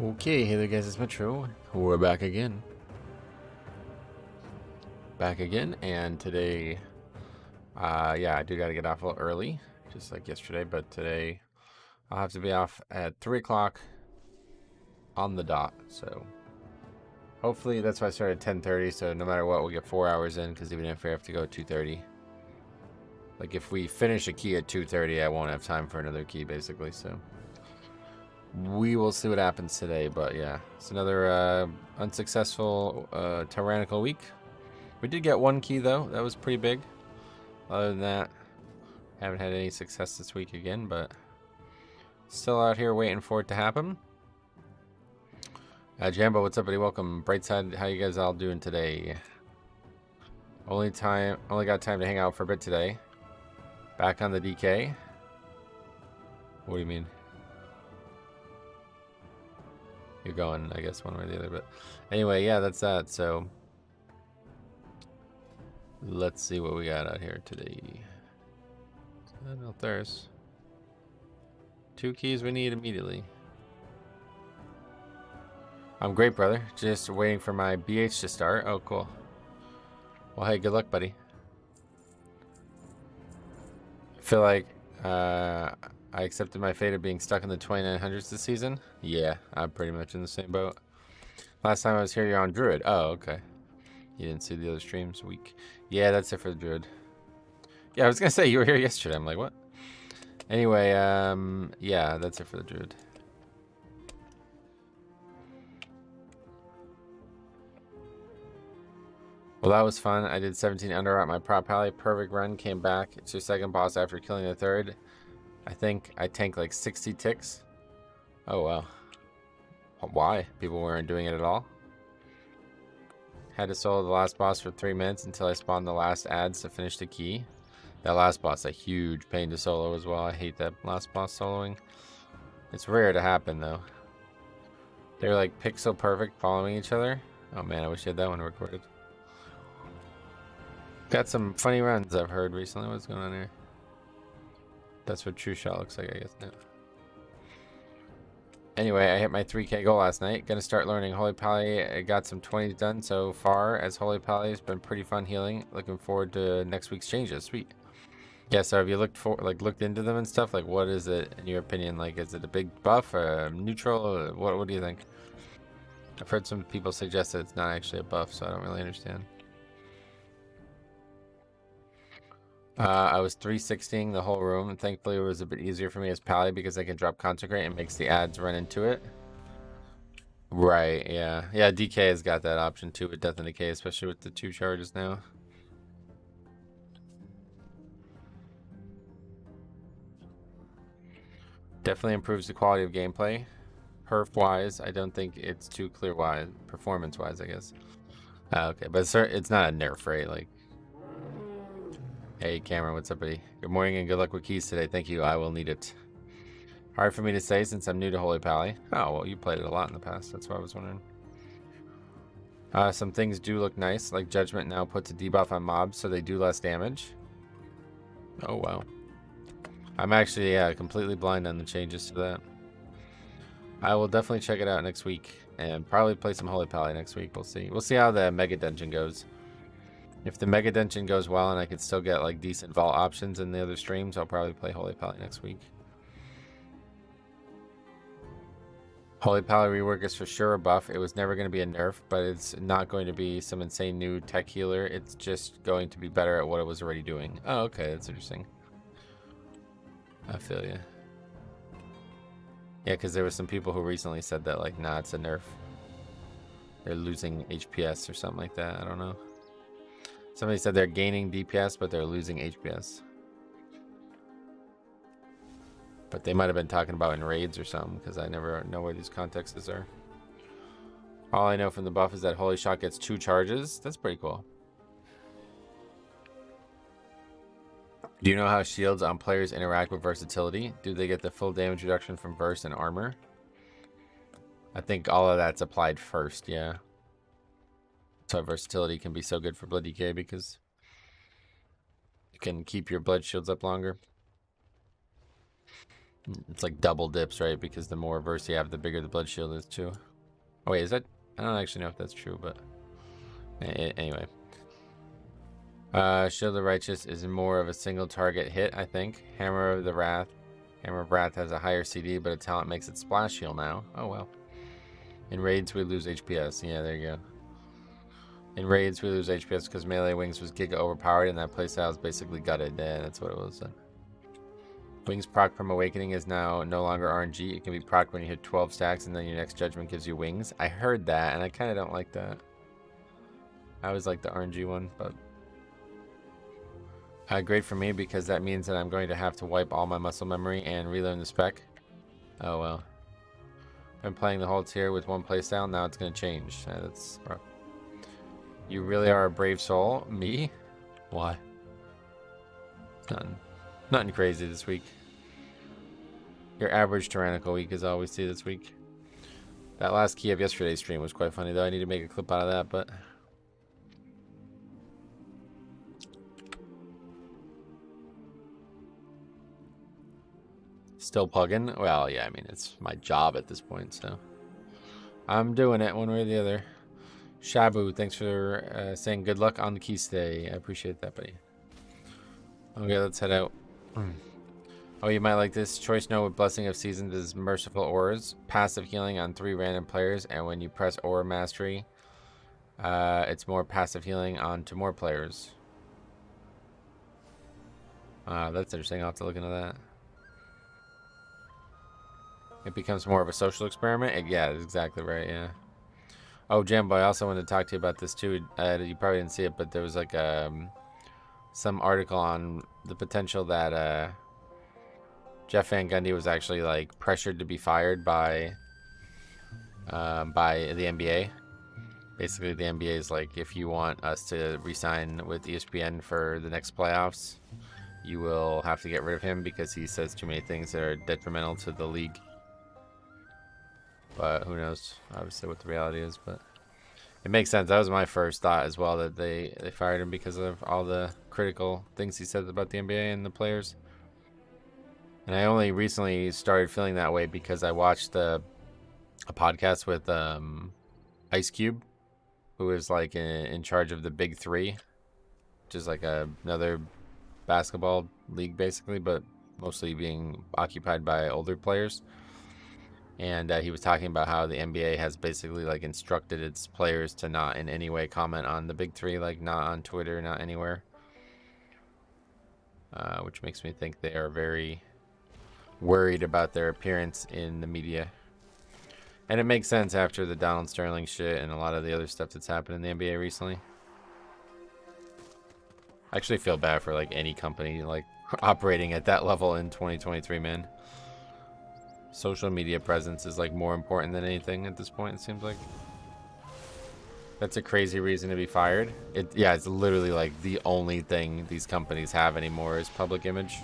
Okay, hey there guys, it's Metro. We're back again. And today, yeah, I do gotta get off a little early, just like yesterday, but today I'll have to be off at 3 o'clock on the dot, so hopefully that's why I started at 10:30, so no matter what, we'll get 4 hours in, because even if we have to go at 2:30, like if we finish a key at 2:30, I won't have time for another key, basically, so we will see what happens today. But yeah, it's another unsuccessful tyrannical week. We did get one key though, that was pretty big. Other than that, haven't had any success this week again, but still out here waiting for it to happen. Jambo, what's up, buddy? Welcome. Brightside, how you guys all doing today? Only got time to hang out for a bit today. Back on the DK. What do you mean? You're going, I guess, one way or the other, but anyway, yeah, that's that. So let's see what we got out here today. I don't know if there's 2 keys we need immediately. I'm great, brother. Just waiting for my BH to start. Oh, cool. Well, hey, good luck, buddy. I feel like I accepted my fate of being stuck in the 2900s this season. Yeah, I'm pretty much in the same boat. Last time I was here, you're on Druid. Oh, okay. You didn't see the other streams week. Yeah, that's it for the Druid. Yeah, I was gonna say you were here yesterday. I'm like, what? Anyway, yeah, that's it for the Druid. Well, that was fun. I did 17 under at my prop pally. Perfect run. Came back to second boss after killing the third. I think I tanked like 60 ticks. Oh, wow. Why? People weren't doing it at all. Had to solo the last boss for 3 minutes until I spawned the last ads to finish the key. That last boss, a huge pain to solo as well. I hate that last boss soloing. It's rare to happen though. They're like pixel perfect following each other. Oh man, I wish you had that one recorded. Got some funny runs I've heard recently. What's going on here? That's what True Shot looks like, I guess. No. Anyway, I hit my 3K goal last night. Gonna start learning Holy Pally. I got some 20s done so far as Holy Pally. It's been pretty fun healing. Looking forward to next week's changes. Sweet. Yeah, so have you looked into them and stuff? Like, what is it in your opinion? Like, is it a big buff or neutral? Or what do you think? I've heard some people suggest that it's not actually a buff, so I don't really understand. I was 360ing the whole room, and thankfully it was a bit easier for me as Pally because I can drop Consecrate and makes the ads run into it. Right, yeah. Yeah, DK has got that option too with Death and Decay, especially with the 2 charges now. Definitely improves the quality of gameplay. Perf-wise, I don't think it's too clear-wise. Performance-wise, I guess. Okay, but it's not a nerf, right? Like, hey, Cameron, what's up, buddy? Good morning and good luck with keys today. Thank you. I will need it. Hard for me to say since I'm new to Holy Pally. Oh, well, you played it a lot in the past. That's what I was wondering. Some things do look nice, like Judgment now puts a debuff on mobs so they do less damage. Oh, wow. I'm actually, completely blind on the changes to that. I will definitely check it out next week and probably play some Holy Pally next week. We'll see. We'll see how the Mega Dungeon goes. If the Mega Dungeon goes well and I can still get like decent vault options in the other streams, I'll probably play Holy Pally next week. Holy Pally rework is for sure a buff. It was never going to be a nerf, but it's not going to be some insane new tech healer. It's just going to be better at what it was already doing. Oh, okay. That's interesting. I feel you. Yeah, because there were some people who recently said that, like, nah, it's a nerf. They're losing HPS or something like that. I don't know. Somebody said they're gaining DPS, but they're losing HPS. But they might have been talking about in raids or something, because I never know where these contexts are. All I know from the buff is that Holy Shot gets 2 charges. That's pretty cool. Do you know how shields on players interact with versatility? Do they get the full damage reduction from burst and armor? I think all of that's applied first, yeah. So versatility can be so good for Blood DK because you can keep your blood shields up longer. It's like double dips, right? Because the more verse you have, the bigger the blood shield is too. Oh wait, is that? I don't actually know if that's true, but anyway. Shield of the Righteous is more of a single target hit, I think. Hammer of Wrath has a higher CD, but a talent makes it splash heal now. Oh well. In raids, we lose HPS. Yeah, there you go. In raids, we lose HPS because melee wings was giga overpowered, and that playstyle is basically gutted. Yeah, that's what it was. Wings proc from Awakening is now no longer RNG. It can be proc when you hit 12 stacks, and then your next judgment gives you wings. I heard that, and I kind of don't like that. I always like the RNG one, but great for me because that means that I'm going to have to wipe all my muscle memory and relearn the spec. Oh well. I'm playing the whole tier with one playstyle. Now it's going to change. That's rough. You really are a brave soul. Me? Why? Nothing crazy this week. Your average tyrannical week is all we see this week. That last key of yesterday's stream was quite funny though. I need to make a clip out of that, but still pugging? Well, yeah, I mean, it's my job at this point, so I'm doing it one way or the other. Shabu, thanks for saying good luck on the key stay. I appreciate that, buddy. Okay, let's head out. Oh, you might like this. Choice note with Blessing of Seasons is Merciful Auras. Passive healing on 3 random players, and when you press Aura Mastery, it's more passive healing onto more players. That's interesting. I'll have to look into that. It becomes more of a social experiment? Yeah, that's exactly right, yeah. Oh, Jambo, I also wanted to talk to you about this too. You probably didn't see it, but there was like some article on the potential that Jeff Van Gundy was actually like pressured to be fired by the NBA. Basically, the NBA is like, if you want us to re-sign with ESPN for the next playoffs, you will have to get rid of him because he says too many things that are detrimental to the league. But who knows, obviously, what the reality is. But it makes sense. That was my first thought as well, that they fired him because of all the critical things he said about the NBA and the players. And I only recently started feeling that way because I watched a podcast with Ice Cube, who is like in charge of the Big Three, which is like another basketball league basically, but mostly being occupied by older players. And he was talking about how the NBA has basically like instructed its players to not in any way comment on the Big Three, like not on Twitter, not anywhere. Which makes me think they are very worried about their appearance in the media. And it makes sense after the Donald Sterling shit and a lot of the other stuff that's happened in the NBA recently. I actually feel bad for like any company like operating at that level in 2023, man. Social media presence is like more important than anything at this point, it seems like. That's a crazy reason to be fired. Yeah, it's literally like the only thing these companies have anymore is public image.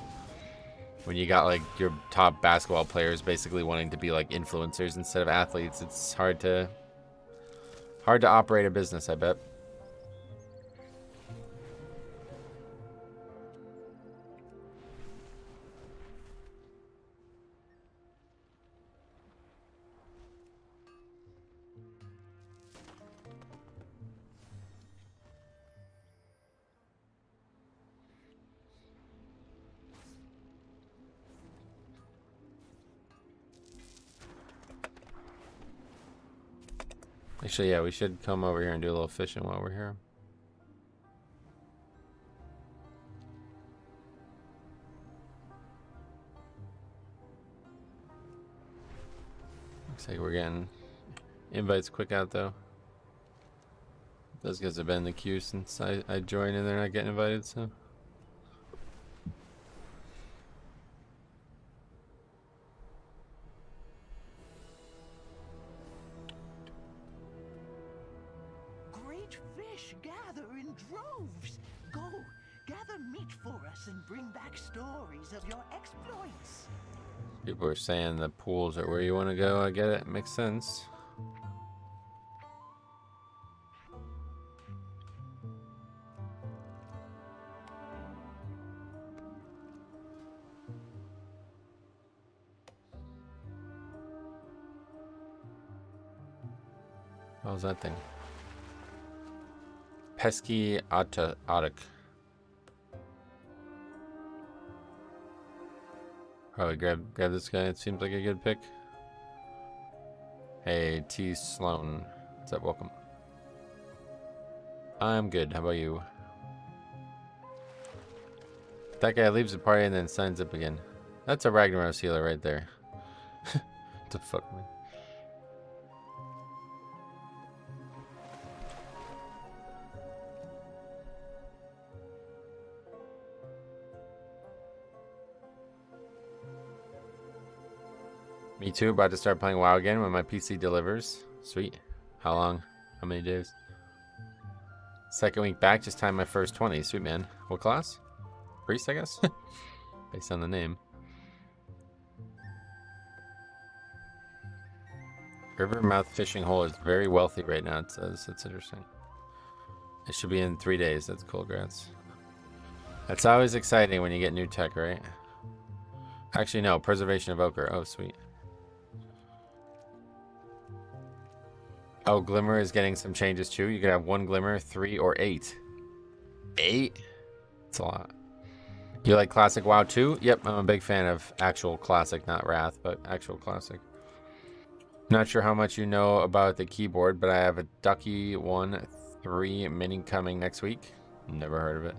When you got like your top basketball players basically wanting to be like influencers instead of athletes, it's hard to operate a business, I bet. Actually, yeah, we should come over here and do a little fishing while we're here. Looks like we're getting invites quick out, though. Those guys have been in the queue since I joined and they're not getting invited, so. Great fish gather in droves. Go, gather meat for us and bring back stories of your exploits. People are saying the pools are where you want to go. I get it. Makes sense. What was that thing? Pesky Autic. Probably grab this guy. It seems like a good pick. Hey, T. Sloan. What's up? Welcome. I'm good. How about you? That guy leaves the party and then signs up again. That's a Ragnaros healer right there. What the fuck, man? Me too. About to start playing WoW again when my PC delivers. Sweet. How long? How many days? Second week back. Just timed my first 20. Sweet, man. What class? Priest, I guess? Based on the name. Rivermouth Fishing Hole is very wealthy right now, it says. It's interesting. It should be in 3 days. That's cool, grats. That's always exciting when you get new tech, right? Actually, no. Preservation of Ochre. Oh, sweet. Oh, Glimmer is getting some changes too. You can have 1 Glimmer, 3, or 8. 8? That's a lot. You like Classic WoW too? Yep, I'm a big fan of actual Classic, not Wrath, but actual Classic. Not sure how much you know about the keyboard, but I have a Ducky 1.3 mini coming next week. Never heard of it.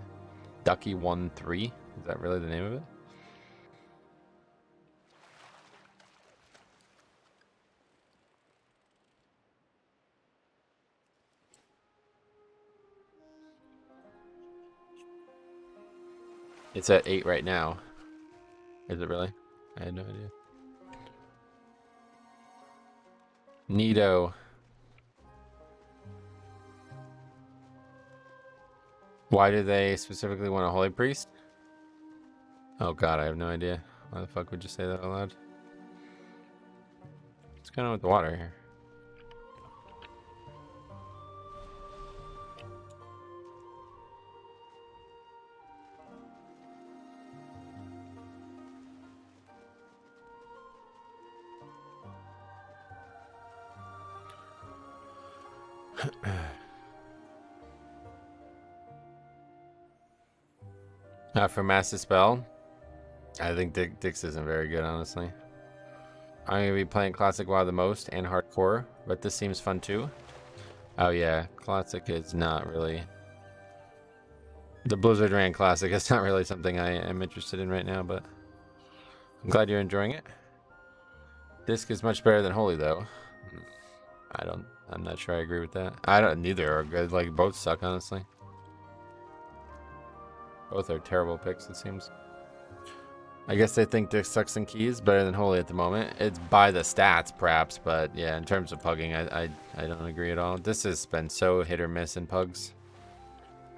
Ducky 1.3? Is that really the name of it? It's at 8 right now. Is it really? I had no idea. Neato. Why do they specifically want a holy priest? Oh god, I have no idea. Why the fuck would you say that out loud? What's going on with the water here? For Master Spell, I think Dix isn't very good, honestly. I'm going to be playing Classic WoW the most and Hardcore, but this seems fun too. Oh yeah, Classic is not really... The Blizzard ran Classic is not really something I am interested in right now, but I'm glad you're enjoying it. Disc is much better than Holy though. I'm not sure I agree with that. Neither are good, like both suck, honestly. Both are terrible picks, it seems. I guess they think Dick sucks in keys better than Holy at the moment. It's by the stats, perhaps, but yeah, in terms of pugging, I don't agree at all. This has been so hit or miss in pugs.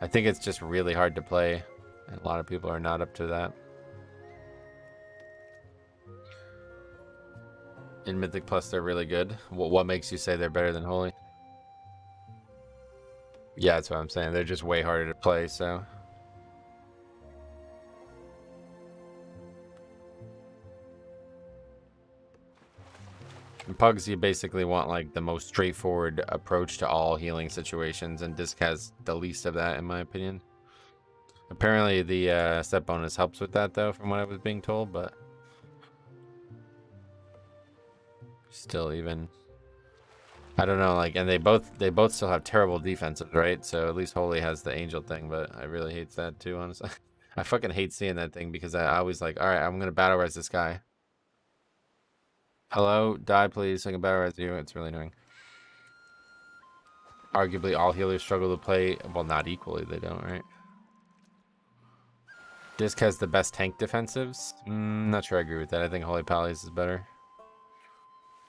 I think it's just really hard to play, and a lot of people are not up to that. In Mythic Plus, they're really good. What makes you say they're better than Holy? Yeah, that's what I'm saying. They're just way harder to play, so... In pugs, you basically want like the most straightforward approach to all healing situations, and Disc has the least of that, in my opinion. Apparently, the step bonus helps with that, though, from what I was being told, but still, even I don't know. Like, and they both still have terrible defenses, right? So at least Holy has the angel thing, but I really hate that too, honestly. I fucking hate seeing that thing because I always like, all right, I'm gonna battle res this guy. Hello, die please, so I can battle res you. It's really annoying. Arguably, all healers struggle to play. Well, not equally, they don't, right? Disc has the best tank defensives. Not sure I agree with that. I think Holy Pallies is better.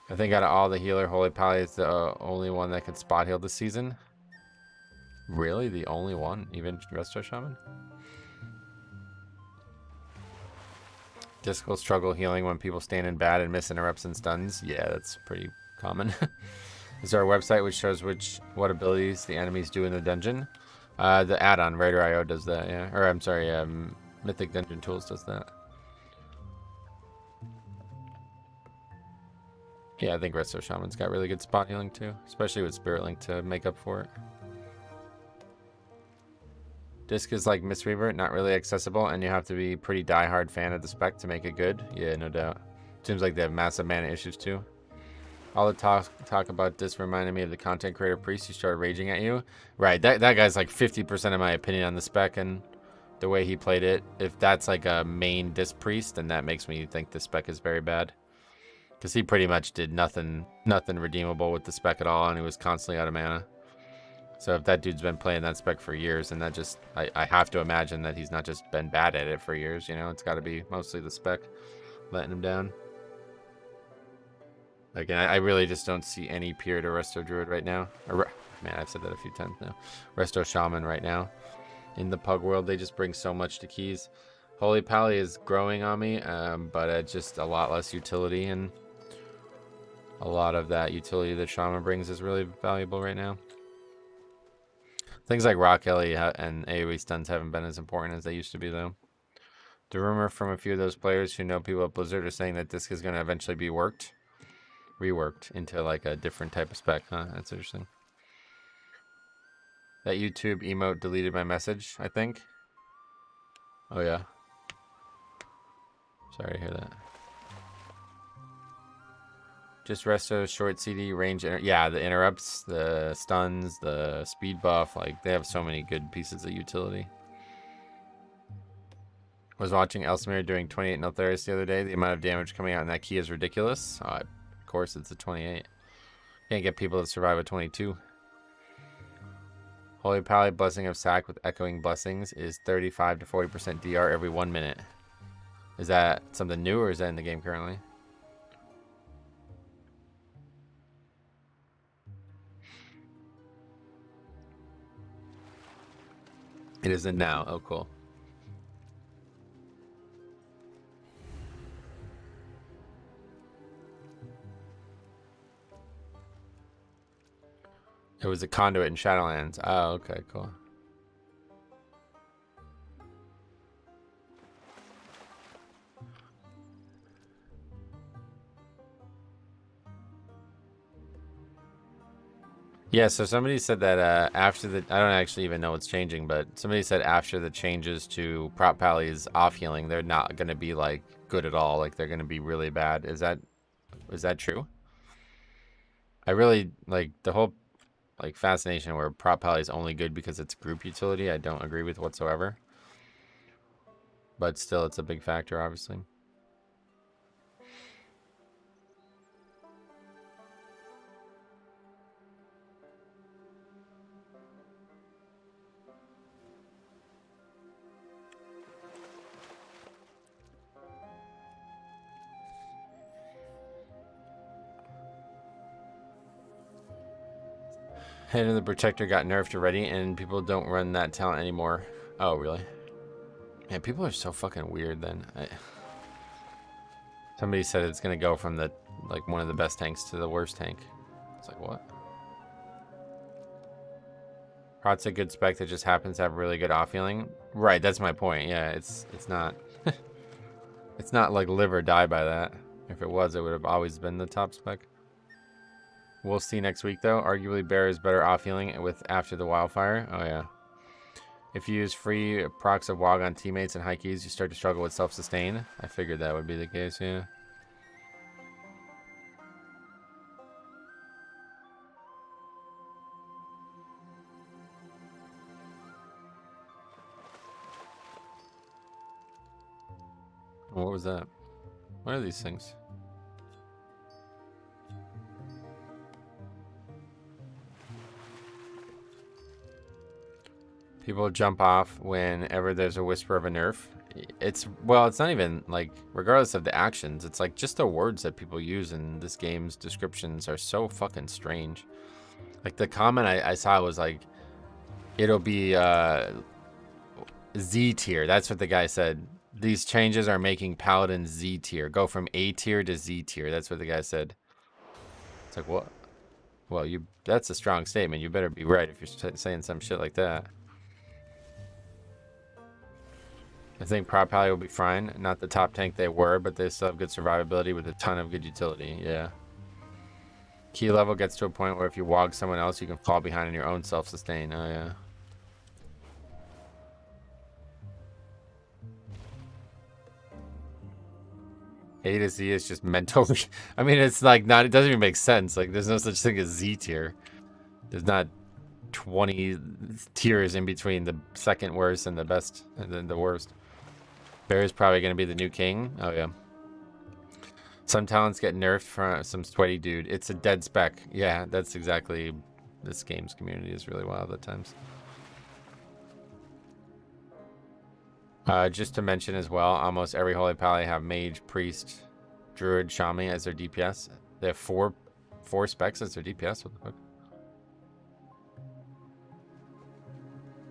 I think out of all the healer, Holy Pally is the only one that can spot heal this season. Really? The only one? Even Resto Shaman? Disc will struggle healing when people stand in bad and miss interrupts and stuns. Yeah, that's pretty common. Is there a website which shows what abilities the enemies do in the dungeon? The add-on, Raider.io does that, yeah. Or, I'm sorry, Mythic Dungeon Tools does that. Yeah, I think Resto Shaman's got really good spot healing too, especially with Spirit Link to make up for it. Disc is like Miss Reaver, not really accessible, and you have to be pretty diehard fan of the spec to make it good. Yeah, no doubt. Seems like they have massive mana issues too. All the talk about Disc reminded me of the content creator Priest who started raging at you. Right, that guy's like 50% of my opinion on the spec and the way he played it. If that's like a main Disc Priest, then that makes me think the spec is very bad. Because he pretty much did nothing redeemable with the spec at all, and he was constantly out of mana. So if that dude's been playing that spec for years, and that just, I have to imagine that he's not just been bad at it for years, you know? It's got to be mostly the spec letting him down. Again, I really just don't see any peer to Resto Druid right now. Man, I've said that a few times now. Resto Shaman right now. In the Pug world, they just bring so much to keys. Holy Pally is growing on me, but it's just a lot less utility, and a lot of that utility that Shaman brings is really valuable right now. Things like Rock Ellie and AoE stuns haven't been as important as they used to be, though. The rumor from a few of those players who know people at Blizzard are saying that Disc is going to eventually be reworked into like a different type of spec, huh? That's interesting. That YouTube emote deleted my message, I think. Oh, yeah. Sorry to hear that. Just Resto, short CD, range, yeah, the interrupts, the stuns, the speed buff, like they have so many good pieces of utility. Was watching Elsmere doing 28 Neltharius the other day. The amount of damage coming out in that key is ridiculous. Of course, it's a 28. Can't get people to survive a 22. Holy Pally Blessing of Sack with Echoing Blessings is 35 to 40% DR every 1 minute. Is that something new, or is that in the game currently? It isn't now. Oh, cool. It was a conduit in Shadowlands. Oh, okay, cool. Yeah, so somebody said that after the... I don't actually even know what's changing, but somebody said after the changes to Prop Pally's off healing, they're not going to be, like, good at all. Like, they're going to be really bad. Is that true? I really, like, the whole, like, fascination where Prop Pally is only good because it's group utility, I don't agree with whatsoever. But still, it's a big factor, obviously. Head of the Protector got nerfed already, and people don't run that talent anymore. Oh, really? Yeah, people are so fucking weird then. Somebody said it's going to go from the, like, one of the best tanks to the worst tank. It's like, what? Prot's a good spec that just happens to have really good off healing. Right, that's my point. Yeah, it's not... it's not like live or die by that. If it was, it would have always been the top spec. We'll see next week, though. Arguably, Bear is better off healing with after the wildfire. Oh, yeah. If you use free procs of Wog on teammates and high keys, you start to struggle with self-sustain. I figured that would be the case, yeah. What was that? What are these things? People jump off whenever there's a whisper of a nerf. It's not even like, regardless of the actions, it's like just the words that people use in this game's descriptions are so fucking strange. Like the comment I saw was like, it'll be Z tier. That's what the guy said. These changes are making Paladin Z tier. Go from A tier to Z tier. That's what the guy said. It's like, what? Well, that's a strong statement. You better be right if you're saying some shit like that. I think Prop Pally will be fine. Not the top tank they were, but they still have good survivability with a ton of good utility. Yeah. Key level gets to a point where if you wog someone else, you can fall behind in your own self-sustain. Oh, yeah. A to Z is just mentally. I mean, it's like not. It doesn't even make sense. Like, there's no such thing as Z tier. There's not 20 tiers in between the second worst and the best, and then the worst. Bear's probably gonna be the new king. Oh yeah. Some talents get nerfed from some sweaty dude. It's a dead spec. Yeah, that's exactly. This game's community is really wild at times. Just to mention as well, almost every holy pally have mage, priest, druid, shaman as their DPS. They have four specs as their DPS. What the fuck?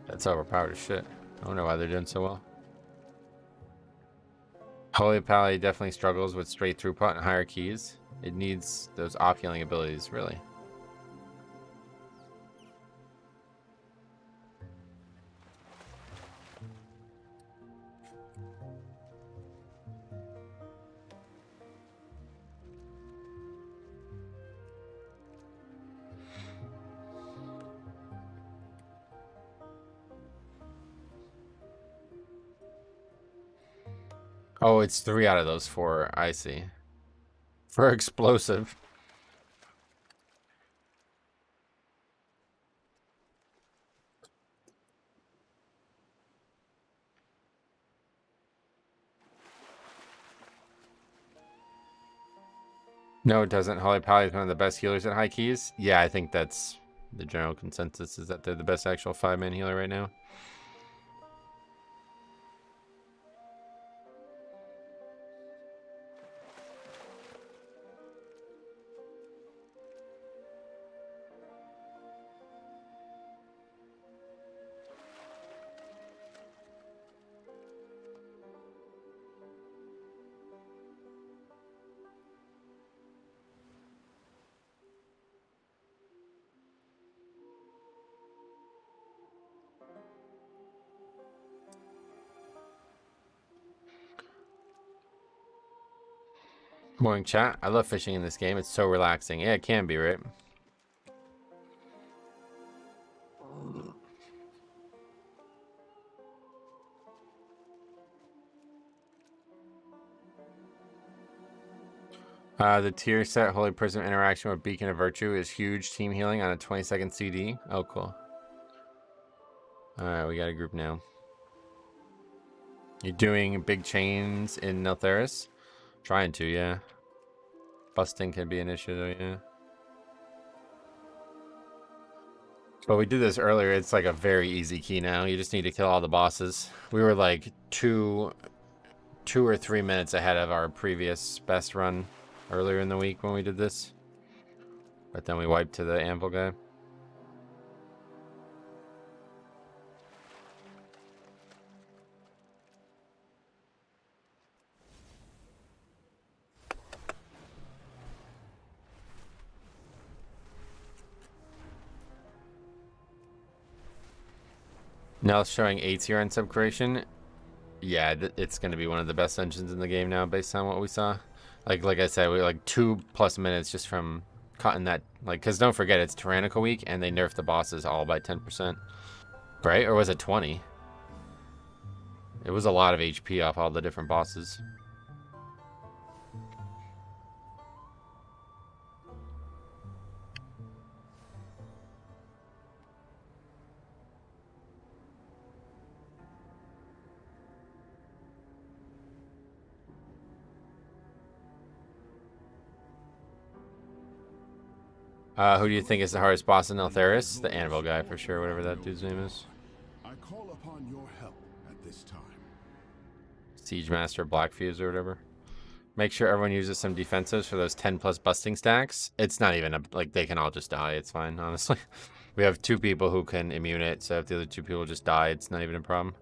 That's overpowered as shit. I don't know why they're doing so well. Holy pally definitely struggles with straight throughput and higher keys. It needs those off healing abilities, really. Oh, it's 3 out of those 4. I see. For explosive. No, it doesn't. Holy Pally is one of the best healers at high keys. Yeah, I think that's the general consensus, is that they're the best actual 5-man healer right now. Morning chat. I love fishing in this game. It's so relaxing. Yeah, it can be, right? The tier set Holy Prism interaction with Beacon of Virtue is huge team healing on a 20-second CD. Oh, cool. Alright, we got a group now. You're doing big chains in Neltharis? Trying to, yeah. Busting can be an issue, though, yeah. But we did this earlier. It's like a very easy key now. You just need to kill all the bosses. We were like two or 3 minutes ahead of our previous best run earlier in the week when we did this. But then we wiped to the anvil guy. Now it's showing 8 tier on subcreation. Yeah, it's going to be one of the best engines in the game now based on what we saw. Like I said, we like 2+ minutes just from cutting that. Like, because don't forget, it's Tyrannical Week and they nerfed the bosses all by 10%. Right? Or was it 20? It was a lot of HP off all the different bosses. Who do you think is the hardest boss in Neltharis? The Anvil guy for sure, whatever that dude's name is. I call upon your help at this time. Siege Master, Black Fuse, or whatever. Make sure everyone uses some defensives for those 10+ busting stacks. It's not even a, like, they can all just die. It's fine, honestly. We have 2 people who can immune it, so if the other 2 people just die, it's not even a problem.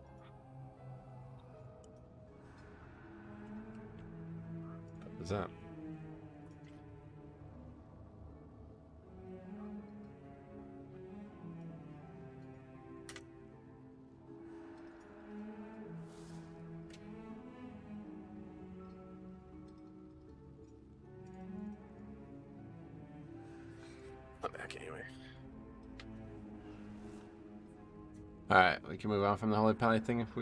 What was that? back anyway. Alright, we can move on from the Holy Pally thing if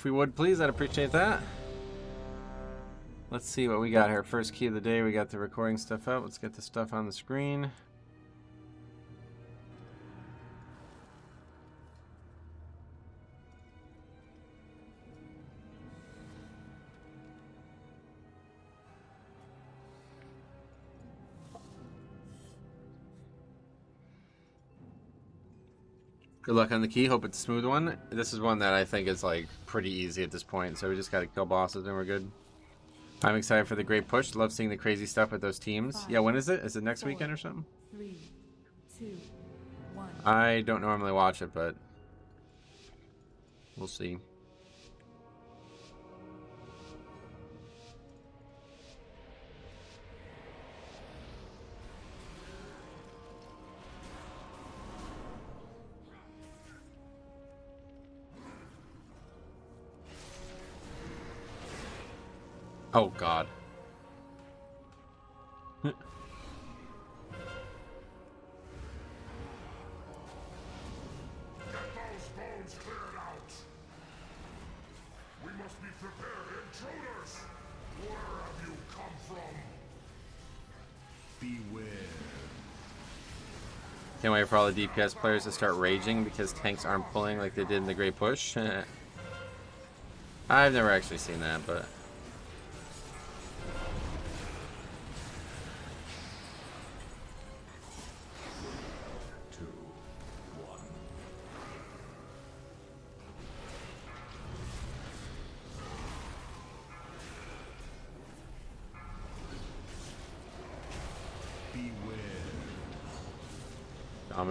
we would please. I'd appreciate that. Let's see what we got here. First key of the day, we got the recording stuff up. Let's get the stuff on the screen. Good luck on the key. Hope it's a smooth one. This is one that I think is like pretty easy at this point, so we just gotta kill bosses and we're good. I'm excited for the great push. Love seeing the crazy stuff with those teams. Yeah, when is it? Is it next weekend or something? 3, 2, 1. I don't normally watch it, but we'll see. Oh God. Can't wait for all the DPS players to start raging because tanks aren't pulling like they did in the Great Push. I've never actually seen that, but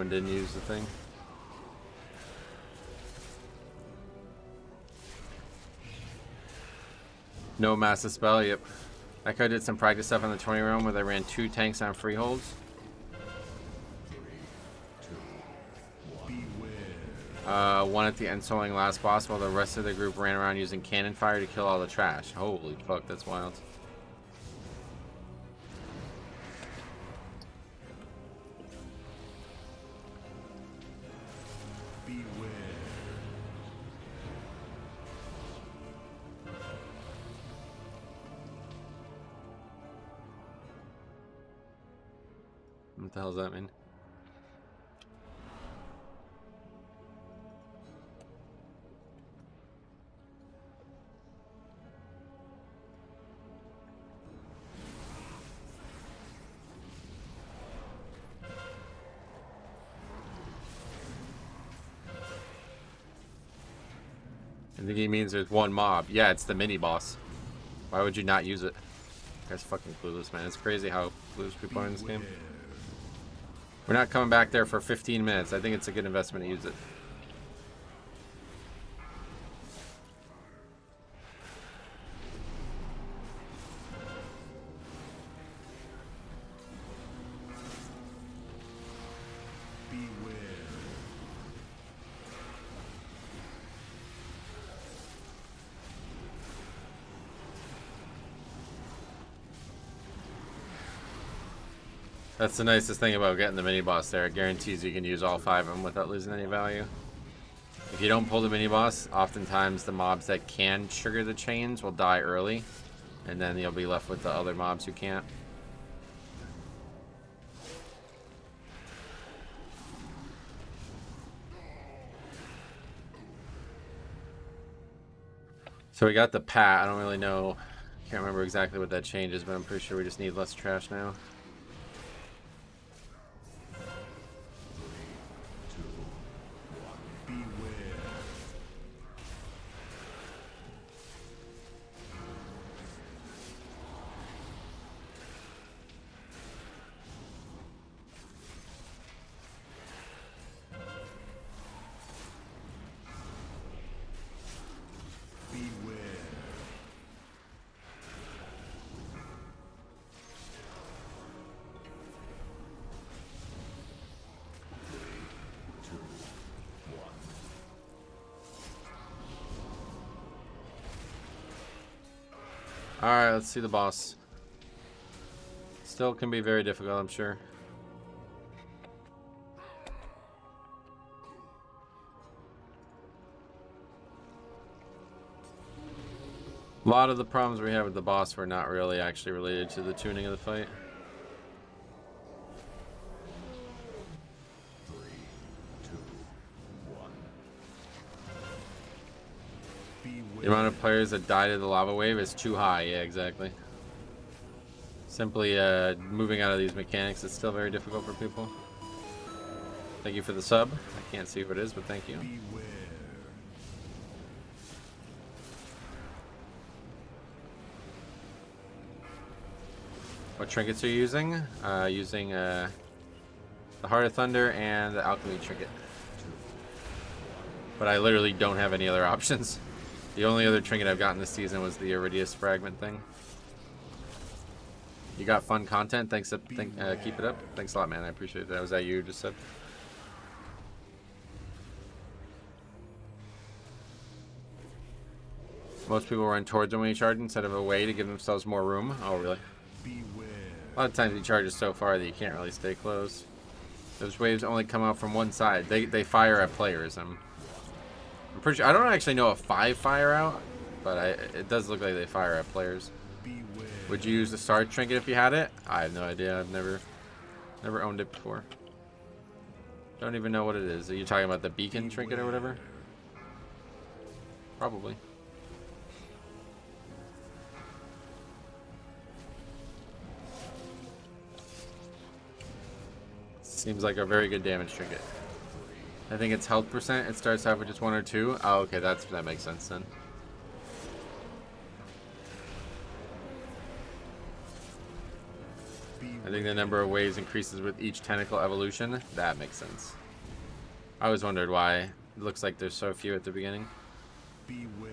Uldaman didn't use the thing. No massive spell, yep. Like I did some practice stuff in the 20 room where they ran 2 tanks on freeholds. One at the end soloing last boss while the rest of the group ran around using cannon fire to kill all the trash. Holy fuck, that's wild. What the hell does that mean? I think he means there's one mob. Yeah, it's the mini boss. Why would you not use it? This guy's fucking clueless, man. It's crazy how clueless people are in this game. We're not coming back there for 15 minutes. I think it's a good investment to use it. That's the nicest thing about getting the mini boss there. It guarantees you can use all 5 of them without losing any value. If you don't pull the mini boss, oftentimes the mobs that can trigger the chains will die early, and then you'll be left with the other mobs who can't. So we got the pat. I don't really know. Can't remember exactly what that changes, but I'm pretty sure we just need less trash now. Alright, let's see the boss. Still can be very difficult, I'm sure. A lot of the problems we had with the boss were not really actually related to the tuning of the fight. 3, 2, 1. The amount of players that died of the lava wave is too high. Yeah, exactly. Simply moving out of these mechanics is still very difficult for people. Thank you for the sub. I can't see what it is, but thank you. Beware. What trinkets are you using? Using the Heart of Thunder and the Alchemy trinket. But I literally don't have any other options. The only other trinket I've gotten this season was the Iridius fragment thing. You got fun content. Thanks. Keep it up. Thanks a lot, man. I appreciate that. Was that you just said? Most people run towards them when you charge instead of away to give themselves more room. Oh, really? Beware. A lot of times you charge it so far that you can't really stay close. Those waves only come out from one side. They fire at players. I'm pretty sure. I don't actually know if 5 fire out, but it does look like they fire at players. Beware. Would you use the star trinket if you had it? I have no idea. I've never owned it before. Don't even know what it is. Are you talking about the beacon trinket or whatever? Probably. Seems like a very good damage trinket. I think it's health percent. It starts out with just 1 or 2. Oh, okay, that makes sense then. I think the number of waves increases with each tentacle evolution. That makes sense. I always wondered why it looks like there's so few at the beginning. Beware.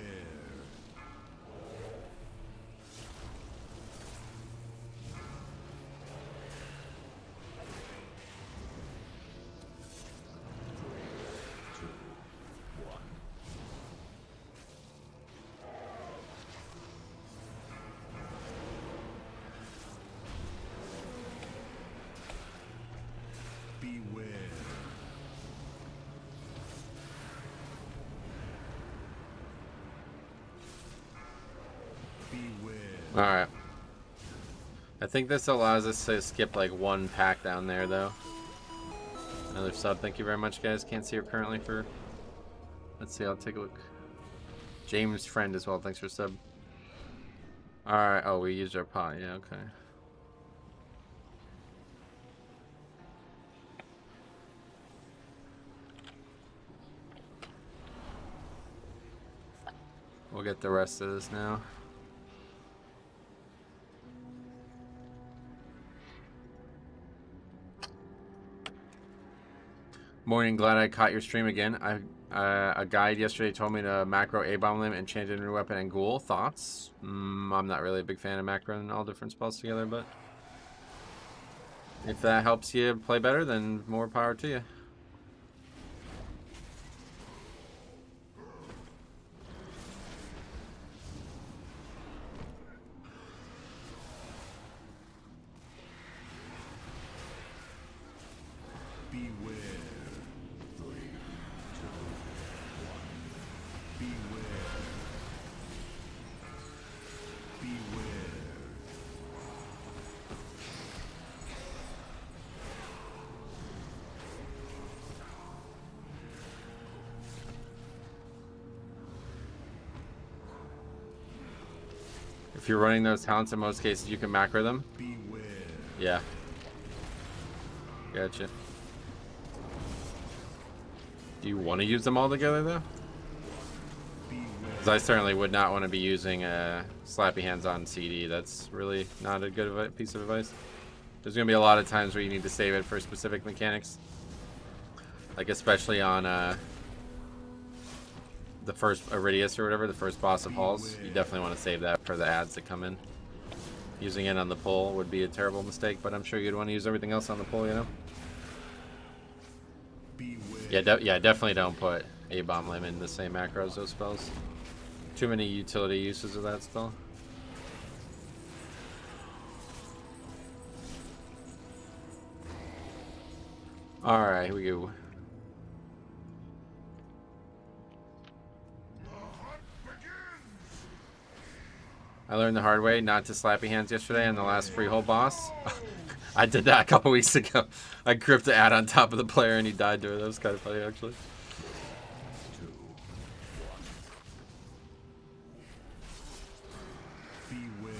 Alright. I think this allows us to skip like 1 pack down there though. Another sub. Thank you very much, guys. Can't see her currently for... Let's see, I'll take a look. James Friend as well. Thanks for sub. Alright. Oh, we used our pot. Yeah, okay. We'll get the rest of this now. Morning, glad I caught your stream again. A guide yesterday told me to macro A-bomb limb, enchanted new weapon, and ghoul. Thoughts? I'm not really a big fan of macroing all different spells together, but if that helps you play better, then more power to you. If you're running those talents, in most cases, you can macro them. Beware. Yeah. Gotcha. Do you want to use them all together, though? Because I certainly would not want to be using Slappy Hands on CD. That's really not a good piece of advice. There's going to be a lot of times where you need to save it for specific mechanics. Like, especially on the first Iridius or whatever, the first boss of Halls. You definitely want to save that for the ads that come in. Using it on the pull would be a terrible mistake, but I'm sure you'd want to use everything else on the pull, you know? Yeah, definitely don't put A-Bomb Limb in the same macro as those spells. Too many utility uses of that spell. Alright, here we go. I learned the hard way not to slappy hands yesterday on the last freehold boss. I did that a couple weeks ago. I gripped the ad on top of the player and he died to it. That was kind of funny, actually. 2, 1. Beware.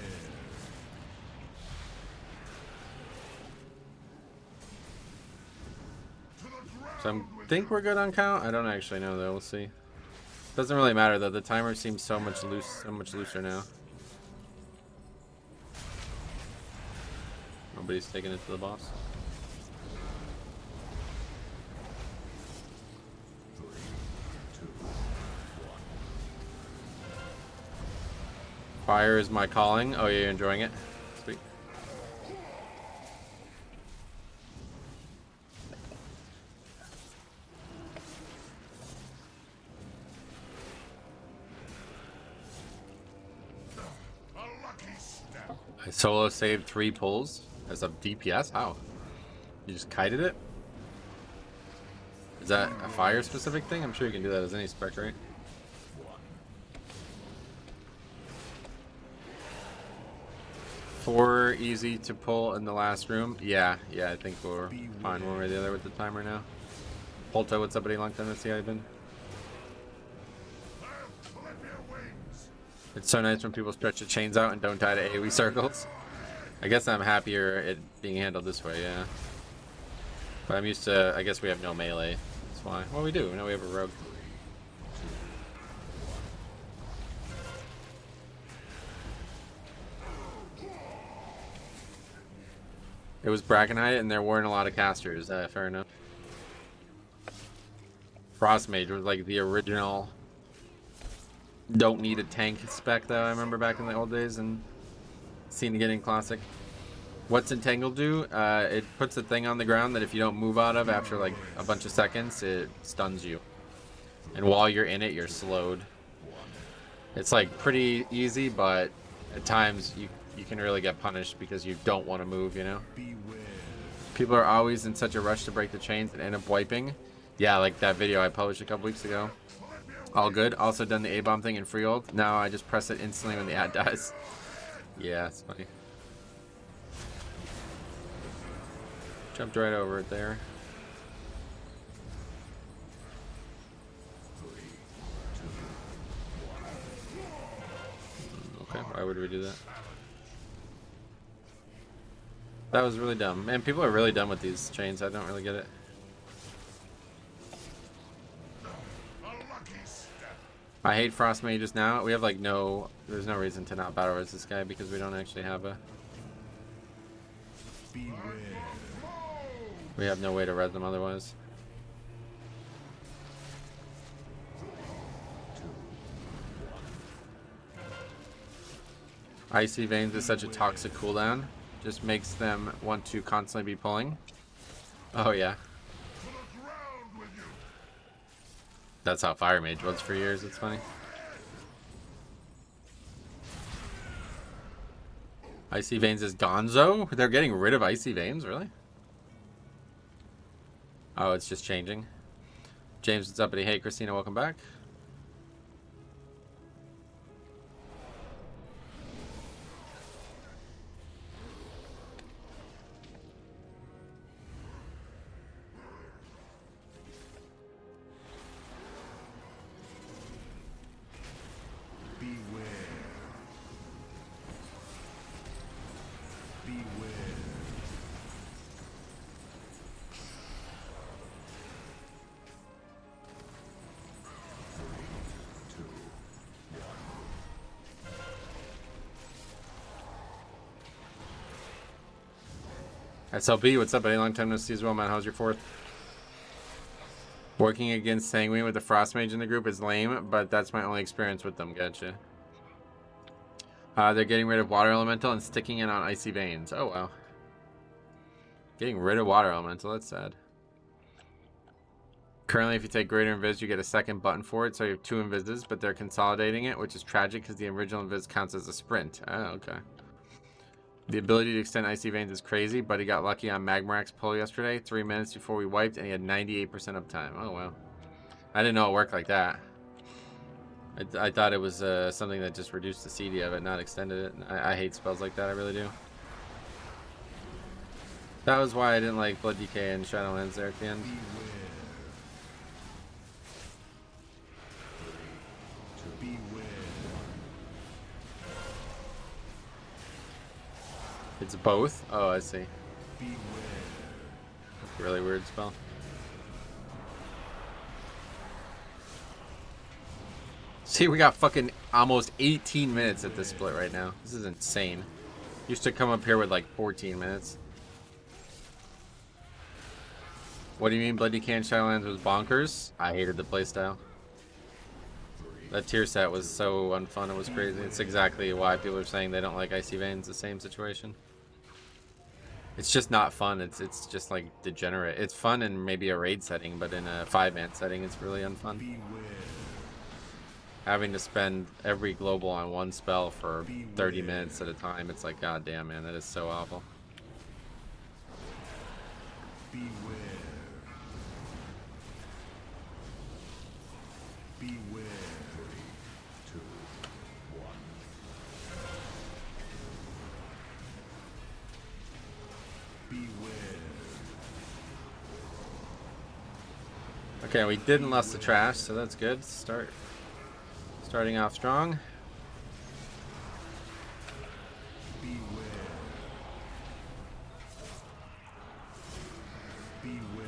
So I think we're good on count. I don't actually know though. We'll see. Doesn't really matter though. The timer seems so much looser now. Nobody's taking it to the boss. 3, 2, 1. Fire is my calling. Oh yeah, you're enjoying it. Sweet. I solo saved 3 pulls as a DPS? How? You just kited it? Is that a fire specific thing? I'm sure you can do that as any spec, right? 4 easy to pull in the last room. Yeah, I think we're fine one way or the other with the timer now. Polto, what's up, buddy? Long time to see how you've been. It's so nice when people stretch the chains out and don't die to AoE circles. I guess I'm happier it being handled this way, yeah. But I'm used to, I guess we have no melee. That's why. Well, we do. Now we have a rogue. It was Brackenhide and there weren't a lot of casters. Fair enough. Frostmage was like the original don't need a tank spec though. I remember back in the old days and seeing it getting classic. What's Entangle do? It puts a thing on the ground that if you don't move out of after like a bunch of seconds, it stuns you. And while you're in it, you're slowed. It's like pretty easy, but at times you can really get punished because you don't want to move, you know? People are always in such a rush to break the chains and end up wiping. Yeah, like that video I published a couple weeks ago. All good. Also done the A-bomb thing in Freehold. Now I just press it instantly when the ad dies. Yeah, it's funny. Jumped right over it there. 3, 2, 1. Okay, why would we do that? That was really dumb. Man, people are really dumb with these chains. I don't really get it. I hate frost mages now. We have like there's no reason to not battle res this guy because we don't actually have a. Beware. We have no way to res them otherwise. 2, 1. Icy Veins is such a toxic cooldown. Just makes them want to constantly be pulling. Oh yeah. That's how Fire Mage was for years. It's funny. Icy Veins is Gonzo? They're getting rid of Icy Veins? Really? Oh, it's just changing. James, what's up, buddy? Hey, Christina, welcome back. SLB, what's up, buddy? Long time no see as well, man. How's your 4th? Working against Sanguine with the Frost Mage in the group is lame, but that's my only experience with them. Gotcha. They're getting rid of Water Elemental and sticking it on Icy Veins. Oh, wow. Getting rid of Water Elemental. That's sad. Currently, if you take Greater Invis, you get a second button for it, so you have 2 Invises, but they're consolidating it, which is tragic because the original Invis counts as a sprint. Oh, okay. The ability to extend Icy Veins is crazy, but he got lucky on Magmarak's pull yesterday, 3 minutes before we wiped, and he had 98% uptime. Oh, wow. I didn't know it worked like that. I thought it was something that just reduced the CD of it, not extended it. I hate spells like that, I really do. That was why I didn't like Blood Decay and Shadowlands there at the end. It's both? Oh, I see. That's a really weird spell. See, we got fucking almost 18 minutes at this split right now. This is insane. Used to come up here with like 14 minutes. What do you mean Blood Decay and Shadowlands was bonkers? I hated the playstyle. That tier set was so unfun, it was crazy. It's exactly why people are saying they don't like Icy Veins, the same situation. It's just not fun, it's just like degenerate. It's fun in maybe a raid setting, but in a 5-man setting it's really unfun. Having to spend every global on one spell for 30 minutes at a time, it's like, god damn, man, that is so awful. Beware. Beware. 3, 2, 1. Beware. Okay, we didn't lust the trash, so that's good. Starting off strong. Beware. Beware.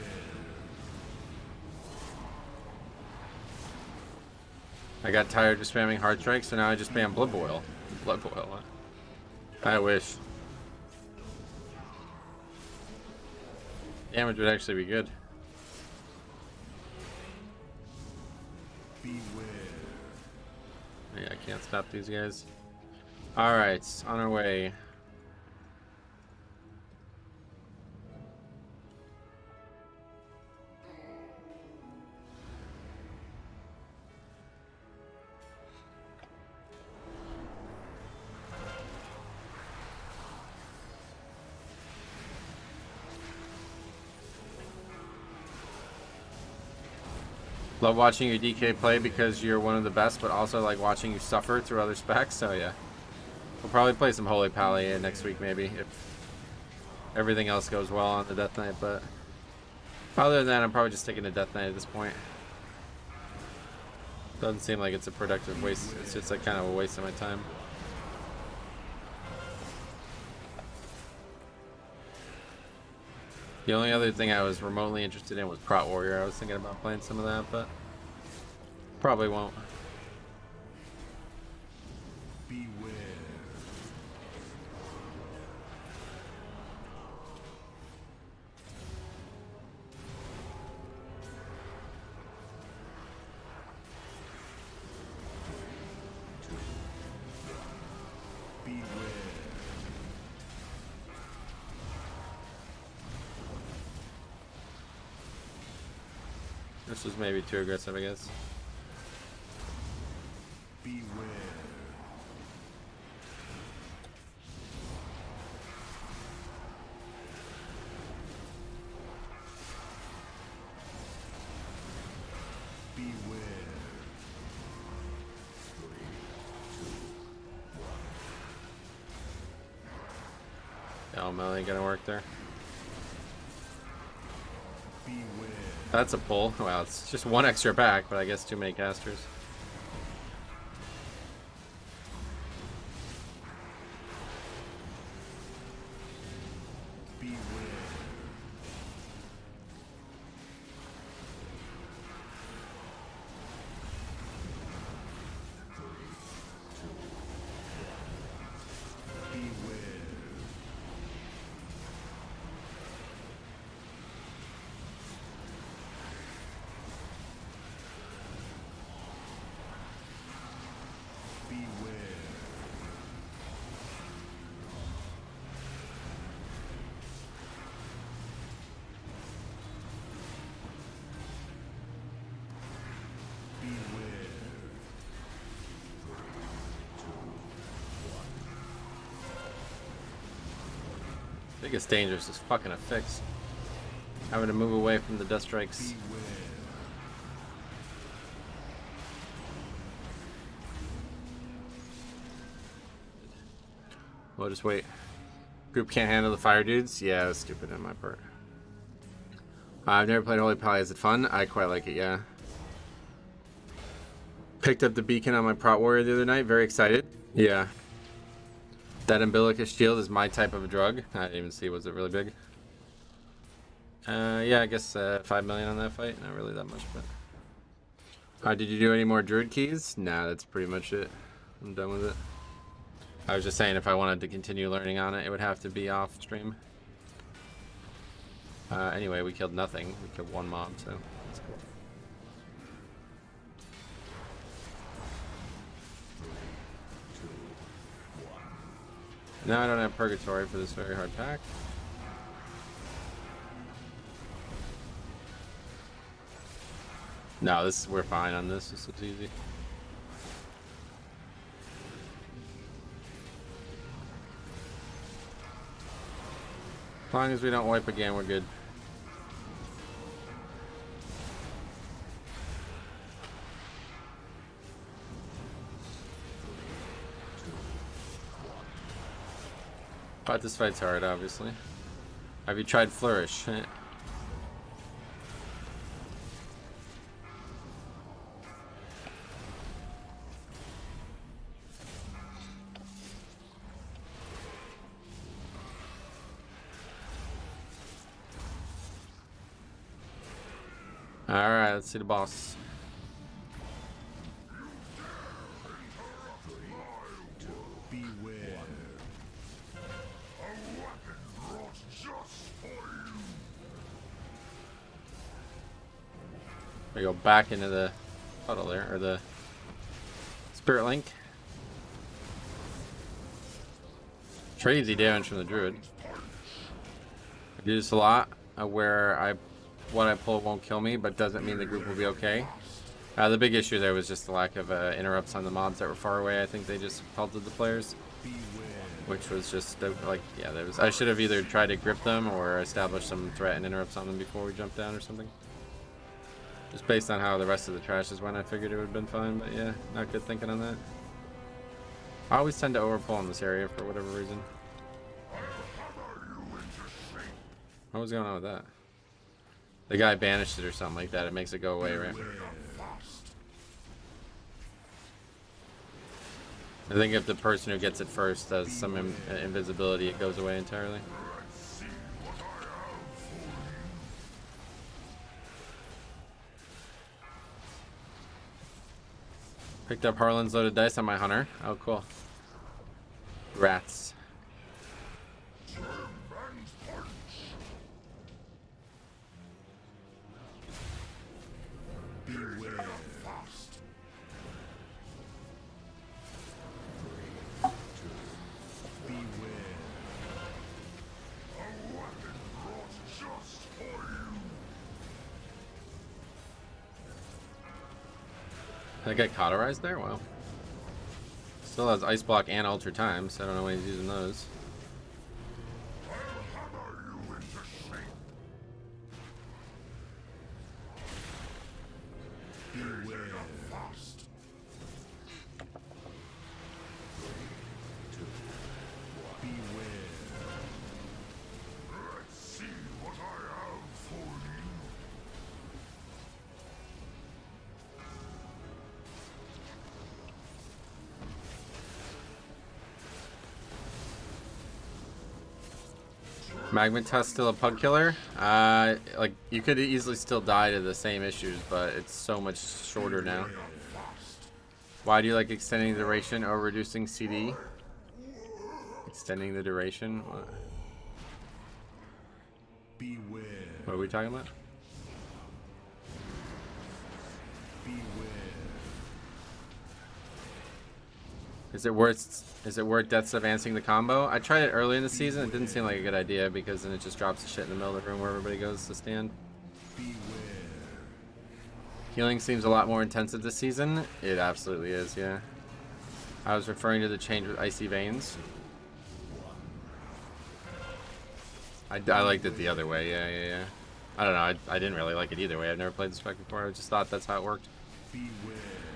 I got tired of spamming Heart Strike, so now I just spam Blood Boil. Blood Boil. I wish. Damage would actually be good. Beware. Yeah, I can't stop these guys. Alright, on our way. Love watching your DK play because you're one of the best, but also like watching you suffer through other specs. So yeah, we'll probably play some Holy Pally next week maybe if everything else goes well on the Death Knight. But other than that, I'm probably just sticking to Death Knight at this point. Doesn't seem like it's a productive waste. It's just like kind of a waste of my time. The only other thing I was remotely interested in was Prot Warrior. I was thinking about playing some of that, but probably won't. Beware. Beware. This was maybe too aggressive, I guess. Beware. Beware. 3, 2, 1. Oh, Mel ain't gonna work there. Beware. That's a pull. Well, it's just one extra back, but I guess too many casters. Beware. Beware. Beware. Beware. 3, 2, 1. Biggest danger is just fucking a fix. Having to move away from the Death Strikes. Beware. We'll just wait. Group can't handle the fire dudes? Yeah, that's stupid on my part. I've never played Holy Pally. Is it fun? I quite like it, yeah. Picked up the beacon on my Prot Warrior the other night. Very excited. Yeah. That umbilicus shield is my type of a drug. I didn't even see. Was it really big? Yeah, I guess 5 million on that fight. Not really that much, but... did you do any more druid keys? Nah, that's pretty much it. I'm done with it. I was just saying if I wanted to continue learning on it, it would have to be off stream. Anyway, we killed nothing. We killed one mob, so that's cool. Now I don't have purgatory for this very hard pack. No, we're fine on this. This is easy. As long as we don't wipe again, we're good. But this fight's hard, obviously. Have you tried Flourish? Alright, let's see the boss. Beware. We go back into the puddle there, or the Spirit Link. Crazy damage from the Druid. I do this a lot, where what I pull won't kill me, but doesn't mean the group will be okay. The big issue there was just the lack of interrupts on the mobs that were far away. I think they just pelted the players, which was just like, yeah, I should have either tried to grip them or establish some threat and interrupts on them before we jumped down or something. Just based on how the rest of the trashes went, I figured it would have been fine, but yeah, not good thinking on that. I always tend to overpull in this area for whatever reason. What was going on with that? The guy banished it or something like that. It makes it go away, right? I think if the person who gets it first does some invisibility, it goes away entirely. Picked up Harlan's loaded dice on my hunter. Oh, cool. Rats. Beware. That guy cauterized there? Wow. Still has Ice Block and Ultra Time, so I don't know when he's using those. Magmatus still a pug killer? Like, you could easily still die to the same issues, but it's so much shorter now. Why do you like extending the duration or reducing CD? Extending the duration? Beware. What are we talking about? Is it worth Death's Advancing the combo? I tried it early in the season. It didn't seem like a good idea because then it just drops the shit in the middle of the room where everybody goes to stand. Healing seems a lot more intensive this season. It absolutely is, yeah. I was referring to the change with Icy Veins. I liked it the other way, yeah. I don't know, I didn't really like it either way. I've never played the spec before. I just thought that's how it worked.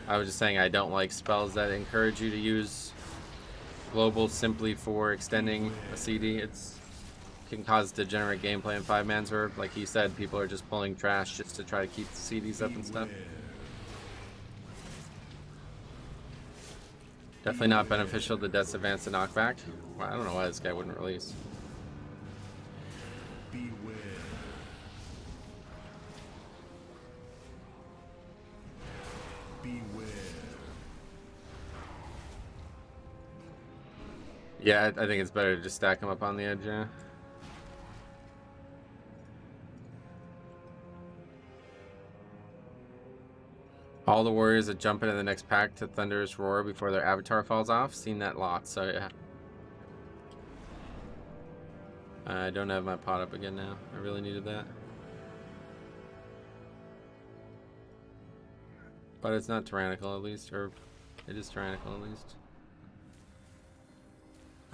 I was just saying I don't like spells that encourage you to use global simply for extending a CD. It's can cause degenerate gameplay in 5-man's where, like he said, people are just pulling trash just to try to keep the CDs up and stuff. Definitely not beneficial to Death's Advance and Knockback. Well, I don't know why this guy wouldn't release. Beware. Beware. Yeah, I think it's better to just stack him up on the edge, yeah. All the warriors that jump into the next pack to thunderous roar before their avatar falls off. Seen that lot, so yeah. I don't have my pot up again now. I really needed that. But it's not tyrannical at least, or it is tyrannical at least.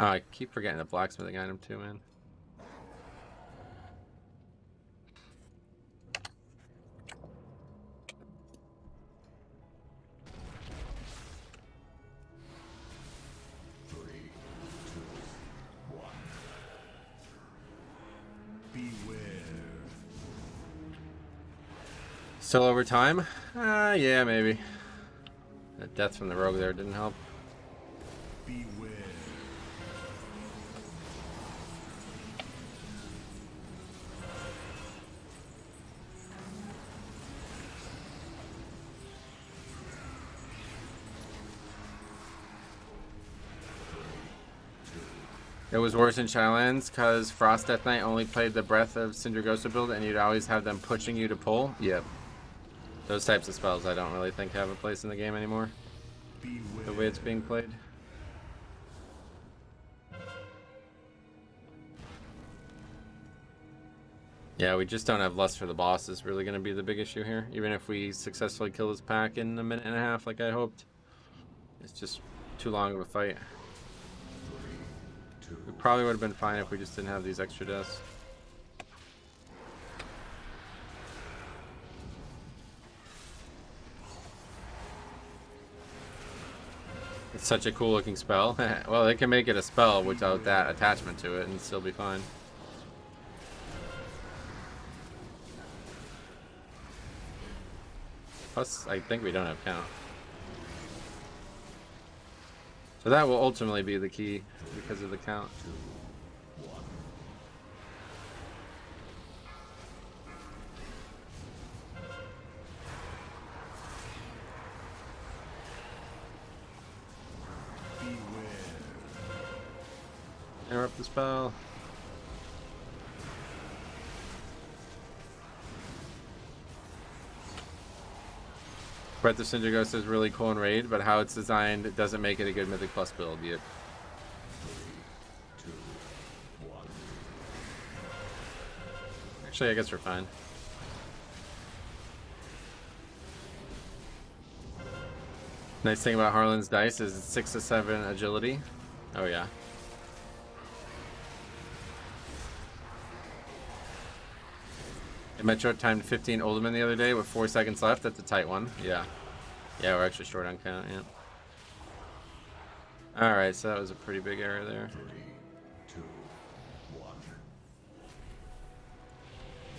Oh, I keep forgetting the blacksmithing item too, man. Still over time? Yeah, maybe. That death from the rogue there didn't help. Beware. It was worse in Shadowlands because Frost Death Knight only played the Breath of Sindragosa build and you'd always have them pushing you to pull. Yep. Those types of spells I don't really think have a place in the game anymore. Beware. The way it's being played. Yeah, we just don't have lust for the boss is really going to be the big issue here. Even if we successfully kill this pack in a minute and a half like I hoped. It's just too long of a fight. We probably would have been fine if we just didn't have these extra deaths. It's such a cool looking spell. Well, they can make it a spell without that attachment to it and still be fine. Plus, I think we don't have count. So that will ultimately be the key because of the count. Interrupt the spell. Breath of Sindragosa is really cool in Raid, but how it's designed, it doesn't make it a good Mythic Plus build yet. Actually, I guess we're fine. Nice thing about Harlan's dice is it's 6 to 7 agility. Oh yeah. Metro timed 15 Uldaman the other day with 4 seconds left. That's a tight one. Yeah. Yeah, we're actually short on count, yeah. Alright, so that was a pretty big error there. 3, 2, 1.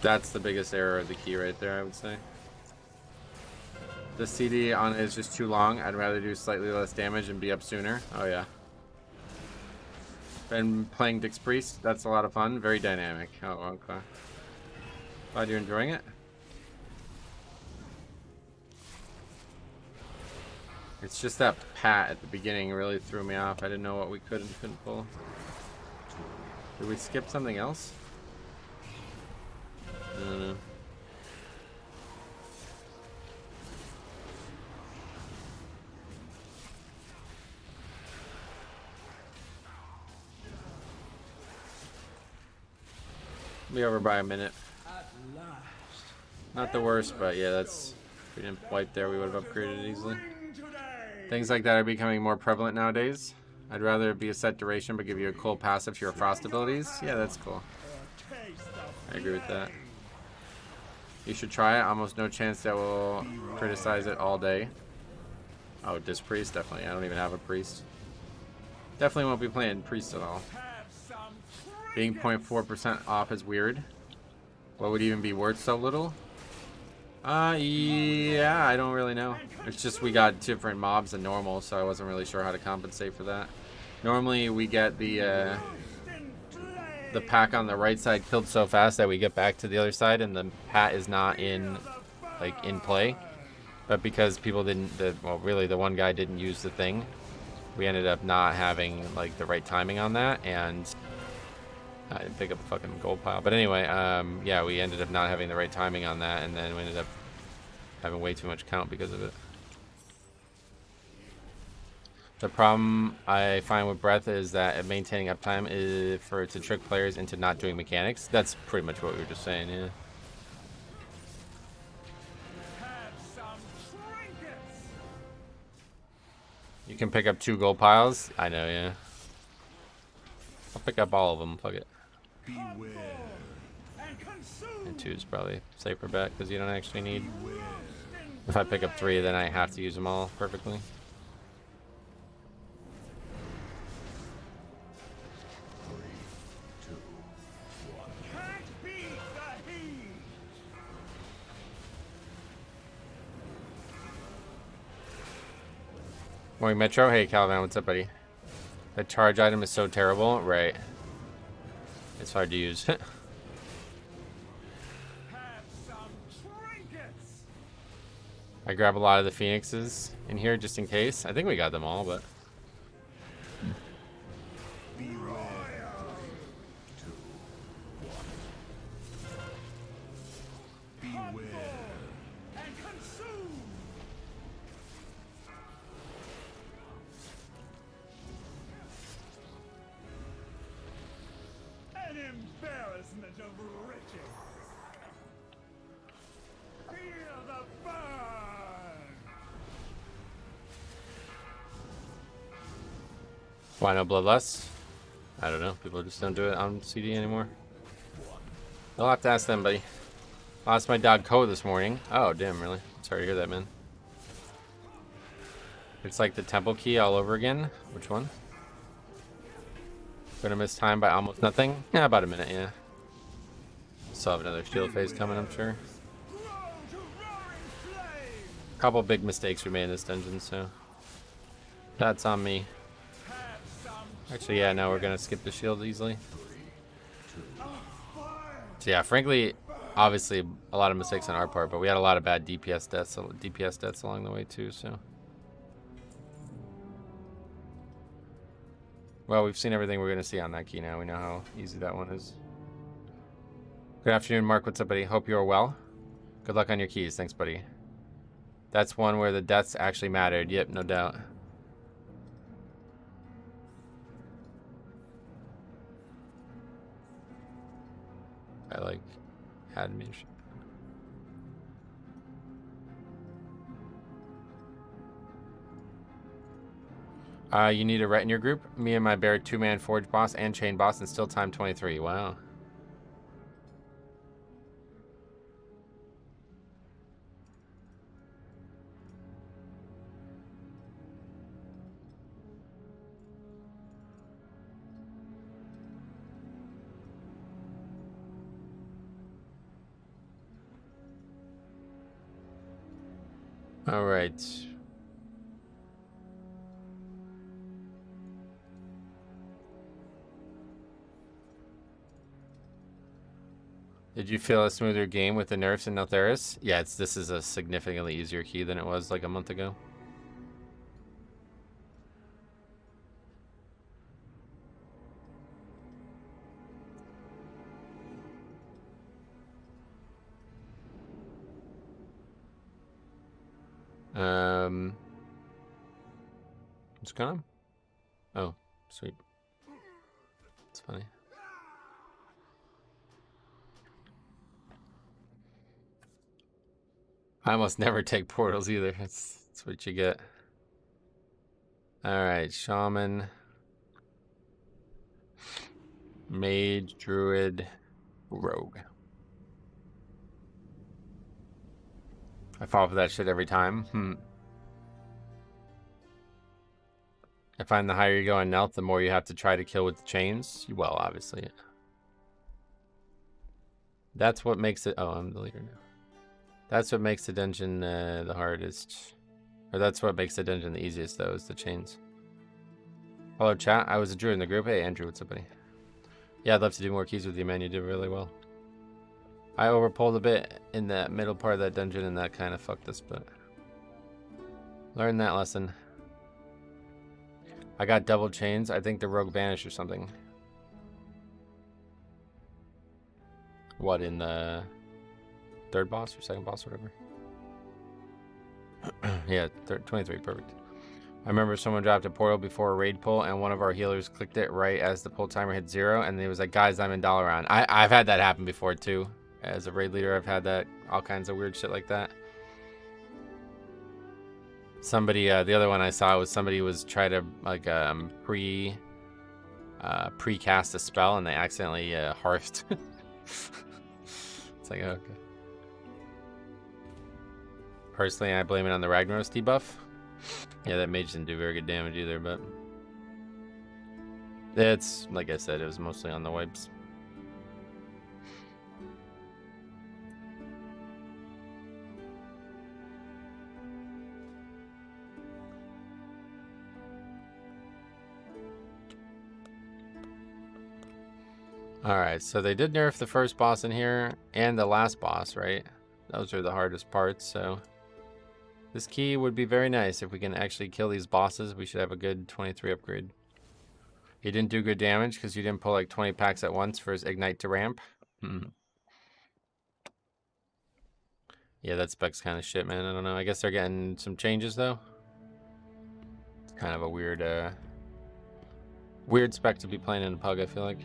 That's the biggest error of the key right there, I would say. The CD on it is just too long. I'd rather do slightly less damage and be up sooner. Oh yeah. Been playing Dix Priest. That's a lot of fun. Very dynamic. Oh, okay. Glad you're enjoying it. It's just that pat at the beginning really threw me off. I didn't know what we could and couldn't pull. Did we skip something else? I don't know. Be over by a minute. Not the worst, but yeah, that's... If we didn't wipe there, we would have upgraded it easily. Things like that are becoming more prevalent nowadays. I'd rather it be a set duration, but give you a cool passive to your frost abilities. Yeah, that's cool. I agree with that. You should try it. Almost no chance that we'll criticize it all day. Oh, Disc Priest, definitely. I don't even have a priest. Definitely won't be playing priest at all. Being 0.4% off is weird. What would even be worth so little? Yeah, I don't really know. It's just we got different mobs than normal, so I wasn't really sure how to compensate for that. Normally we get the pack on the right side killed so fast that we get back to the other side and the pat is not in play. But because people didn't, well, really the one guy didn't use the thing, we ended up not having like the right timing on that, and I didn't pick up a fucking gold pile. But anyway, yeah, we ended up not having the right timing on that, and then we ended up having way too much count because of it. The problem I find with Breath is that maintaining uptime is to trick players into not doing mechanics. That's pretty much what we were just saying, yeah. You can pick up 2 gold piles. I know, yeah. I'll pick up all of them. Fuck it. And 2 is probably safer bet because you don't actually need. If I pick up 3, then I have to use them all perfectly. Morning Metro, hey Calvin, what's up, buddy? The charge item is so terrible, right? It's hard to use. I grab a lot of the phoenixes in here just in case. I think we got them all, but why no bloodlust? I don't know. People just don't do it on CD anymore. I'll have to ask them, buddy. Lost my dog Ko this morning. Oh, damn, really? Sorry to hear that, man. It's like the temple key all over again. Which one? Gonna miss time by almost nothing? Yeah, about a minute, yeah. Still have another shield phase coming, I'm sure. Couple big mistakes we made in this dungeon, so that's on me. Actually, yeah, no, we're gonna skip the shield easily. So yeah, frankly, obviously a lot of mistakes on our part, but we had a lot of bad DPS deaths along the way too, so. Well, we've seen everything we're gonna see on that key now. We know how easy that one is. Good afternoon, Mark. What's up, buddy? Hope you're well. Good luck on your keys. Thanks, buddy. That's one where the deaths actually mattered. Yep, no doubt. I like admin. You need a ret in your group? Me and my bear 2-man forge boss and chain boss and still time 23. Wow. All right. Did you feel a smoother game with the nerfs in Neltharis? Yeah, this is a significantly easier key than it was like a month ago. What's going on? Oh, sweet. It's funny. I almost never take portals either. That's what you get. Alright, Shaman. Mage, Druid, Rogue. I fall for that shit every time. I find the higher you go in Nelt, the more you have to try to kill with the chains. Well, obviously. That's what makes it... Oh, I'm the leader now. That's what makes the dungeon the hardest. Or that's what makes the dungeon the easiest, though, is the chains. Hello, chat. I was a Drew in the group. Hey, Andrew, what's up, buddy? Yeah, I'd love to do more keys with you, man. You did really well. I overpulled a bit in that middle part of that dungeon, and that kind of fucked us, but... Learn that lesson. I got double chains. I think the rogue banished or something. What, in the third boss or second boss, whatever? Yeah, 23, perfect. I remember someone dropped a portal before a raid pull, and one of our healers clicked it right as the pull timer hit 0, and it was like, guys, I'm in dollar round. I've had that happen before, too. As a raid leader, I've had that, all kinds of weird shit like that. Somebody, the other one I saw was somebody was trying to, like, pre-cast a spell, and they accidentally hearthed. It's like, okay. Personally, I blame it on the Ragnaros debuff. Yeah, that mage didn't do very good damage either, but... It's, like I said, it was mostly on the wipes. Alright, so they did nerf the first boss in here, and the last boss, right? Those are the hardest parts, so... This key would be very nice. If we can actually kill these bosses, we should have a good 23 upgrade. You didn't do good damage because you didn't pull like 20 packs at once for his Ignite to ramp. Yeah, that spec's kind of shit, man. I don't know. I guess they're getting some changes, though. It's kind of a weird, weird spec to be playing in a pug, I feel like.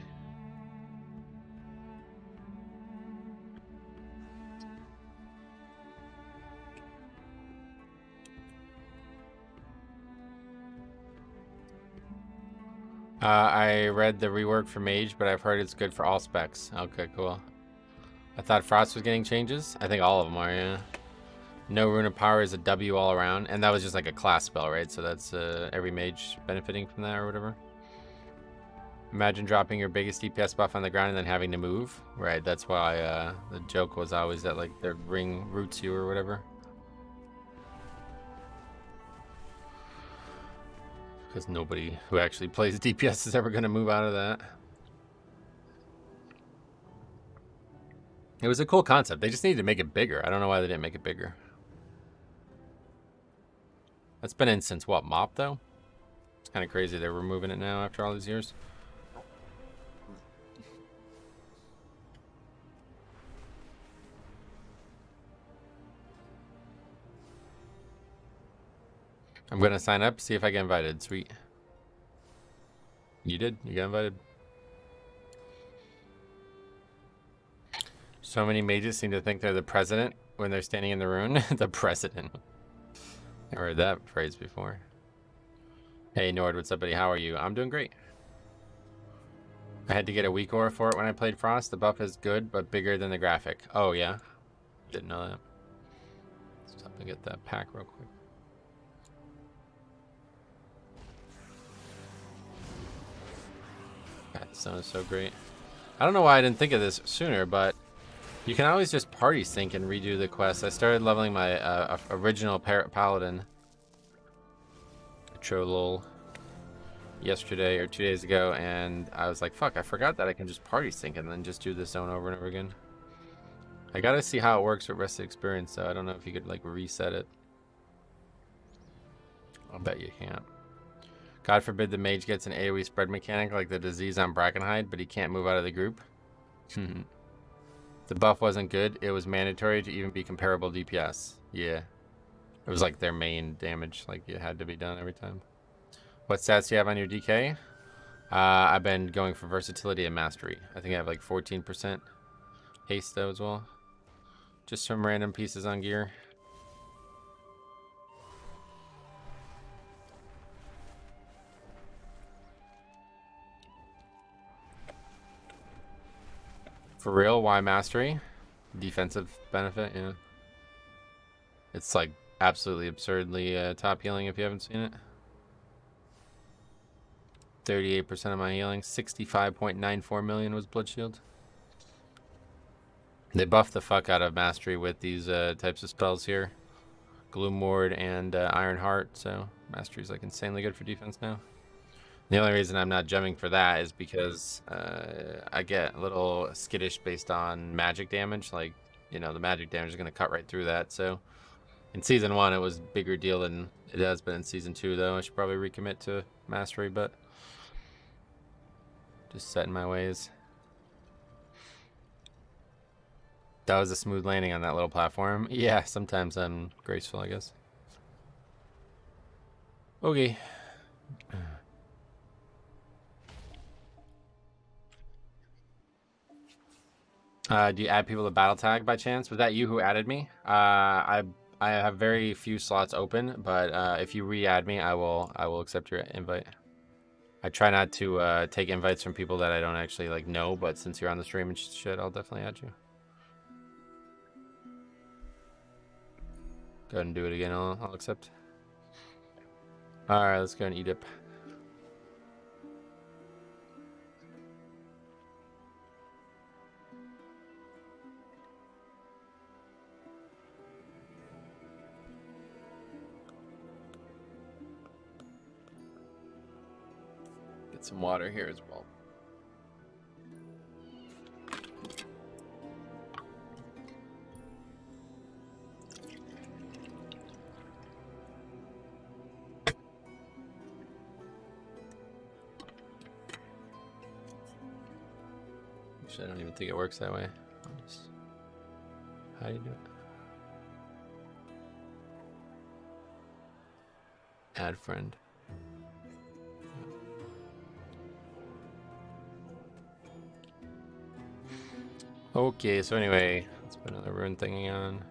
I read the rework for Mage, but I've heard it's good for all specs. Okay, cool. I thought Frost was getting changes. I think all of them are, yeah. No Rune of Power is a W all around, and that was just like a class spell, right? So that's every mage benefiting from that or whatever. Imagine dropping your biggest DPS buff on the ground and then having to move. Right, that's why the joke was always that like the ring roots you or whatever. Because nobody who actually plays DPS is ever going to move out of that. It was a cool concept. They just needed to make it bigger. I don't know why they didn't make it bigger. That's been in since what, MOP though? It's kind of crazy they're removing it now after all these years. I'm gonna sign up, see if I get invited. Sweet. You did? You got invited? So many mages seem to think they're the president when they're standing in the rune. The president. I heard that phrase before. Hey Nord, what's up, buddy? How are you? I'm doing great. I had to get a weak aura for it when I played Frost. The buff is good, but bigger than the graphic. Oh yeah? Didn't know that. Let's stop and get that pack real quick. God, this sound is so great. I don't know why I didn't think of this sooner, but you can always just party sync and redo the quest. I started leveling my original Paladin, Trolol, yesterday or 2 days ago, and I was like, fuck, I forgot that I can just party sync and then just do this zone over and over again. I gotta see how it works with rest of the experience, though. I don't know if you could like reset it. I'll bet you can't. God forbid the mage gets an AoE spread mechanic like the disease on Brackenhide, but he can't move out of the group. The buff wasn't good. It was mandatory to even be comparable DPS. Yeah. It was like their main damage. Like it had to be done every time. What stats do you have on your DK? I've been going for versatility and mastery. I think I have like 14% haste though as well. Just some random pieces on gear. For real, why mastery? Defensive benefit, yeah. It's like absolutely absurdly top healing if you haven't seen it. 38% of my healing. 65.94 million was blood shield. They buffed the fuck out of mastery with these types of spells here. Gloom Ward and Iron Heart, so mastery is like insanely good for defense now. The only reason I'm not jumping for that is because I get a little skittish based on magic damage. Like, you know, the magic damage is going to cut right through that. So in Season 1, it was a bigger deal than it has been in Season 2, though. I should probably recommit to mastery, but just set in my ways. That was a smooth landing on that little platform. Yeah, sometimes I'm graceful, I guess. Okay. Do you add people to battle tag by chance? Was that you who added me? I have very few slots open, but if you re-add me, I will accept your invite. I try not to take invites from people that I don't actually like know, but since you're on the stream and shit, I'll definitely add you. Go ahead and do it again. I'll accept. All right, let's go and eat it. Get some water here as well. I don't even think it works that way. How do you do it? Add friend. Okay, so anyway, let's put another rune thingy on.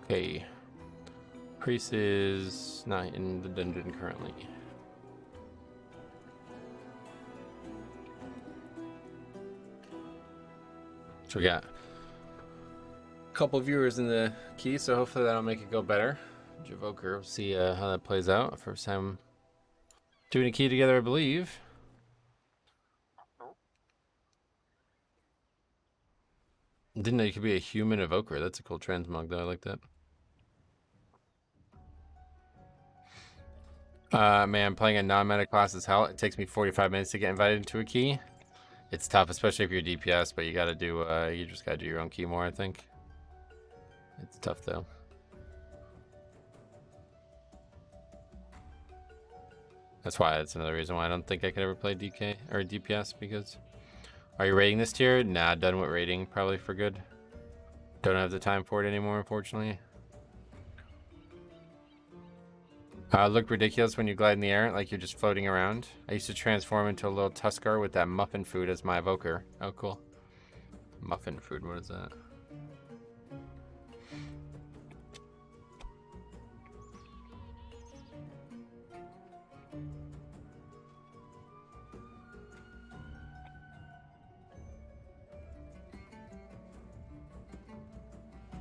Okay. Priest is not in the dungeon currently. So we got a couple viewers in the key, so hopefully that'll make it go better. Javoker, we'll see how that plays out. First time doing a key together, I believe. Didn't know you could be a human evoker. That's a cool transmog, though. I like that. Man, playing a non-meta class is hell. It takes me 45 minutes to get invited into a key. It's tough, especially if you're DPS, but you gotta do, you just gotta do your own key more, I think. It's tough, though. That's why, that's another reason why I don't think I could ever play DK, or DPS, because... Are you raiding this tier? Nah, done with raiding, probably for good. Don't have the time for it anymore, unfortunately. Look ridiculous when you glide in the air, like you're just floating around. I used to transform into a little Tuskar with that muffin food as my evoker. Oh, cool. Muffin food, what is that?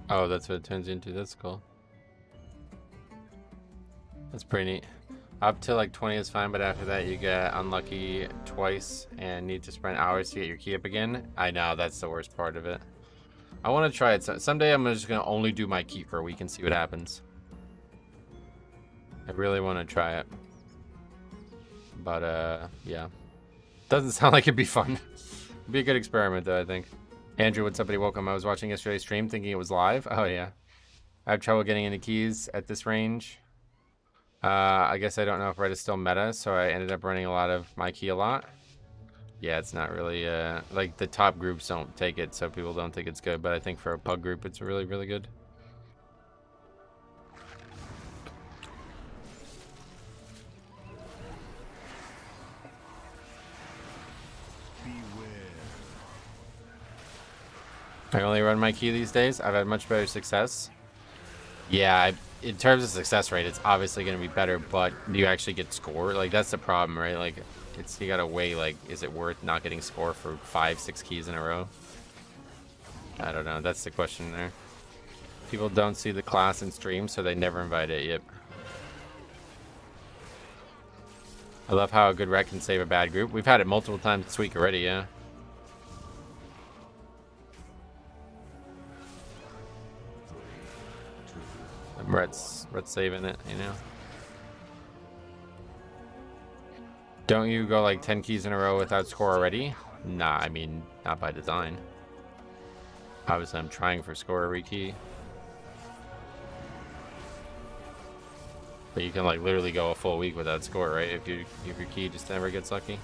Oh, that's what it turns into. That's cool. That's pretty neat. Up to like 20 is fine, but after that you get unlucky twice and need to spend hours to get your key up again. I know, that's the worst part of it. I want to try it. Someday I'm just going to only do my key for a week and see what happens. I really want to try it. But, yeah. Doesn't sound like it'd be fun. It'd be a good experiment, though, I think. Andrew, what's up, buddy? Welcome. I was watching yesterday's stream thinking it was live. Oh, yeah. I have trouble getting into keys at this range. I guess I don't know if red is still meta, so I ended up running a lot of my key a lot. Yeah, it's not really, like, the top groups don't take it, so people don't think it's good, but I think for a pug group, it's really, really good. I only run my key these days. I've had much better success. Yeah, in terms of success rate, it's obviously going to be better, but do you actually get score? Like, that's the problem, right? Like, it's, you got to weigh, like, is it worth not getting score for 5-6 keys in a row? I don't know. That's the question there. People don't see the class in stream, so they never invite it. Yep. I love how a good rec can save a bad group. We've had it multiple times this week already, yeah. Rhett's saving it, you know. Don't you go like 10 keys in a row without score already? Nah, I mean, not by design. Obviously, I'm trying for score every key. But you can like literally go a full week without score, right? If your key just never gets lucky.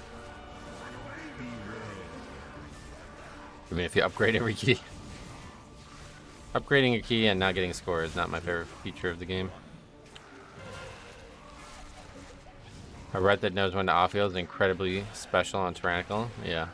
I mean, if you upgrade every key. Upgrading a key and not getting score is not my favorite feature of the game. A ret that knows when to off heal is incredibly special on Tyrannical. Yeah.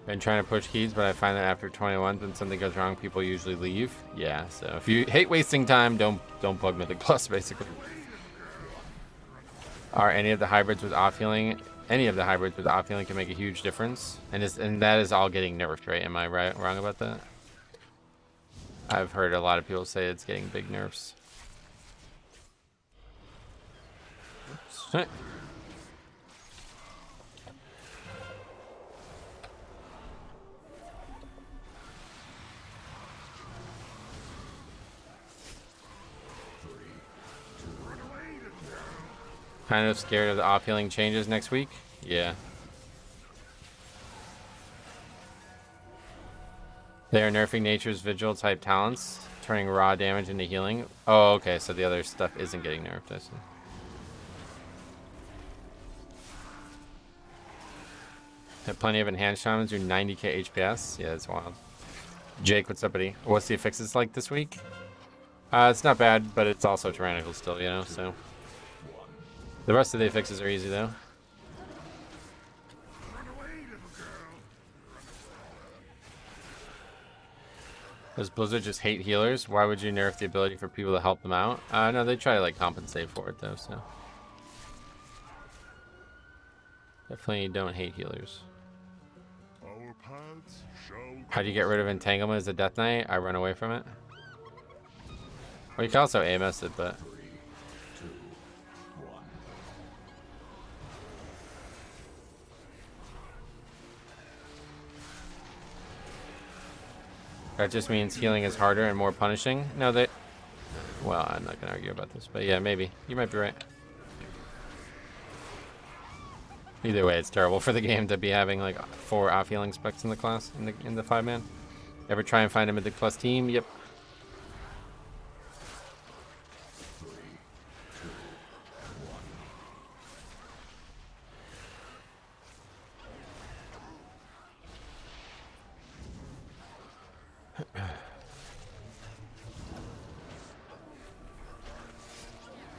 Been trying to push keys, but I find that after 21, when something goes wrong, people usually leave. Yeah, so if you hate wasting time, don't plug Mythic Plus, basically. Are any of the hybrids with off healing? Any of the hybrids with off healing can make a huge difference, and that is all getting nerfed, right? Am I wrong about that? I've heard a lot of people say it's getting big nerfs. Oops. Kind of scared of the off healing changes next week. Yeah. They are nerfing nature's vigil type talents, turning raw damage into healing. Oh, okay, so the other stuff isn't getting nerfed, I see. Have plenty of enhanced shamans do 90k HPS. Yeah, it's wild. Jake, what's up, buddy? What's the fixes like this week? It's not bad, but it's also tyrannical still, you know, so. The rest of the fixes are easy, though. Does Blizzard just hate healers? Why would you nerf the ability for people to help them out? No, they try to, like, compensate for it, though, so. Definitely don't hate healers. How do you get rid of entanglement as a death knight? I run away from it. Or you can also AMS it, but... That just means healing is harder and more punishing. No, they... Well, I'm not going to argue about this, but yeah, maybe. You might be right. Either way, it's terrible for the game to be having like 4 off healing specs in the class, in the 5-man. Ever try and find a Mythic Plus team? Yep.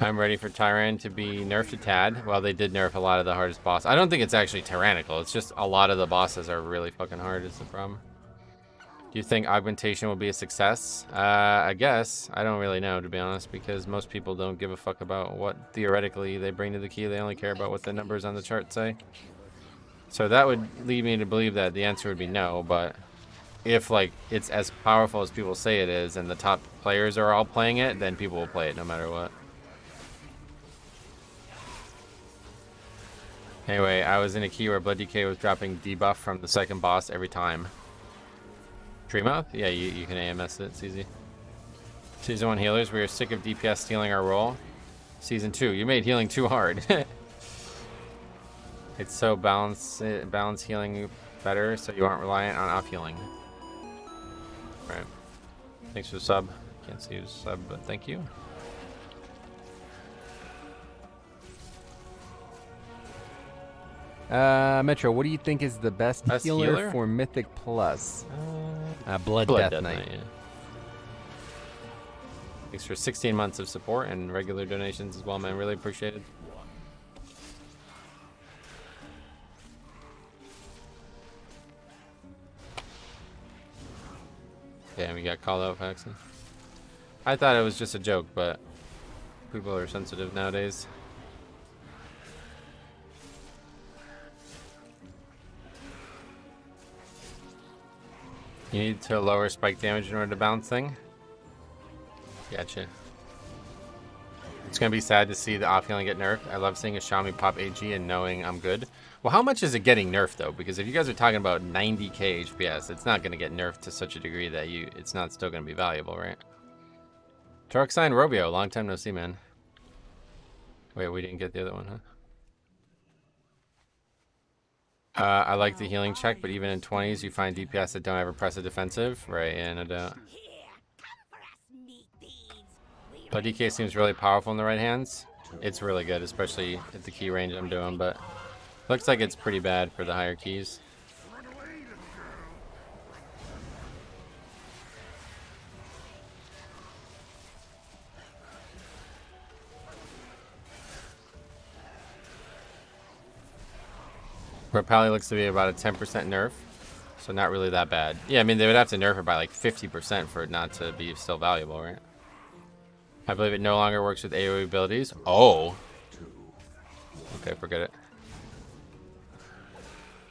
I'm ready for Tyrant to be nerfed a tad. Well, they did nerf a lot of the hardest boss. I don't think it's actually tyrannical. It's just a lot of the bosses are really fucking hard is the problem. Do you think augmentation will be a success? I guess. I don't really know, to be honest, because most people don't give a fuck about what theoretically they bring to the key. They only care about what the numbers on the chart say. So that would lead me to believe that the answer would be no, but if like it's as powerful as people say it is and the top players are all playing it, then people will play it no matter what. Anyway, I was in a key where Blood DK was dropping debuff from the second boss every time. Treemouth? Yeah, you can AMS it. It's easy. Season 1 healers, we are sick of DPS stealing our role. Season 2, you made healing too hard. It's so balance healing better, so you aren't reliant on off healing. Right. Thanks for the sub. Can't see who's sub, but thank you. Metro, what do you think is the best healer for Mythic Plus? Blood Death Knight. Yeah. Thanks for 16 months of support and regular donations as well, man. Really appreciated. Damn, we got called out, Paxton. I thought it was just a joke, but people are sensitive nowadays. You need to lower spike damage in order to bounce thing. Gotcha. It's gonna be sad to see the off healing get nerfed. I love seeing a Xiaomi pop AG and knowing I'm good. Well, how much is it getting nerfed though? Because if you guys are talking about 90k HPS, it's not gonna get nerfed to such a degree that it's not still gonna be valuable, right? Torxine Robio, long time no see, man. Wait, we didn't get the other one, huh? I like the healing check, but even in 20s, you find DPS that don't ever press a defensive. Right, yeah, no doubt. But DK seems really powerful in the right hands. It's really good, especially at the key range I'm doing, but looks like it's pretty bad for the higher keys. Where Pally looks to be about a 10% nerf, so not really that bad. Yeah, I mean, they would have to nerf it by like 50% for it not to be still valuable, right? I believe it no longer works with AoE abilities. Oh. Okay, forget it.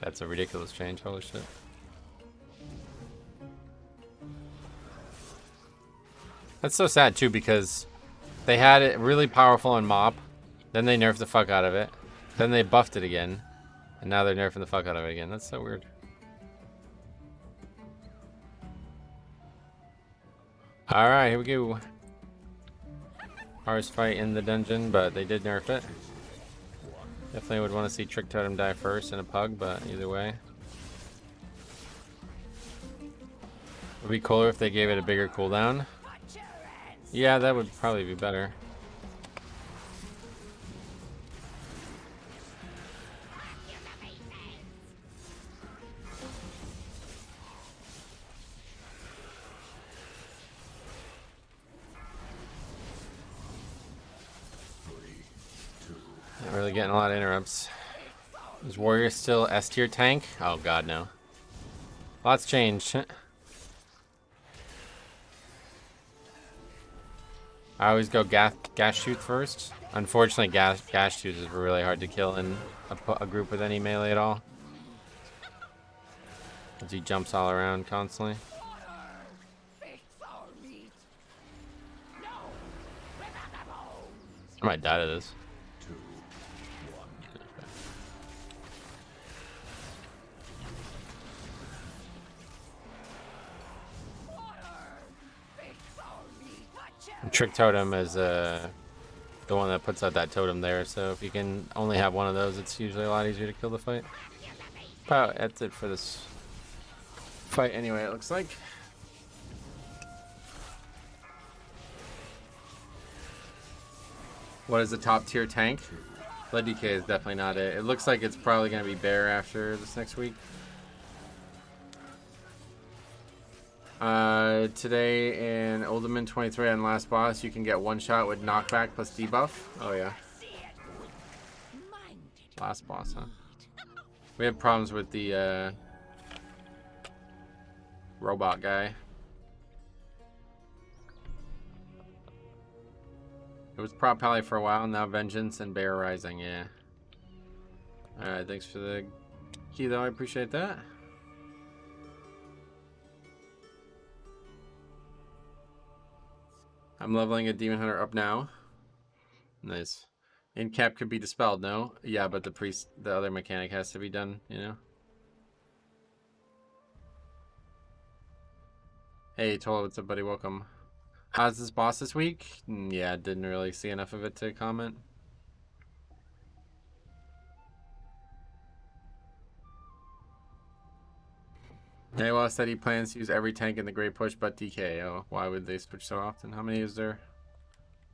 That's a ridiculous change, holy shit. That's so sad too, because they had it really powerful in Mop, then they nerfed the fuck out of it, then they buffed it again, and now they're nerfing the fuck out of it again. That's so weird. Alright, here we go. Hardest fight in the dungeon, but they did nerf it. Definitely would want to see Trick Totem die first in a pug, but either way. It would be cooler if they gave it a bigger cooldown. Yeah, that would probably be better. Not really getting a lot of interrupts. Is Warrior still S tier tank? Oh god, no. Lots changed. I always go gas shoot first. Unfortunately, gas shoots is really hard to kill in a group with any melee at all, as he jumps all around constantly. I might die to this. Trick Totem is the one that puts out that totem there, so if you can only have one of those, it's usually a lot easier to kill the fight. But that's it for this fight anyway, it looks like. What is the top tier tank? Blood DK is definitely not it. It looks like it's probably going to be Bear after this next week. Today in Uldaman 23 on last boss, you can get one shot with knockback plus debuff. Oh yeah. Last boss, huh? We had problems with the robot guy. It was Prop Pally for a while, now Vengeance and Bear Rising, yeah. Alright, thanks for the key though, I appreciate that. I'm leveling a Demon Hunter up now. Nice. In cap could be dispelled, no? Yeah, but the other mechanic has to be done, you know? Hey, Tola, what's up, buddy? Welcome. How's this boss this week? Yeah, didn't really see enough of it to comment. Nawa said he plans to use every tank in the Great Push but DK. Oh, why would they switch so often? How many is there?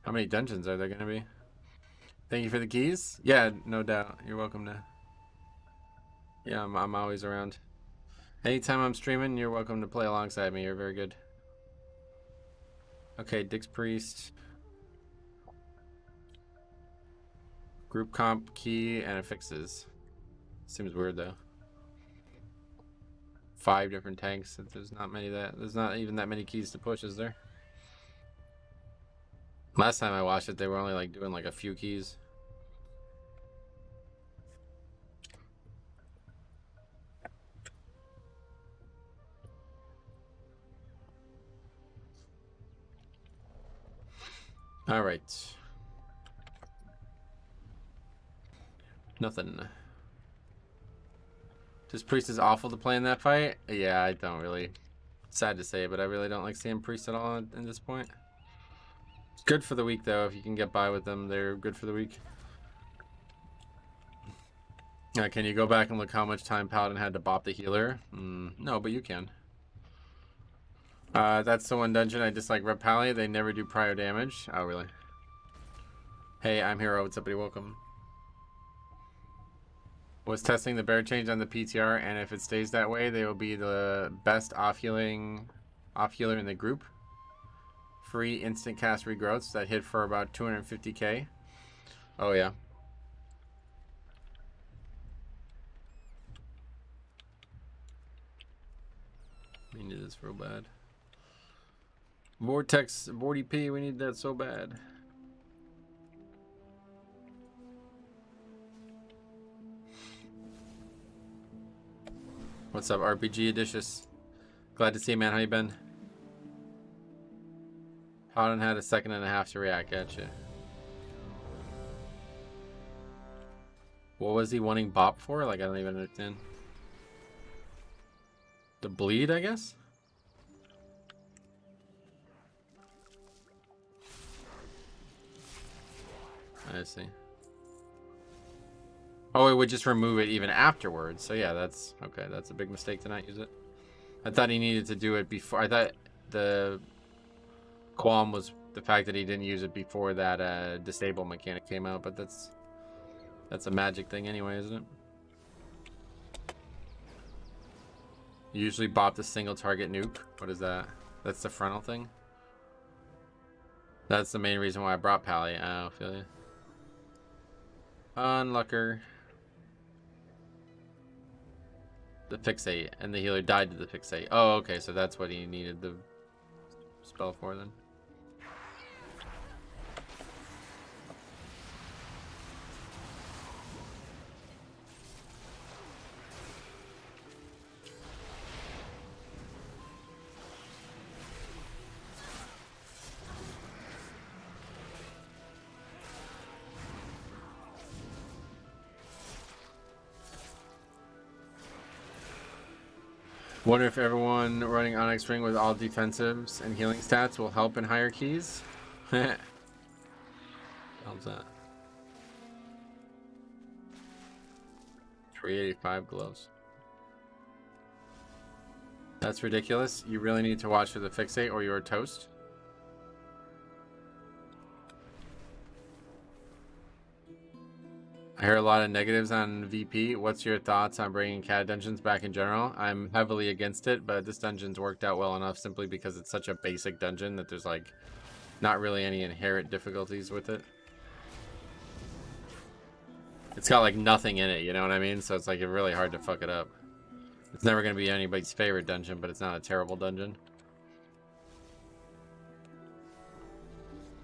How many dungeons are there going to be? Thank you for the keys. Yeah, no doubt. You're welcome to. Yeah, I'm always around. Anytime I'm streaming, you're welcome to play alongside me. You're very good. Okay, Dick's Priest. Group comp key and it fixes. Seems weird though. 5 different tanks. There's not many there's not even that many keys to push, is there? Last time I watched it, they were only like doing like a few keys. All right. Nothing. This priest is awful to play in that fight. Yeah, I don't really. Sad to say, but I really don't like seeing priest at all at this point. It's good for the week though. If you can get by with them, they're good for the week. Can you go back and look how much time Paladin had to bop the healer? No, but you can. That's the one dungeon I dislike. Rep Pally, they never do prior damage. Oh, really? Hey, I'm Hero. What's up, buddy? Welcome. Was testing the bear change on the PTR, and if it stays that way, they will be the best off healer in the group. Free instant cast regrowths that hit for about 250k. Oh yeah. We need this real bad. Vortex 40p, we need that so bad. What's up, RPG Odysseus? Glad to see you, man. How you been? Paladin had a second and a half to react at you. What was he wanting bop for? Like, I don't even understand. The bleed, I guess? I see. Oh, it would just remove it even afterwards. So yeah, that's okay. That's a big mistake to not use it. I thought he needed to do it before. I thought the qualm was the fact that he didn't use it before that disable mechanic came out. But that's a magic thing anyway, isn't it? You usually bop the single target nuke. What is that? That's the frontal thing. That's the main reason why I brought Pally. I feel you. Unlucker. The fixate, and the healer died to the fixate. Oh, okay, so that's what he needed the spell for then. Wonder if everyone running Onyx Ring with all defensives and healing stats will help in higher keys. How's that? 385 gloves. That's ridiculous. You really need to watch for the fixate or you're toast. I hear a lot of negatives on VP. What's your thoughts on bringing CAD dungeons back in general? I'm heavily against it, but this dungeon's worked out well enough simply because it's such a basic dungeon that there's like not really any inherent difficulties with it. It's got like nothing in it, you know what I mean? So it's like really hard to fuck it up. It's never going to be anybody's favorite dungeon, but it's not a terrible dungeon.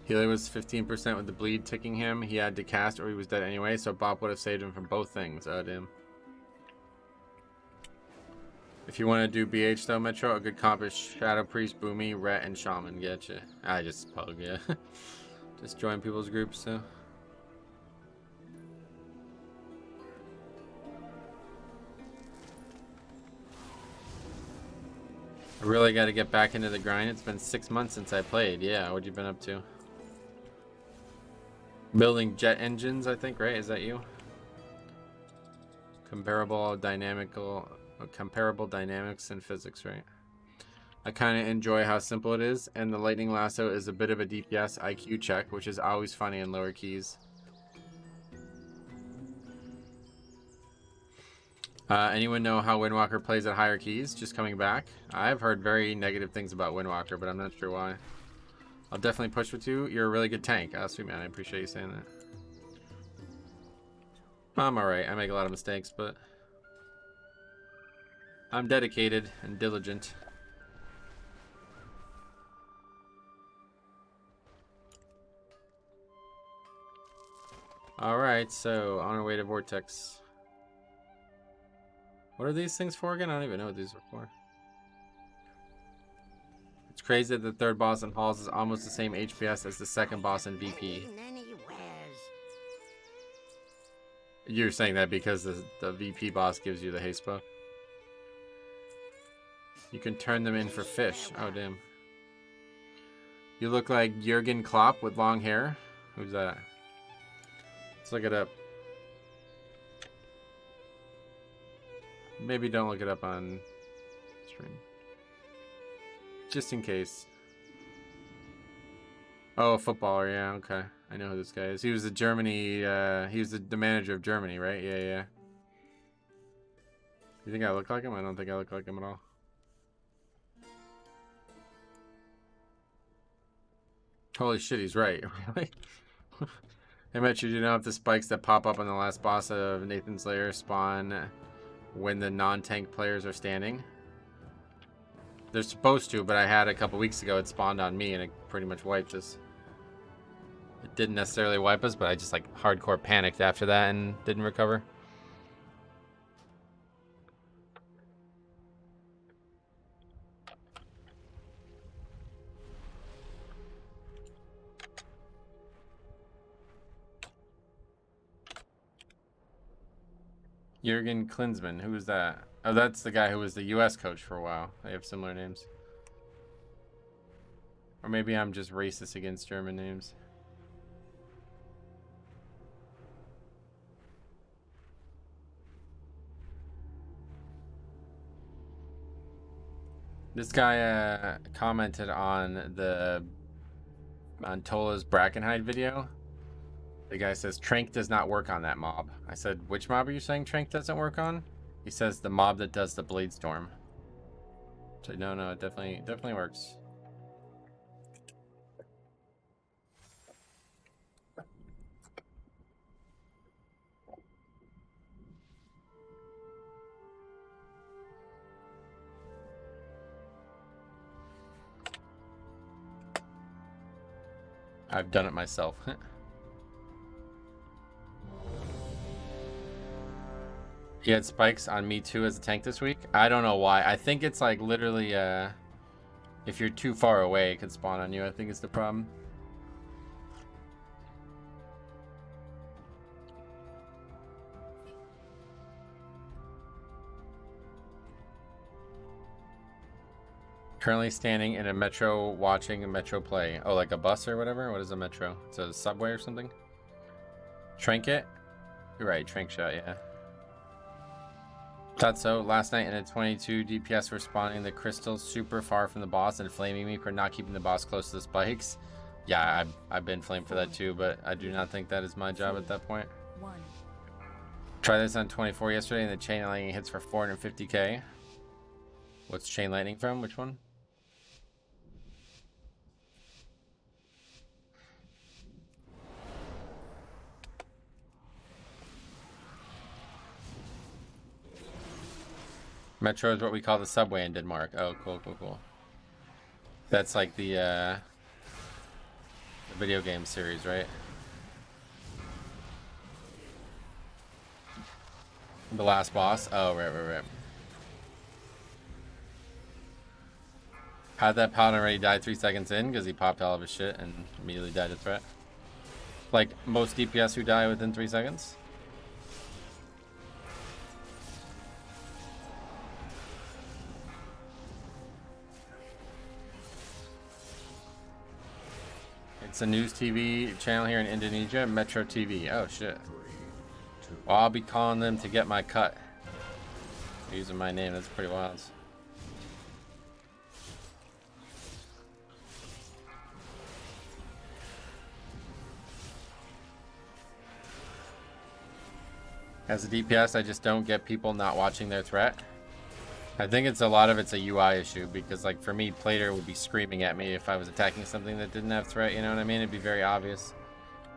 Healer was 15% with the bleed ticking him. He had to cast or he was dead anyway, so Bob would have saved him from both things. Oh, damn. If you want to do BH though, Metro, a good comp is Shadow Priest, Boomy, Ret, and Shaman. Getcha. I just pug, yeah. Just join people's groups, so. I really got to get back into the grind. It's been 6 months since I played. Yeah, what you been up to? Building jet engines, I think, right? Is that you? Comparable dynamics and physics, right? I kind of enjoy how simple it is, and the lightning lasso is a bit of a DPS IQ check, which is always funny in lower keys. Anyone know how Windwalker plays at higher keys? Just coming back. I've heard very negative things about Windwalker, but I'm not sure why. I'll definitely push with you. You're a really good tank. Oh, sweet man. I appreciate you saying that. I'm alright. I make a lot of mistakes, but I'm dedicated and diligent. Alright, so on our way to Vortex. What are these things for again? I don't even know what these are for. It's crazy that the third boss in Halls is almost the same HPS as the second boss in VP. You're saying that because the VP boss gives you the haste buff? You can turn them in for fish. Oh, damn. You look like Jurgen Klopp with long hair. Who's that? Let's look it up. Maybe don't look it up on stream. Just in case. Oh, a footballer. Yeah, okay. I know who this guy is. He was the Germany, he was the manager of Germany, right? Yeah, yeah. You think I look like him? I don't think I look like him at all. Holy shit, he's right. Really? I bet you know if the spikes that pop up on the last boss of Nathan's Lair spawn when the non-tank players are standing. They're supposed to, but I had a couple weeks ago, it spawned on me and it pretty much wiped us. It didn't necessarily wipe us, but I just like hardcore panicked after that and didn't recover. Jurgen Klinsmann, who is that? Oh, that's the guy who was the US coach for a while. They have similar names. Or maybe I'm just racist against German names. This guy commented on Tola's Brackenhide video. The guy says Trank does not work on that mob. I said, which mob are you saying Trank doesn't work on? He says the mob that does the Blade Storm. So no, it definitely works. I've done it myself. He had spikes on me too as a tank this week. I don't know why. I think it's like literally if you're too far away, it could spawn on you. I think it's the problem. Currently standing in a metro watching a metro play. Oh, like a bus or whatever? What is a metro? It's a subway or something? Trinket? You're right, Trank shot, yeah. Thought so. Last night in a 22 DPS for spawning the crystals super far from the boss and flaming me for not keeping the boss close to the spikes. Yeah, I've been flamed for that too, but I do not think that is my job at that point. Try this on 24 yesterday and the chain lightning hits for 450k. What's chain lightning from? Which one? Metro is what we call the subway in Denmark. Oh, cool. That's like the video game series, right? The last boss. Oh, right. Had that Paladin already died 3 seconds in because he popped all of his shit and immediately died to threat. Like most DPS who die within 3 seconds. It's a news TV channel here in Indonesia, Metro TV. Oh shit. Well, I'll be calling them to get my cut. Using my name, that's pretty wild. As a DPS, I just don't get people not watching their threat. I think it's a lot of it's a UI issue because, like, for me, Plater would be screaming at me if I was attacking something that didn't have threat, you know what I mean? It'd be very obvious.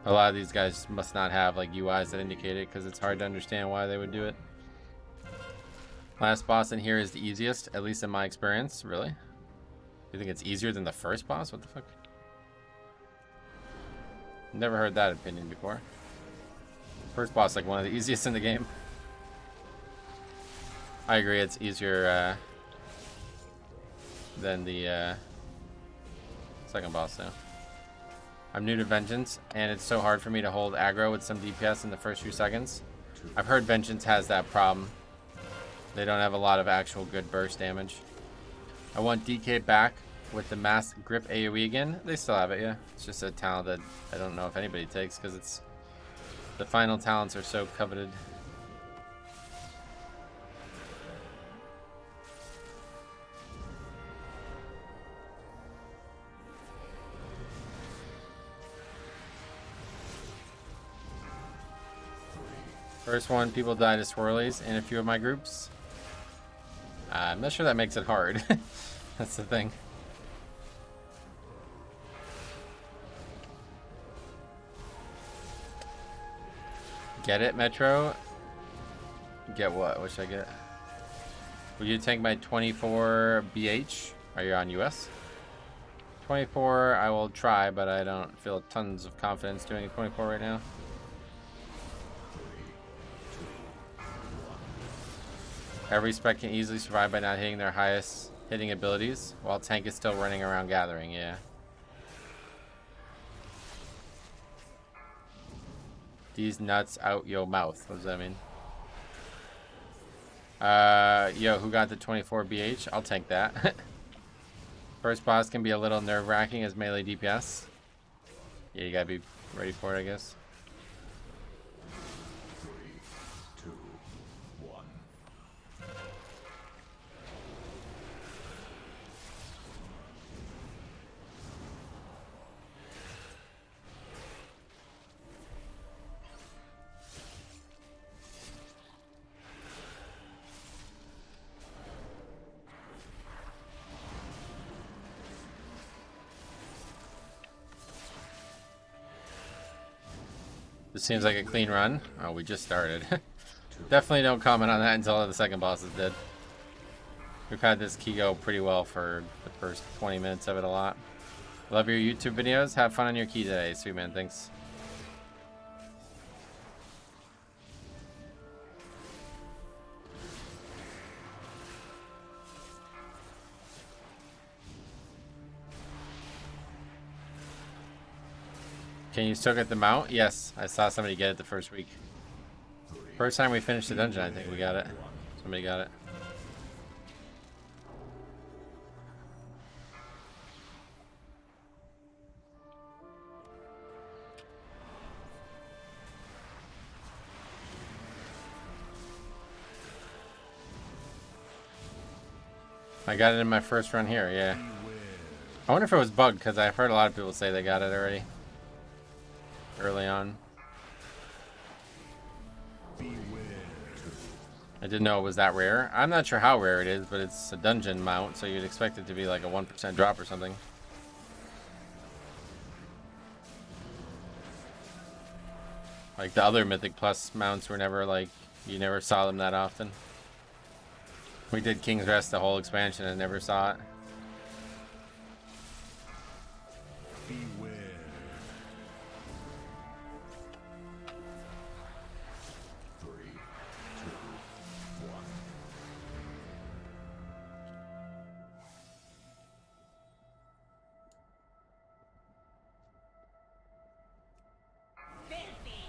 A lot of these guys must not have, like, UIs that indicate it because it's hard to understand why they would do it. Last boss in here is the easiest, at least in my experience. Really? You think it's easier than the first boss? What the fuck? Never heard that opinion before. First boss, like, one of the easiest in the game. I agree, it's easier than the second boss, though. I'm new to Vengeance, and it's so hard for me to hold aggro with some DPS in the first few seconds. I've heard Vengeance has that problem. They don't have a lot of actual good burst damage. I want DK back with the mass grip AoE again. They still have it, yeah. It's just a talent that I don't know if anybody takes because it's the final talents are so coveted. First one, people die to swirlies in a few of my groups. I'm not sure that makes it hard. That's the thing. Get it, Metro? Get what? What should I get? Will you tank my 24 BH? Are you on US? 24, I will try, but I don't feel tons of confidence doing a 24 right now. Every spec can easily survive by not hitting their highest hitting abilities, while tank is still running around gathering, yeah. These nuts out yo mouth. What does that mean? Yo, who got the 24 BH? I'll tank that. First boss can be a little nerve-wracking as melee DPS. Yeah, you gotta be ready for it, I guess. 3, 2, 1. This seems like a clean run. Oh, we just started. Definitely don't comment on that until the second boss is dead. We've had this key go pretty well for the first 20 minutes of it a lot. Love your YouTube videos. Have fun on your key today. Sweet man, thanks. Can you still get the mount? Yes, I saw somebody get it the first week. First time we finished the dungeon, I think we got it. Somebody got it. I got it in my first run here, yeah. I wonder if it was bugged, because I've heard a lot of people say they got it already. Early on. I didn't know it was that rare. I'm not sure how rare it is, but it's a dungeon mount, so you'd expect it to be like a 1% drop or something. Like the other Mythic Plus mounts were never like, you never saw them that often. We did King's Rest the whole expansion and never saw it. Beware.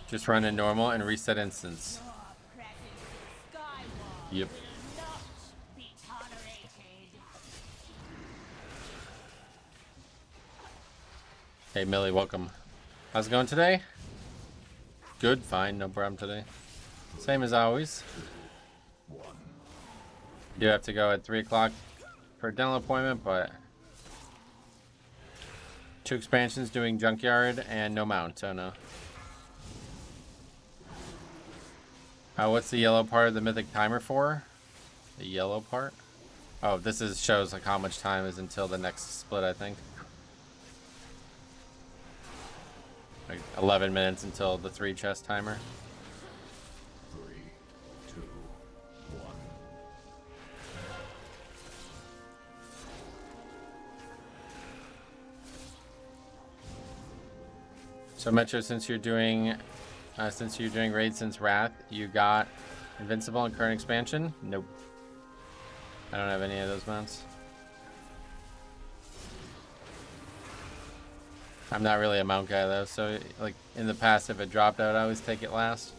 Just run in normal and reset instance. Yep. Hey Millie, welcome. How's it going today? Good, fine, no problem today. Same as always. Do have to go at 3 o'clock for a dental appointment, but 2 expansions doing junkyard and no mount, so no. What's the yellow part of the mythic timer for? The yellow part? Oh, this is shows like how much time is until the next split, I think. Like 11 minutes until the 3 chest timer. 3, 2, 1. So Metro, since you're doing Raid since Wrath, you got Invincible and current expansion? Nope. I don't have any of those mounts. I'm not really a mount guy though, so like in the past if it dropped out, I always take it last.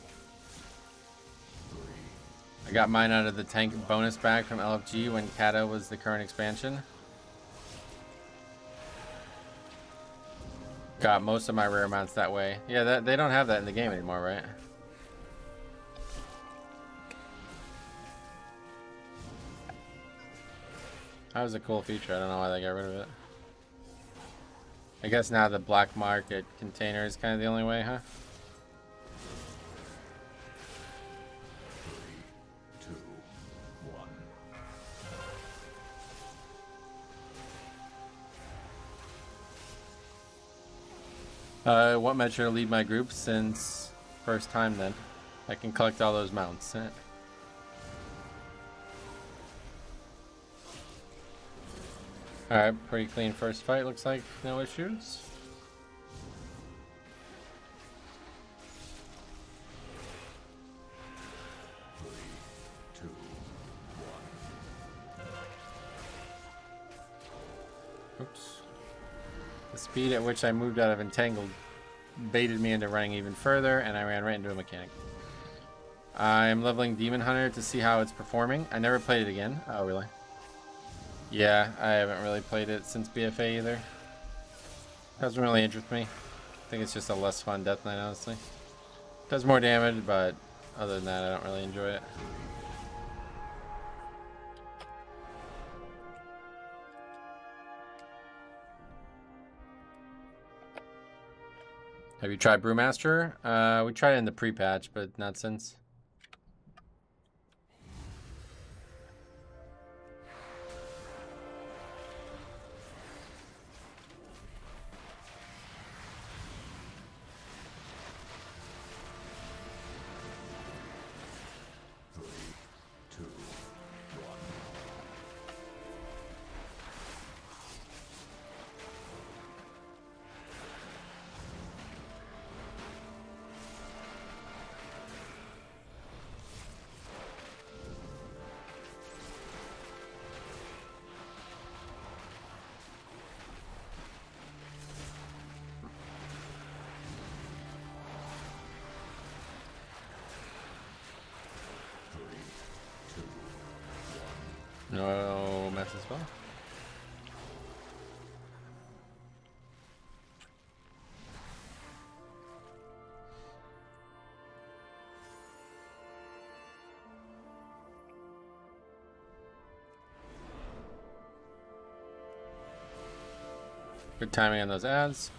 I got mine out of the tank bonus bag from LFG when Kata was the current expansion. Got most of my rare mounts that way. Yeah, they don't have that in the game anymore, right? That was a cool feature. I don't know why they got rid of it. I guess now the black market container is kind of the only way, huh? 3, 2, 1. What metro to lead my group since first time then? I can collect all those mounts. Alright, pretty clean first fight, looks like no issues. Oops. The speed at which I moved out of Entangled baited me into running even further, and I ran right into a mechanic. I'm leveling Demon Hunter to see how it's performing. I never played it again. Oh, really? Yeah, I haven't really played it since BFA either. Doesn't really interest me. I think it's just a less fun Death Knight, honestly. Does more damage, but other than that, I don't really enjoy it. Have you tried Brewmaster? We tried it in the pre-patch, but not since. No mess as well. Good timing on those ads.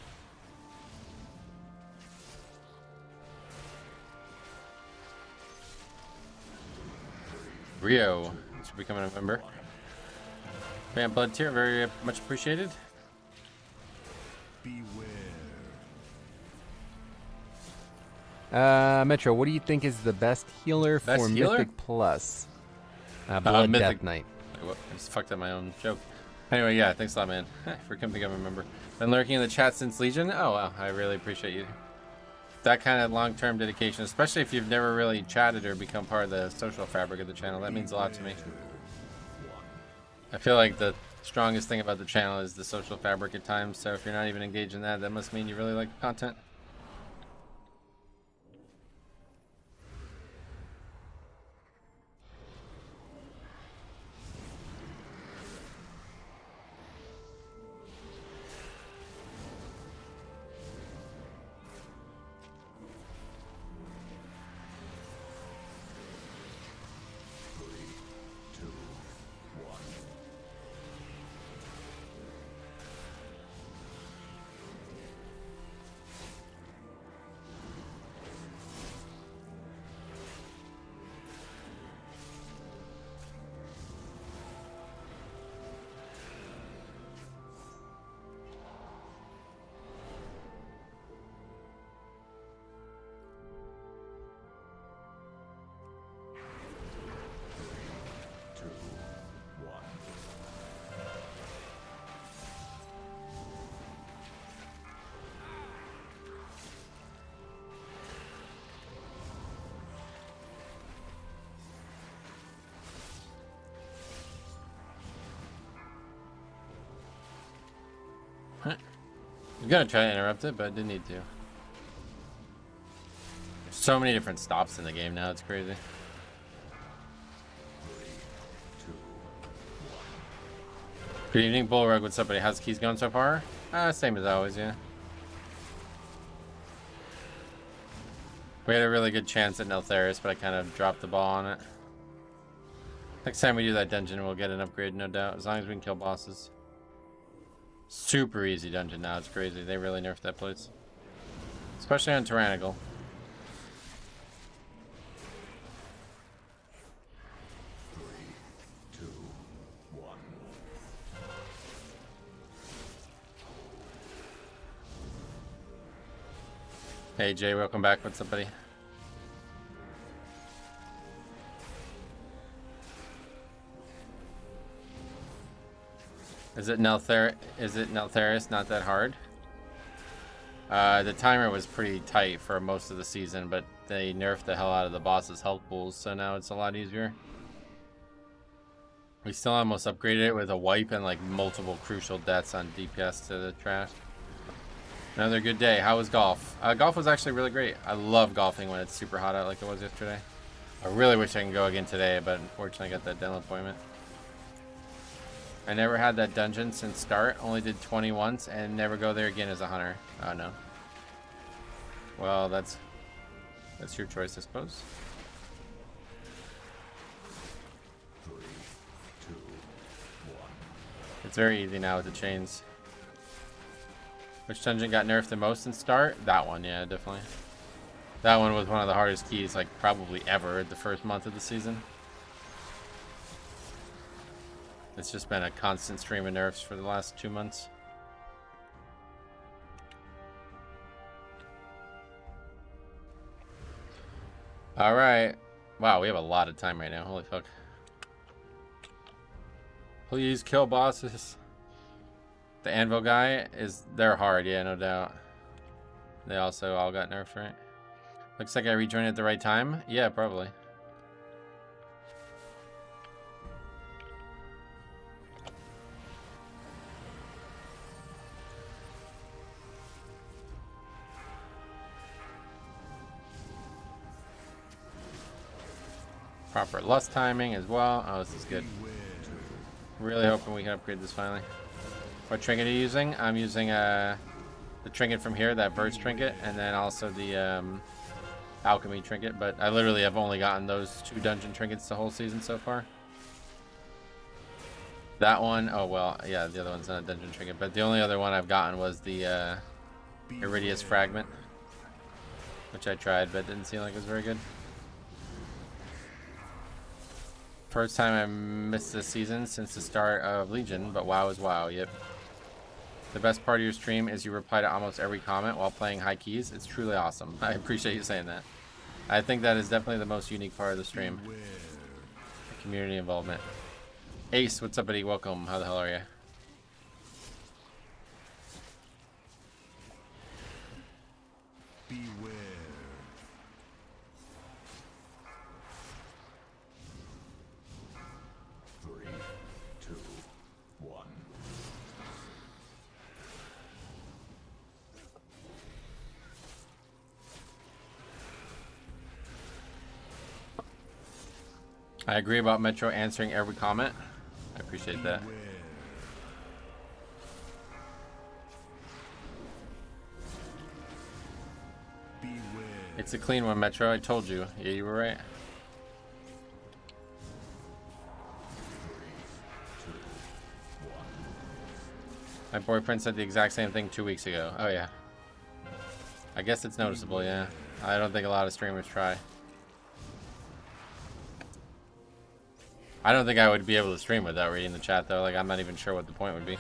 Rio is becoming a member. Fan blood tier, very much appreciated. Beware. Metro, what do you think is the best healer Best for healer? Mythic Plus? Blood Mythic. Death Knight. Whoop, I just fucked up my own joke. Anyway, yeah, thanks a lot, man, for coming to member. Been lurking in the chat since Legion. Oh, wow, I really appreciate you. That kind of long-term dedication, especially if you've never really chatted or become part of the social fabric of the channel, that means a lot to me. I feel like the strongest thing about the channel is the social fabric at times, so if you're not even engaged in that, that must mean you really like the content. I was gonna try to interrupt it, but I didn't need to. There's so many different stops in the game now, it's crazy. 3, 2, 1. Good evening, Bullrug. What's up, buddy? How's the keys going so far? Same as always, yeah. We had a really good chance at Neltharis, but I kind of dropped the ball on it. Next time we do that dungeon, we'll get an upgrade, no doubt, as long as we can kill bosses. Super easy dungeon now, it's crazy. They really nerfed that place. Especially on Tyrannical. Hey Jay, welcome back. What's up, buddy? Is it Neltharis not that hard? The timer was pretty tight for most of the season, but they nerfed the hell out of the boss's health pools, so now it's a lot easier. We still almost upgraded it with a wipe and like multiple crucial deaths on DPS to the trash. Another good day. How was golf? Golf was actually really great. I love golfing when it's super hot out like it was yesterday. I really wish I can go again today, but unfortunately I got that dental appointment. I never had that dungeon since start. Only did 20 once and never go there again as a hunter. Oh no. Well, that's your choice, I suppose. 3, 2, 1. It's very easy now with the chains. Which dungeon got nerfed the most in start? That one, yeah, definitely. That one was one of the hardest keys, like, probably ever the first month of the season. It's just been a constant stream of nerfs for the last 2 months. Alright. Wow, we have a lot of time right now. Holy fuck. Please kill bosses. The anvil guy they're hard, yeah, no doubt. They also all got nerfed, right? Looks like I rejoined at the right time. Yeah, probably. Proper lust timing as well. Oh, this is good. Really hoping we can upgrade this finally. What trinket are you using? I'm using the trinket from here, that burst trinket, and then also the alchemy trinket, but I literally have only gotten those 2 dungeon trinkets the whole season so far. That one, oh well, yeah, the other one's not a dungeon trinket, but the only other one I've gotten was the Iridius fragment, which I tried, but didn't seem like it was very good. First time I missed this season since the start of Legion, but WoW is WoW, yep. The best part of your stream is you reply to almost every comment while playing high keys. It's truly awesome. I appreciate you saying that. I think that is definitely the most unique part of the stream. The community involvement. Ace, what's up, buddy? Welcome. How the hell are you? Beware. I agree about Metro answering every comment. I appreciate that. It's a clean one, Metro. I told you. Yeah, you were right. My boyfriend said the exact same thing 2 weeks ago. Oh, yeah. I guess it's noticeable, yeah. I don't think a lot of streamers try. I don't think I would be able to stream without reading the chat, though. Like, I'm not even sure what the point would be.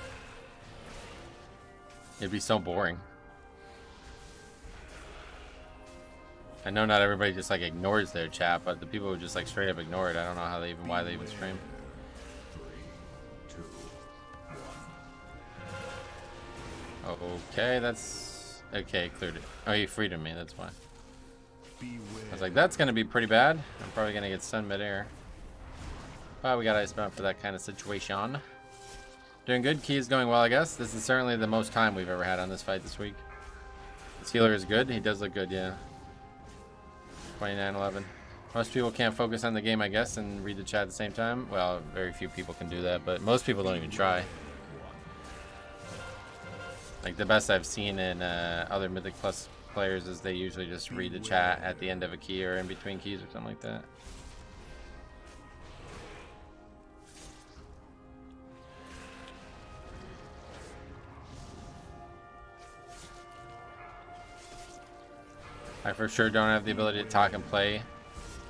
It'd be so boring. I know not everybody just, like, ignores their chat, but the people who just, like, straight up ignore it, I don't know how they even, why they even stream. 3, 2, 1. Okay, that's... Okay, cleared it. Oh, you freed me, that's why. I was like, that's gonna be pretty bad. I'm probably gonna get stunned midair. But we got Icebound for that kind of situation. Doing good. Key is going well, I guess. This is certainly the most time we've ever had on this fight this week. This healer is good. He does look good, yeah. 29-11. Most people can't focus on the game, I guess, and read the chat at the same time. Well, very few people can do that, but most people don't even try. Like, the best I've seen in other Mythic Plus players is they usually just read the chat at the end of a key or in between keys or something like that. I for sure don't have the ability to talk and play at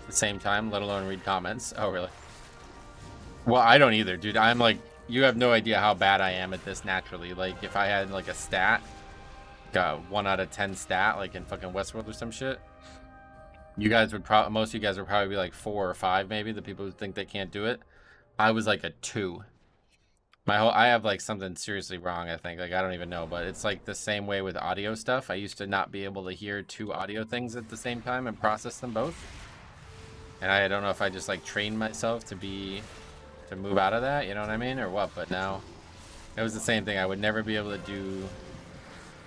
the same time, let alone read comments. Oh, really? Well, I don't either, dude. I'm like, you have no idea how bad I am at this naturally. Like, if I had like a stat, got 1 out of 10 stat, like in fucking Westworld or some shit, you guys would probably, most of you guys would probably be like 4 or 5, maybe, the people who think they can't do it. I was like a 2. I have like something seriously wrong, I think. Like, I don't even know, but it's like the same way with audio stuff. I used to not be able to hear 2 audio things at the same time and process them both. And I don't know if I just like trained myself to move out of that, you know what I mean, or what, but now it was the same thing. I would never be able to do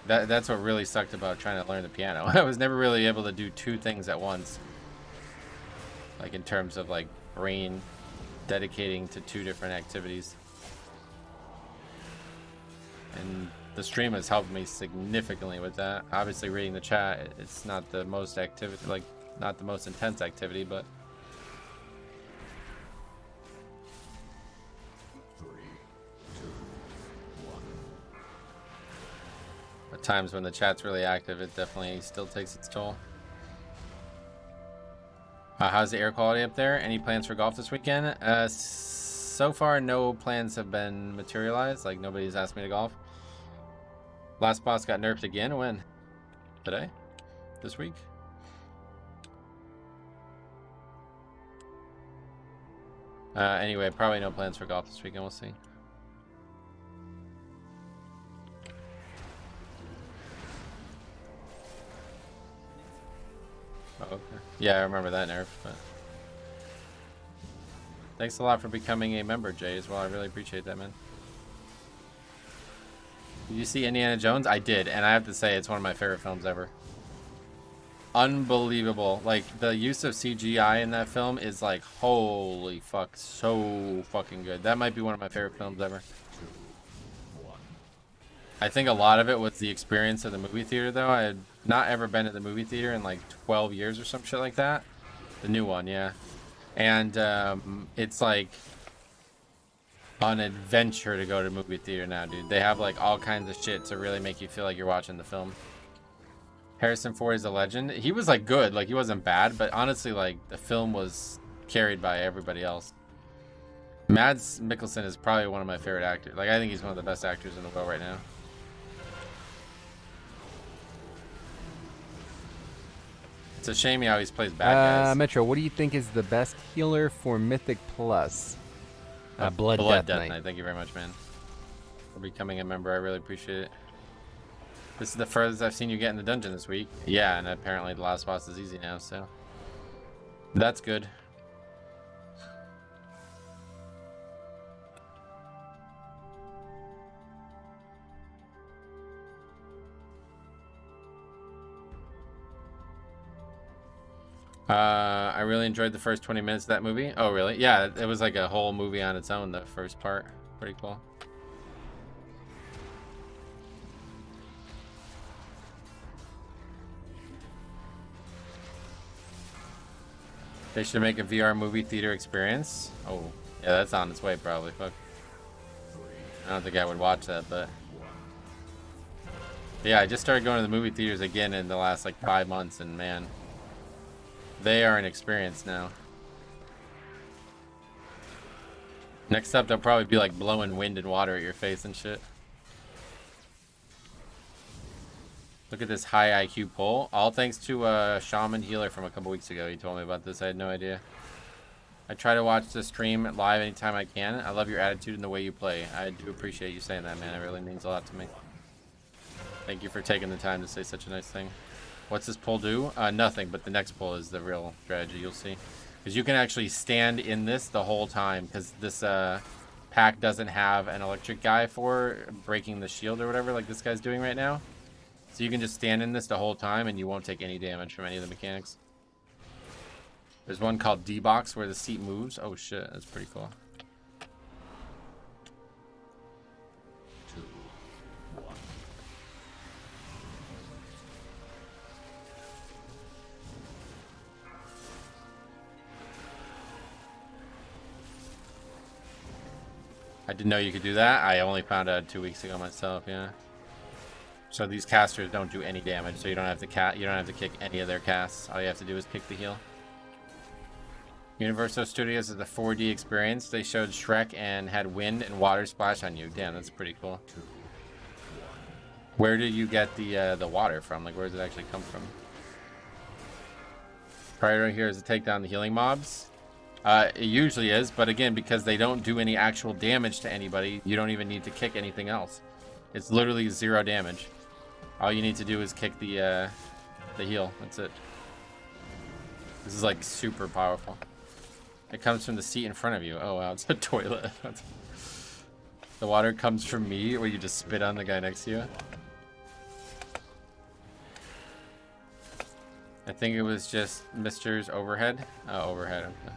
that. That's what really sucked about trying to learn the piano. I was never really able to do 2 things at once, like in terms of like brain dedicating to 2 different activities. And the stream has helped me significantly with that. Obviously reading the chat, it's not the most activity, like not the most intense activity, but 3, 2, 1. at times when the chat's really active, it definitely still takes its toll. How's the air quality up there? Any plans for golf this weekend? So far, no plans have been materialized. Like, nobody's asked me to golf. Last boss got nerfed again. When? Today? This week? Anyway, probably no plans for golf this weekend. We'll see. Oh, okay. Yeah, I remember that nerf, but thanks a lot for becoming a member, Jay, as well. I really appreciate that, man. Did you see Indiana Jones? I did, and I have to say it's one of my favorite films ever. Unbelievable. Like, the use of CGI in that film is like, holy fuck, so fucking good. That might be one of my favorite films ever. 2, 1. I think a lot of it was the experience of the movie theater, though. I had not ever been to the movie theater in like 12 years or some shit like that. The new one, yeah. And it's like an adventure to go to movie theater now, dude. They have like all kinds of shit to really make you feel like you're watching the film. Harrison Ford is a legend. He was like good, like he wasn't bad, but honestly, like the film was carried by everybody else. Mads Mikkelsen is probably one of my favorite actors. Like, I think he's one of the best actors in the world right now. It's a shame he always plays bad guys. Metro, what do you think is the best healer for Mythic Plus? Blood Death Knight. Thank you very much, man, for becoming a member. I really appreciate it. This is the furthest I've seen you get in the dungeon this week. Yeah, and apparently the last boss is easy now, so that's good. I really enjoyed the first 20 minutes of that movie. Oh, really? Yeah, it was like a whole movie on its own, the first part. Pretty cool. They should make a VR movie theater experience. Oh, yeah, that's on its way probably. Fuck. I don't think I would watch that, but yeah, I just started going to the movie theaters again in the last like 5 months, and man, they are an experience now. Next up, they'll probably be like blowing wind and water at your face and shit. Look at this high IQ poll. All thanks to a shaman healer from a couple weeks ago. He told me about this. I had no idea. I try to watch the stream live anytime I can. I love your attitude and the way you play. I do appreciate you saying that, man. It really means a lot to me. Thank you for taking the time to say such a nice thing. What's this poll do? Nothing, but the next poll is the real strategy. You'll see. Because you can actually stand in this the whole time. Because this pack doesn't have an electric guy for breaking the shield or whatever like this guy's doing right now. So you can just stand in this the whole time and you won't take any damage from any of the mechanics. There's one called D-Box where the seat moves. Oh shit, that's pretty cool. 2, 1. I didn't know you could do that. I only found out 2 weeks ago myself, yeah. So these casters don't do any damage, so you don't have to kick any of their casts. All you have to do is kick the heal. Universal Studios is a 4D experience. They showed Shrek and had wind and water splash on you. Damn, that's pretty cool. Where did you get the water from? Like, where does it actually come from? Priority here is to take down the healing mobs. It usually is, but again, because they don't do any actual damage to anybody, you don't even need to kick anything else. It's literally 0 damage. All you need to do is kick the heal. That's it. This is like super powerful. It comes from the seat in front of you. Oh wow, it's a toilet. The water comes from me, or you just spit on the guy next to you. I think it was just Mr.'s overhead. Oh, overhead. Okay.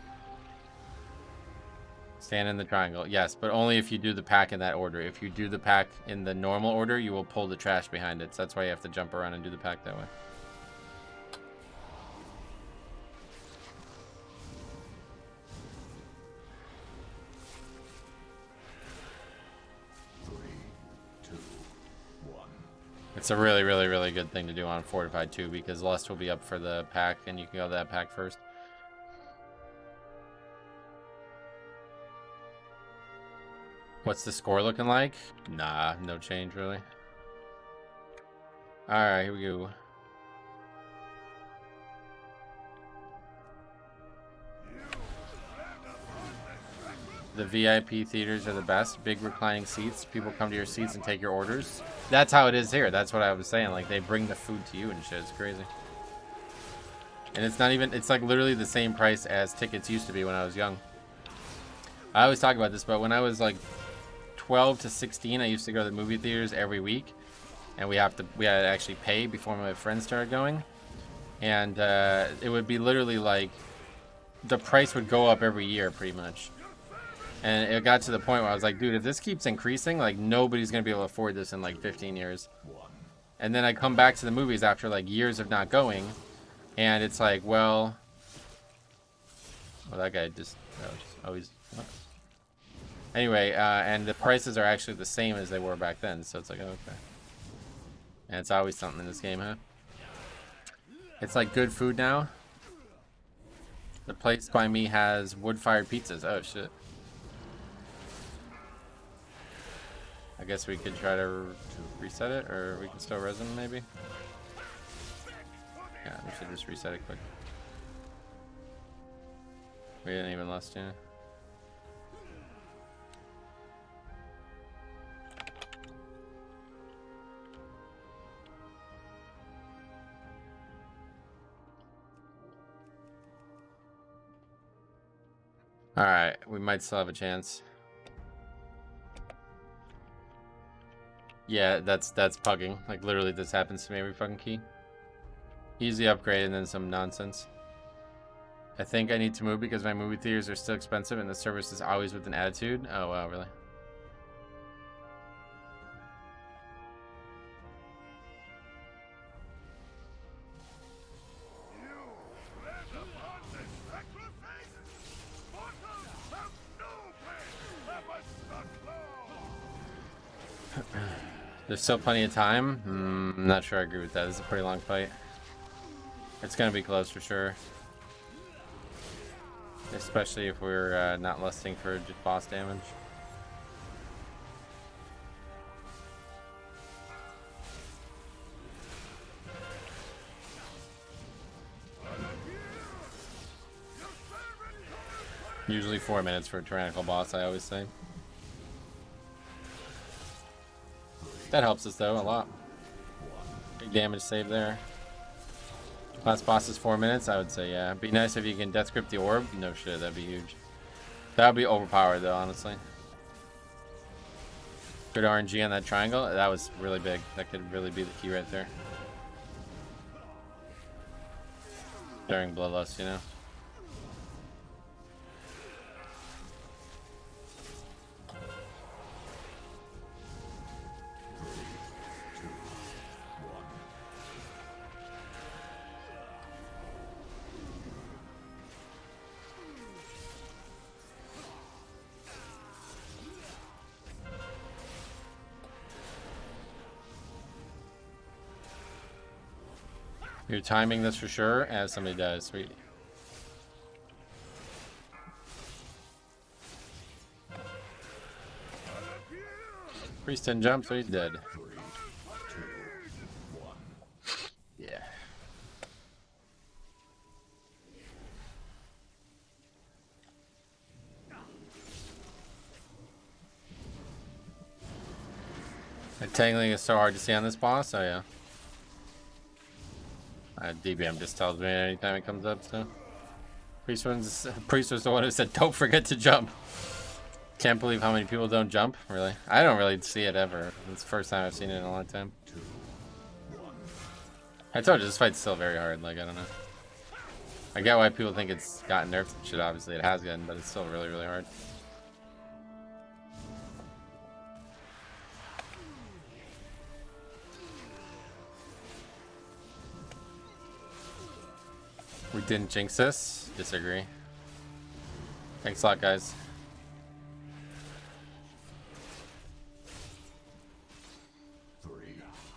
Stand in the triangle. Yes, but only if you do the pack in that order. If you do the pack in the normal order, you will pull the trash behind it. So that's why you have to jump around and do the pack that way. It's a really, really, really good thing to do on Fortified 2 because Lust will be up for the pack and you can go to that pack first. What's the score looking like? Nah, no change really. Alright, here we go. The VIP theaters are the best. Big reclining seats. People come to your seats and take your orders. That's how it is here. That's what I was saying. Like, they bring the food to you and shit. It's crazy. And it's not even... It's, like, literally the same price as tickets used to be when I was young. I always talk about this, but when I was, like, 12 to 16, I used to go to the movie theaters every week. And we had to actually pay before my friends started going. And it would be literally, like... The price would go up every year, pretty much. And it got to the point where I was like, dude, if this keeps increasing, like, nobody's going to be able to afford this in, like, 15 years. And then I come back to the movies after, like, years of not going. And it's like, well, that guy just always... Anyway, and the prices are actually the same as they were back then. So it's like, oh, okay. And it's always something in this game, huh? It's, like, good food now. The place by me has wood-fired pizzas. Oh, shit. I guess we could try to reset it, or we can still res them, maybe? Yeah, we should just reset it quick. We didn't even lust, yeah. Alright, we might still have a chance. Yeah, that's pugging. Like, literally, this happens to me every fucking key. Easy upgrade and then some nonsense. I think I need to move because my movie theaters are still expensive and the service is always with an attitude. Oh, wow, really? There's still plenty of time. I'm not sure I agree with that. This is a pretty long fight. It's gonna be close for sure. Especially if we're not lusting for boss damage. Usually 4 minutes for a tyrannical boss, I always say. That helps us though a lot. Big damage save there. Last boss is 4 minutes, I would say, yeah. Be nice if you can death grip the orb. No shit, that'd be huge. That would be overpowered though, honestly. Good RNG on that triangle. That was really big. That could really be the key right there. During Bloodlust, you know? You're timing this for sure, as somebody does. Sweet. Priest 10 jump, so he's dead. 3, 2, 1. Yeah. The tangling is so hard to see on this boss, oh yeah. DBM just tells me anytime it comes up, so. Priest was the one who said, don't forget to jump. Can't believe how many people don't jump, really. I don't really see it ever. It's the first time I've seen it in a long time. 2, 1. I told you, this fight's still very hard, like, I don't know. I get why people think it's gotten nerfed and shit, obviously it has gotten, but it's still really, really hard. We didn't jinx this. Disagree. Thanks a lot, guys.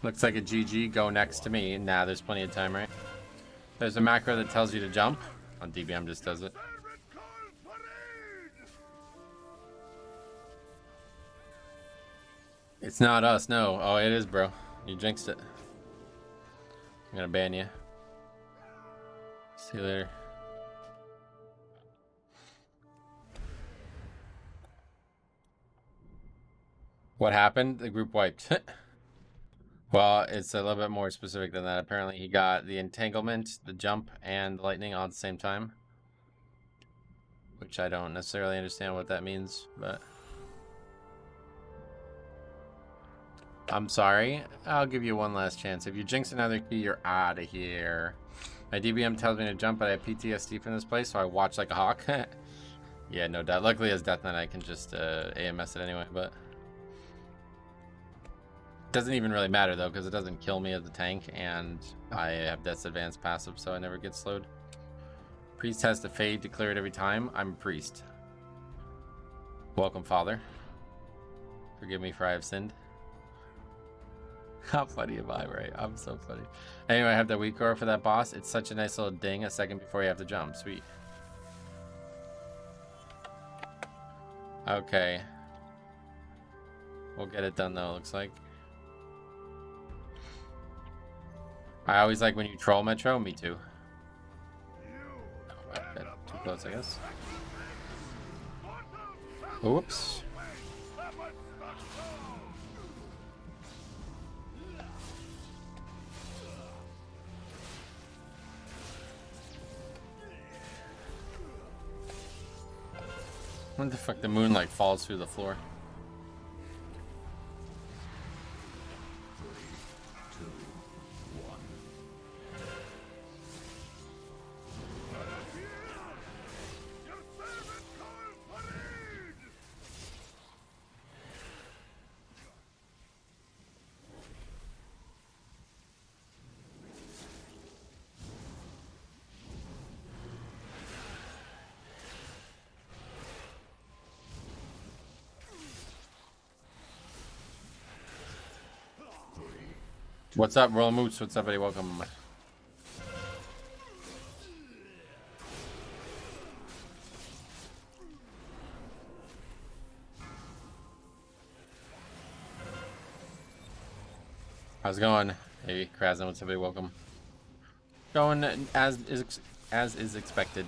Looks like a GG. Go next to me. Nah, there's plenty of time, right? There's a macro that tells you to jump. On DBM just does it. It's not us, no. Oh, it is, bro. You jinxed it. I'm gonna ban you. See you later. What happened? The group wiped. Well, it's a little bit more specific than that. Apparently he got the entanglement, the jump, and the lightning all at the same time. Which I don't necessarily understand what that means, but... I'm sorry. I'll give you one last chance. If you jinx another key, you're out of here. My DBM tells me to jump, but I have PTSD from this place, so I watch like a hawk. Yeah, no doubt. Luckily, as Death Knight, I can just AMS it anyway, but... Doesn't even really matter, though, because it doesn't kill me as a tank, and I have Death's Advanced passive, so I never get slowed. Priest has to fade to clear it every time. I'm a priest. Welcome, Father. Forgive me for I have sinned. How funny am I, right? I'm so funny. Anyway, I have that weak core for that boss. It's such a nice little ding a second before you have to jump. Sweet. Okay. We'll get it done, though, looks like. I always like when you troll Metro. Me too. Oh, too close, I guess. Oops. What the fuck? The moon like falls through the floor. 3, 2, 1. What's up, Roll Moots? What's up, buddy? Welcome. How's it going? Hey, Krasen, what's up, buddy? Welcome. Going as is expected.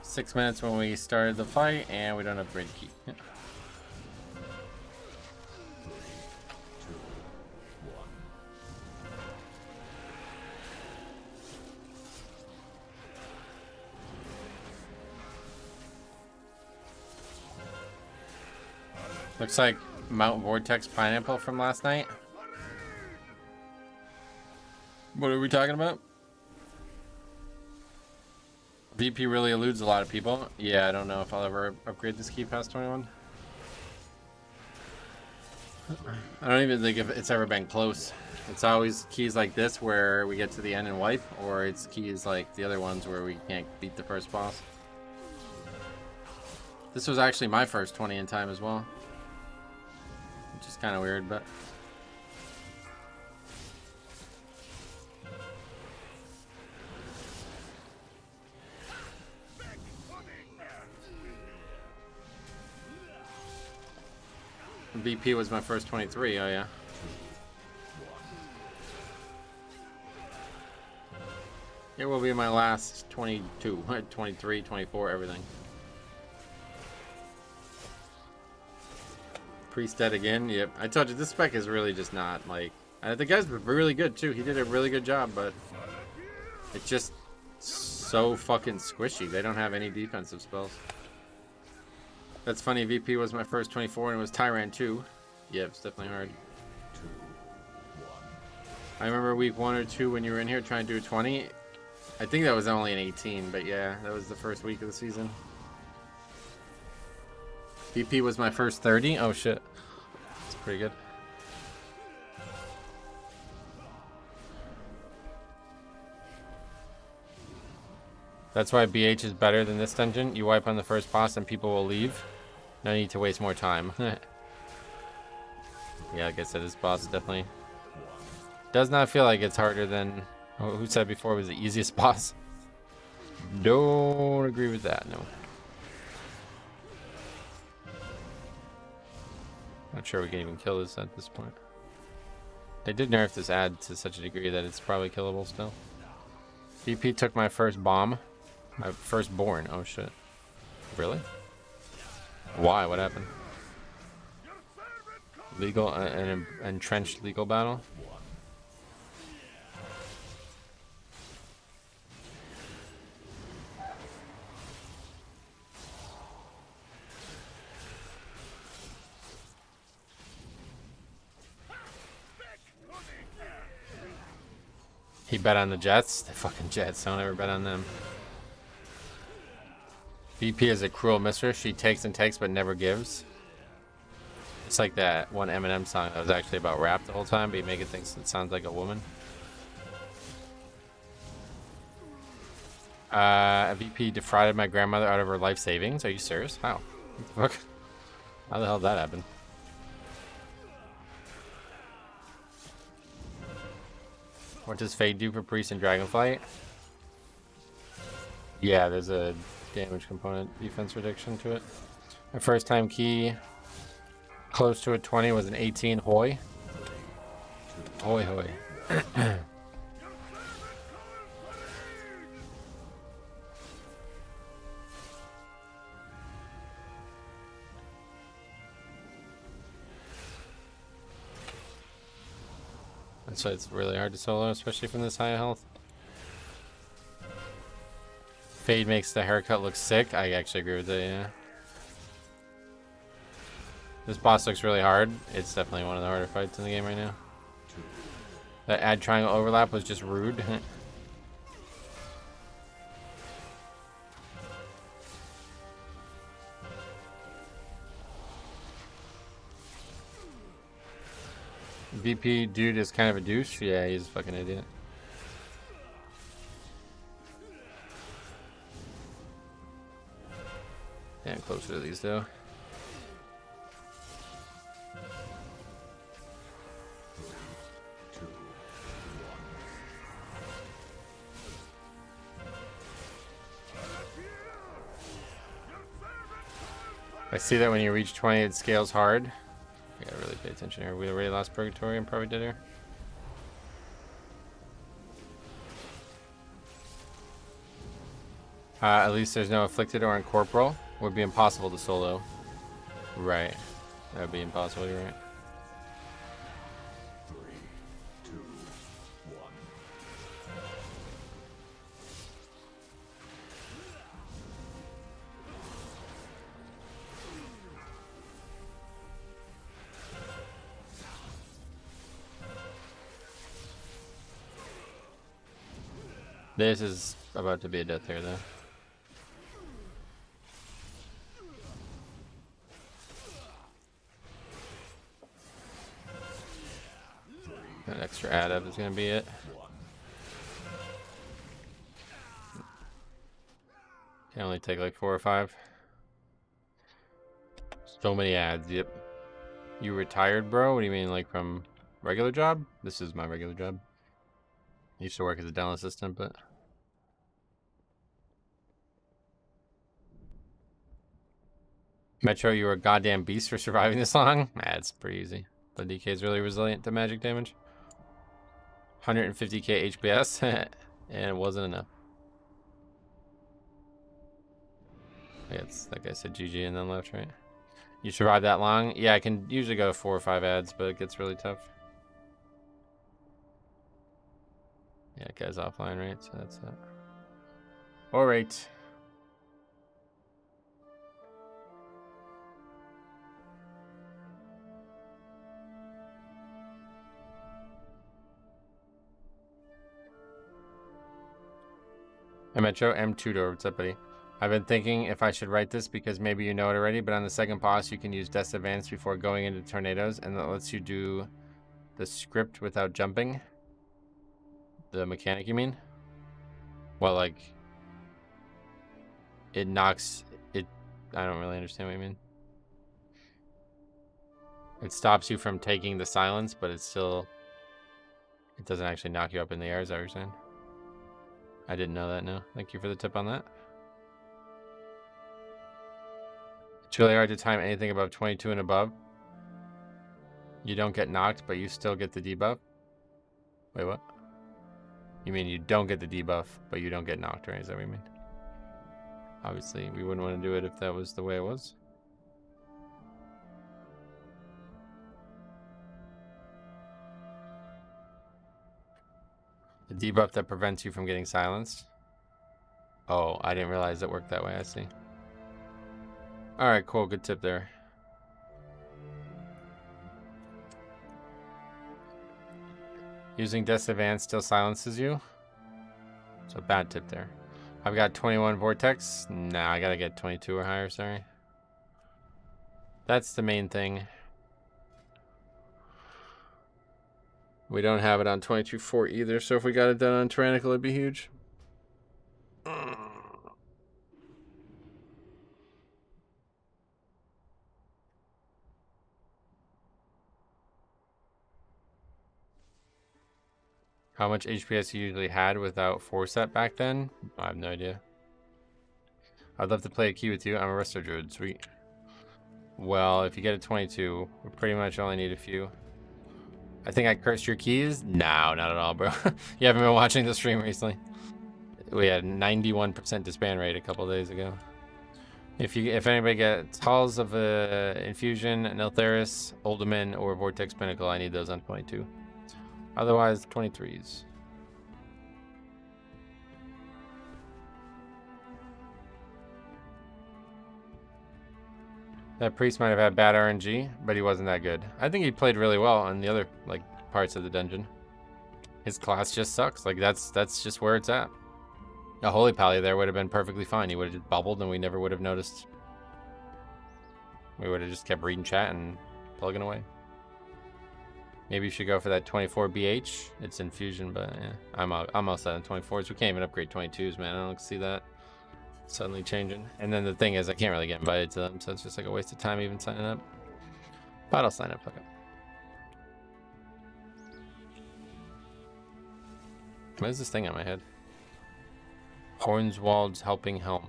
6 minutes when we started the fight, and we don't upgrade key. Looks like Mount Vortex Pineapple from last night. What are we talking about? VP really eludes a lot of people. Yeah, I don't know if I'll ever upgrade this key past 21. I don't even think if it's ever been close. It's always keys like this where we get to the end and wipe, or it's keys like the other ones where we can't beat the first boss. This was actually my first 20 in time as well. Which is kind of weird, but... VP was my first 23, oh yeah. It will be my last 22, 23, 24, everything. Priest dead again, yep. I told you, this spec is really just not, like... the guy's really good, too. He did a really good job, but... It's just so fucking squishy. They don't have any defensive spells. That's funny, VP was my first 24 and it was Tyrant 2. Yep, it's definitely hard. I remember week 1 or 2 when you were in here trying to do a 20. I think that was only an 18, but yeah, that was the first week of the season. VP was my first 30. Oh shit. That's pretty good. That's why BH is better than this dungeon. You wipe on the first boss and people will leave. No need to waste more time. Yeah, like I said, this boss definitely does not feel like it's harder than... Oh, who said before it was the easiest boss? Don't agree with that, no. Not sure we can even kill this at this point. They did nerf this ad to such a degree that it's probably killable still. VP took my first bomb. My firstborn. Oh shit. Really? Why? What happened? Legal, an entrenched legal battle? He bet on the Jets? The fucking Jets. Don't ever bet on them. VP is a cruel mistress. She takes and takes but never gives. It's like that one Eminem song that was actually about rap the whole time, but you make it think it sounds like a woman. VP defrauded my grandmother out of her life savings. Are you serious? How? What the fuck? How the hell did that happen? What does Fade do for Priest and Dragonflight? Yeah, there's a damage component defense reduction to it. My first time key close to a 20 was an 18 Hoy. Hoy hoy. That's why it's really hard to solo, especially from this high health. Fade makes the haircut look sick. I actually agree with that, yeah. This boss looks really hard. It's definitely one of the harder fights in the game right now. That add triangle overlap was just rude. VP dude is kind of a douche. Yeah, he's a fucking idiot. Yeah, closer to these though. I see that when you reach 20, it scales hard. I gotta really pay attention here. We already lost Purgatory and probably did here. At least there's no Afflicted or Incorporeal. Would be impossible to solo. Right. That would be impossible, you're right. 3, 2, 1. This is about to be a death here, though. That extra add up is going to be it. Can only take like 4 or 5. So many ads, yep. You retired, bro? What do you mean, like from regular job? This is my regular job. I used to work as a dental assistant, but... Metro, you were a goddamn beast for surviving this long? Nah, it's pretty easy. The DK is really resilient to magic damage. 150k HPS, and it wasn't enough. Yeah, it's like I said, GG and then left, right? You survived that long? Yeah, I can usually go 4 or 5 ads, but it gets really tough. Yeah, guy's offline, right? So that's it. All right. I Metro M2 door. What's up, buddy? I've been thinking if I should write this because maybe you know it already, but on the second boss you can use Death's Advance before going into tornadoes, and that lets you do the script without jumping. The mechanic, you mean? Well, like it knocks it. I don't really understand what you mean. It stops you from taking the silence, but it doesn't actually knock you up in the air. Is that what you're saying? I didn't know that. No, thank you for the tip on that. It's really hard to time anything above 22 and above. You don't get knocked, but you still get the debuff. Wait, what? You mean you don't get the debuff, but you don't get knocked, right? Is that what you mean? Obviously, we wouldn't want to do it if that was the way it was. The debuff that prevents you from getting silenced. Oh, I didn't realize it worked that way. I see. All right, cool. Good tip there. Using Death's Advance still silences you. So bad tip there. I've got 21 Vortex. Nah, I gotta get 22 or higher, sorry. That's the main thing. We don't have it on 22-4 either, so if we got it done on Tyrannical, it'd be huge. How much HPS you usually had without 4-set back then? I have no idea. I'd love to play a key with you. I'm a Resto Druid. Sweet. Well, if you get a 22, we pretty much only need a few. I think I cursed your keys? No, not at all, bro. You haven't been watching the stream recently. We had 91% disband rate a couple days ago. If anybody gets Halls of Infusion, Neltheris, Uldaman, or Vortex Pinnacle, I need those on 22. Otherwise, 23s. That priest might have had bad RNG, but he wasn't that good. I think he played really well on the other parts of the dungeon. His class just sucks. Like that's just where it's at. A Holy Pally there would have been perfectly fine. He would have just bubbled and we never would have noticed. We would have just kept reading chat and plugging away. Maybe you should go for that 24 BH. It's infusion, but yeah, I'm all set on 24s. We can't even upgrade 22s, man. I don't see that suddenly changing. And then the thing is, I can't really get invited to them, so it's just like a waste of time even signing up. But I'll sign up. Fuck it. What is this thing on my head? Hornswald's Helping Helm.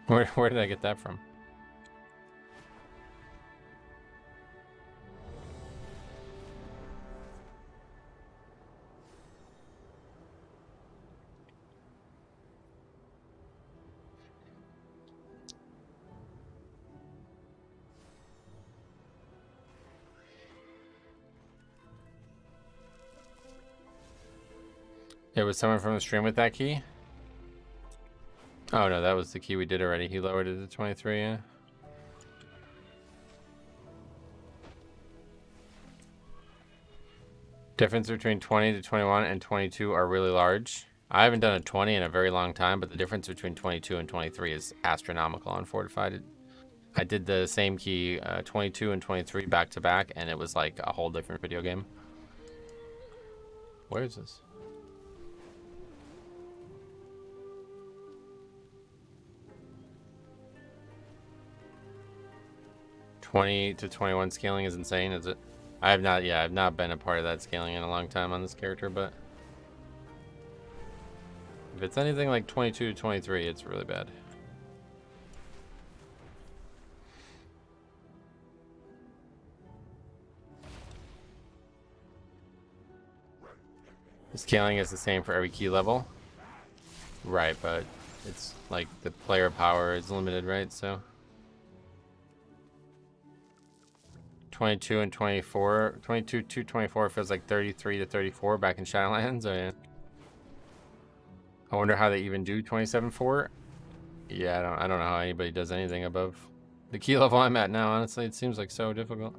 Where did I get that from? It was someone from the stream with that key? Oh no, that was the key we did already. He lowered it to 23, yeah. Difference between 20 to 21 and 22 are really large. I haven't done a 20 in a very long time, but the difference between 22 and 23 is astronomical on Fortified. I did the same key 22 and 23 back to back, and it was like a whole different video game. Where is this? $20 to 21 scaling is insane, is it? I've not been a part of that scaling in a long time on this character, but if it's anything like 22 to 23, it's really bad. The scaling is the same for every key level. Right, but it's like the player power is limited, right? So 22 and 24, 22 to 24 feels like 33 to 34 back in Shadowlands. Oh yeah. I wonder how they even do 27-4. Yeah, I don't know how anybody does anything above the key level I'm at now. Honestly, it seems like so difficult.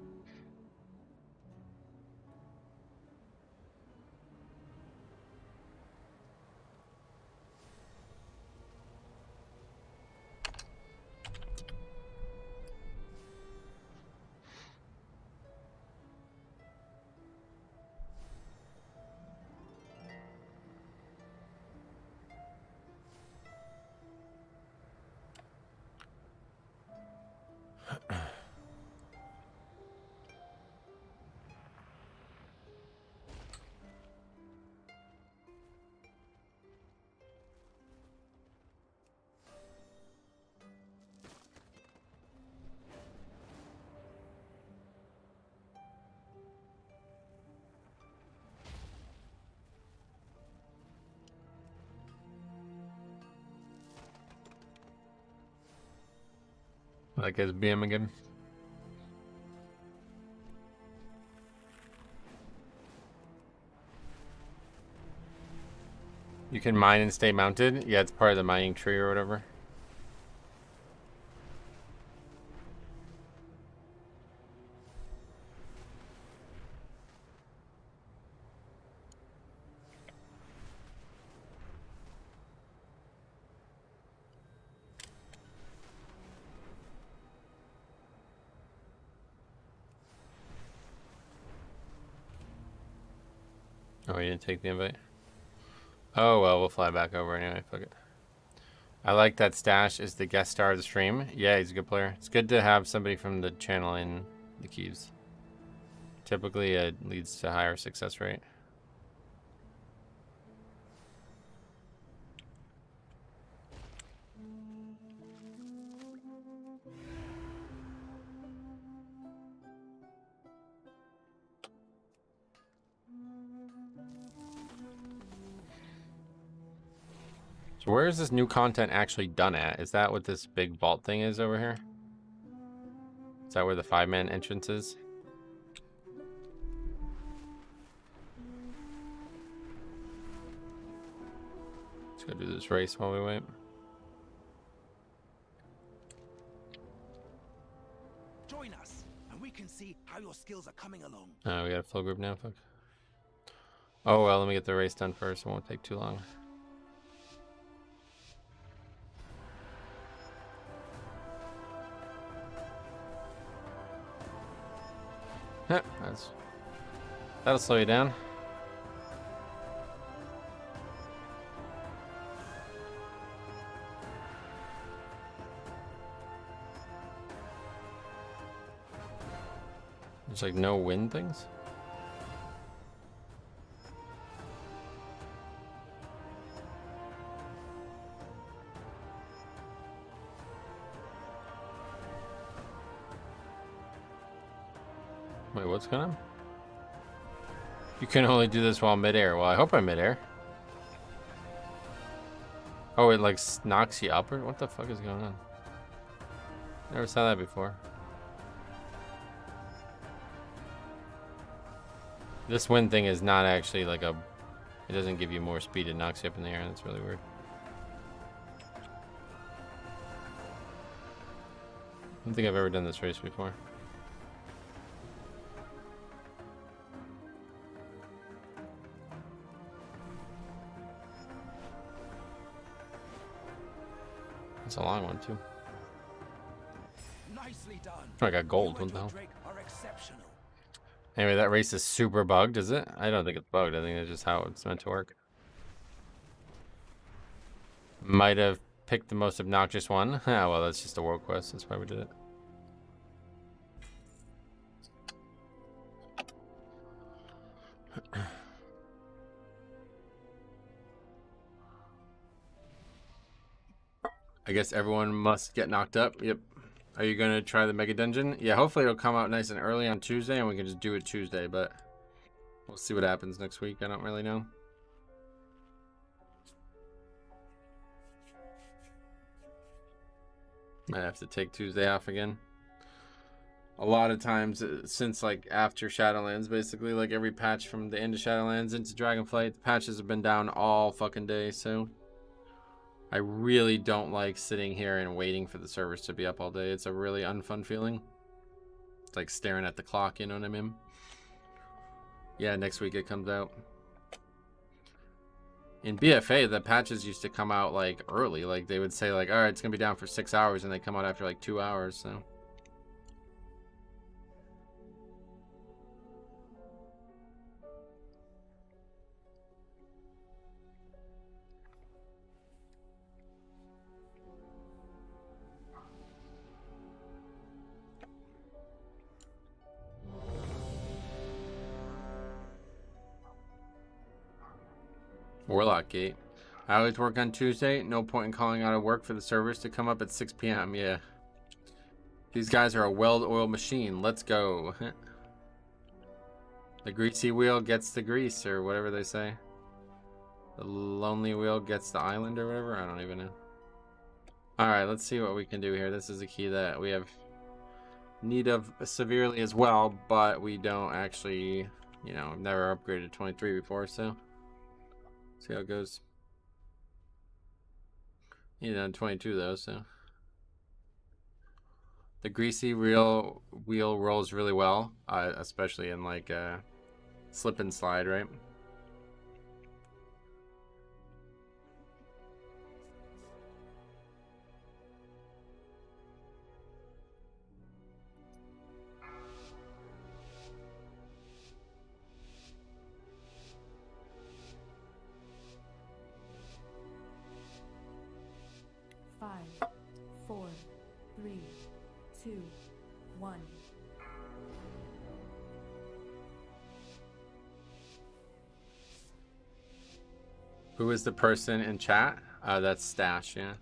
Like his BM again. You can mine and stay mounted. Yeah, it's part of the mining tree or whatever. Oh, you didn't take the invite? Oh, well, we'll fly back over anyway. Fuck it. I like that Stash is the guest star of the stream. Yeah, he's a good player. It's good to have somebody from the channel in the keys. Typically, it leads to higher success rate. So where is this new content actually done at? Is that what this big vault thing is over here? Is that where the 5-man entrance is? Let's go do this race while we wait. Join us, and we can see how your skills are coming along. Oh, we got a full group now. Fuck. Oh well, let me get the race done first. It won't take too long. Huh, that'll slow you down. There's like no wind things. Wait, what's going on? You can only do this while midair. Well, I hope I'm midair. Oh, it like knocks you up or what the fuck is going on? Never saw that before. This wind thing is not actually like a... It doesn't give you more speed. It knocks you up in the air. That's really weird. I don't think I've ever done this race before. It's a long one too. Nicely done. Oh, I got gold. You What and the your hell? Drake are exceptional. Anyway, that race is super bugged, is it? I don't think it's bugged. I think it's just how it's meant to work. Might have picked the most obnoxious one. Ah, well, that's just a world quest. That's why we did it. I guess everyone must get knocked up. Yep. Are you going to try the mega dungeon? Yeah, hopefully it'll come out nice and early on Tuesday and we can just do it Tuesday, but we'll see what happens next week. I don't really know. Might have to take Tuesday off again. A lot of times since like after Shadowlands, basically like every patch from the end of Shadowlands into Dragonflight, the patches have been down all fucking day, so I really don't like sitting here and waiting for the servers to be up all day. It's a really unfun feeling. It's like staring at the clock, you know what I mean? Yeah, next week it comes out. In BFA, the patches used to come out like early. Like they would say like, all right, it's gonna be down for 6 hours, and they come out after like 2 hours, so. Warlock Gate. I always work on Tuesday. No point in calling out of work for the servers to come up at 6 p.m. Yeah. These guys are a well-oiled machine. Let's go. The greasy wheel gets the grease, or whatever they say. The lonely wheel gets the island, or whatever. I don't even know. Alright, let's see what we can do here. This is a key that we have need of severely as well, but we don't actually, you know, I've never upgraded to 23 before, so see how it goes. Need it on 22 though, so the greasy wheel rolls really well, especially in like slip and slide, right? Five, 4, 3, 2, 1. Who is the person in chat? That's Stash, yeah.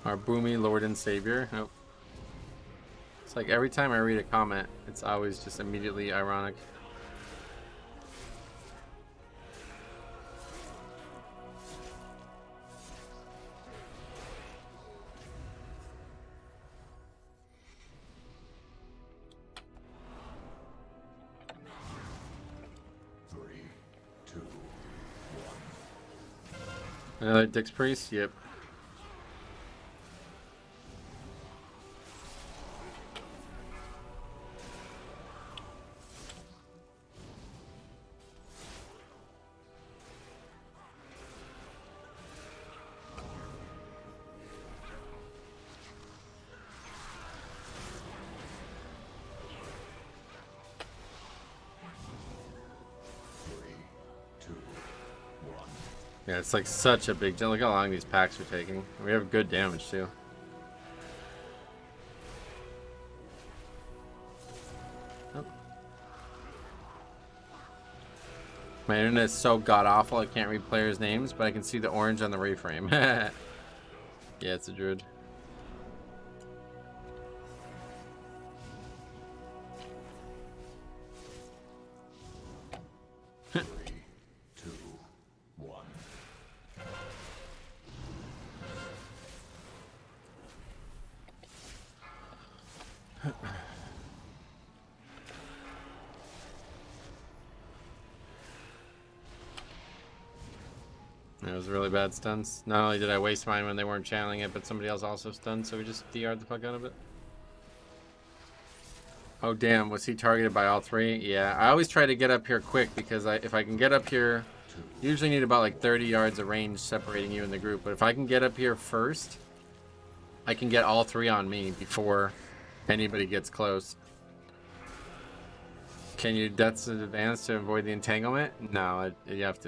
Our boomy Lord and Savior. Oh. It's like every time I read a comment, it's always just immediately ironic. Three, two, Another Dix Priest? Yep. Yeah, it's like such a big jump. Look how long these packs are taking. We have good damage too. Oh. My internet is so god awful I can't read players' names, but I can see the orange on the reframe. Yeah, it's a druid. That was really bad stunts. Not only did I waste mine when they weren't channeling it, but somebody else also stunned, so we just DR'd the fuck out of it. Oh damn, was he targeted by all three? Yeah, I always try to get up here quick because if I can get up here, you usually need about like 30 yards of range separating you in the group. But if I can get up here first, I can get all three on me before anybody gets close. Can you Death's Advance to avoid the entanglement? No, you have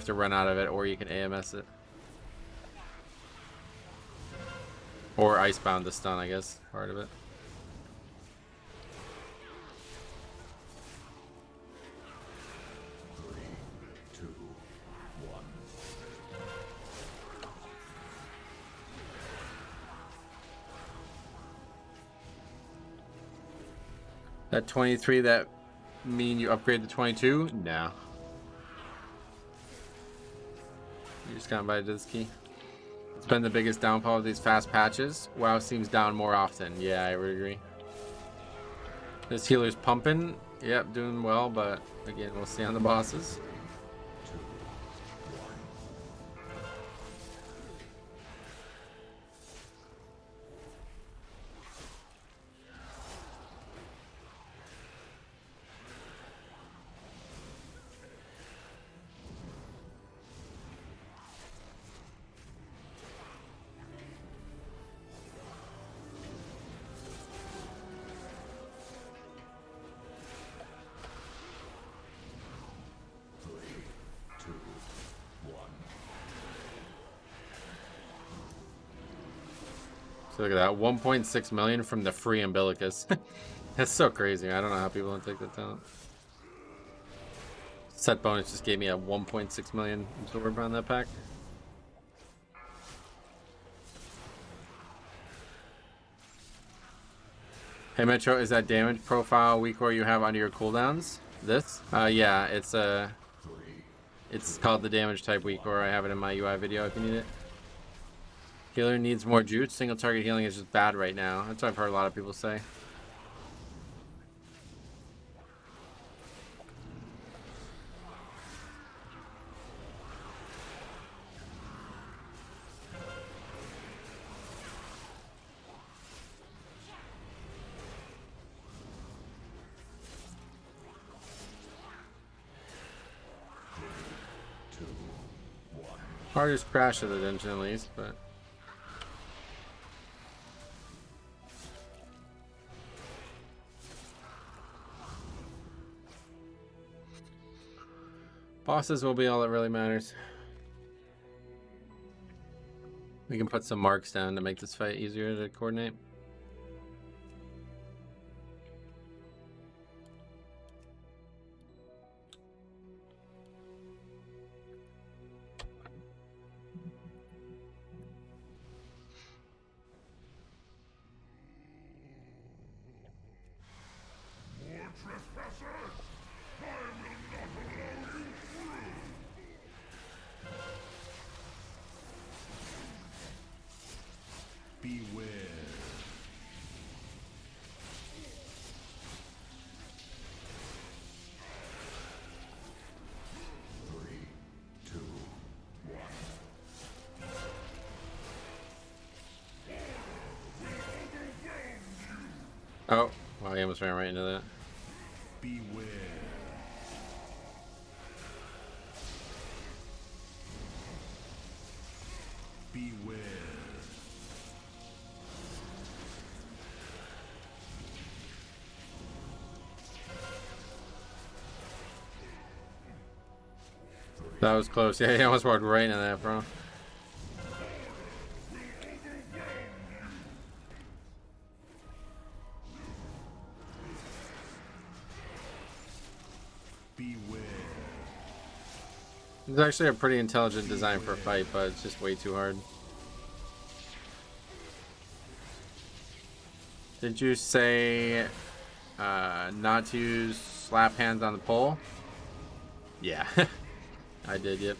to run out of it, or you can AMS it. Or Icebound to stun, I guess, part of it. That 23, that mean you upgrade to 22? No. You just got invited to this key. It's been the biggest downfall of these fast patches. WoW seems down more often. Yeah, I would agree. This healer's pumping. Yep, doing well, but again, we'll see on the bosses. So look at that, 1.6 million from the free umbilicus. That's so crazy. I don't know how people don't take that talent. Set bonus just gave me a 1.6 million absorb on that pack. Hey Metro, is that damage profile weak or you have under your cooldowns? This? Yeah, it's called the damage type weak, or I have it in my UI video if you need it. Healer needs more juice. Single target healing is just bad right now. That's what I've heard a lot of people say. Hardest crash of the dungeon at least, but bosses will be all that really matters. We can put some marks down to make this fight easier to coordinate. Beware. Three, two, one. Oh, wow, he almost ran right into that. Beware. Beware. That was close. Yeah, he almost walked right into that, bro. Beware. It's actually a pretty intelligent design for a fight, but it's just way too hard. Did you say not to use slap hands on the pole? Yeah, I did, yep.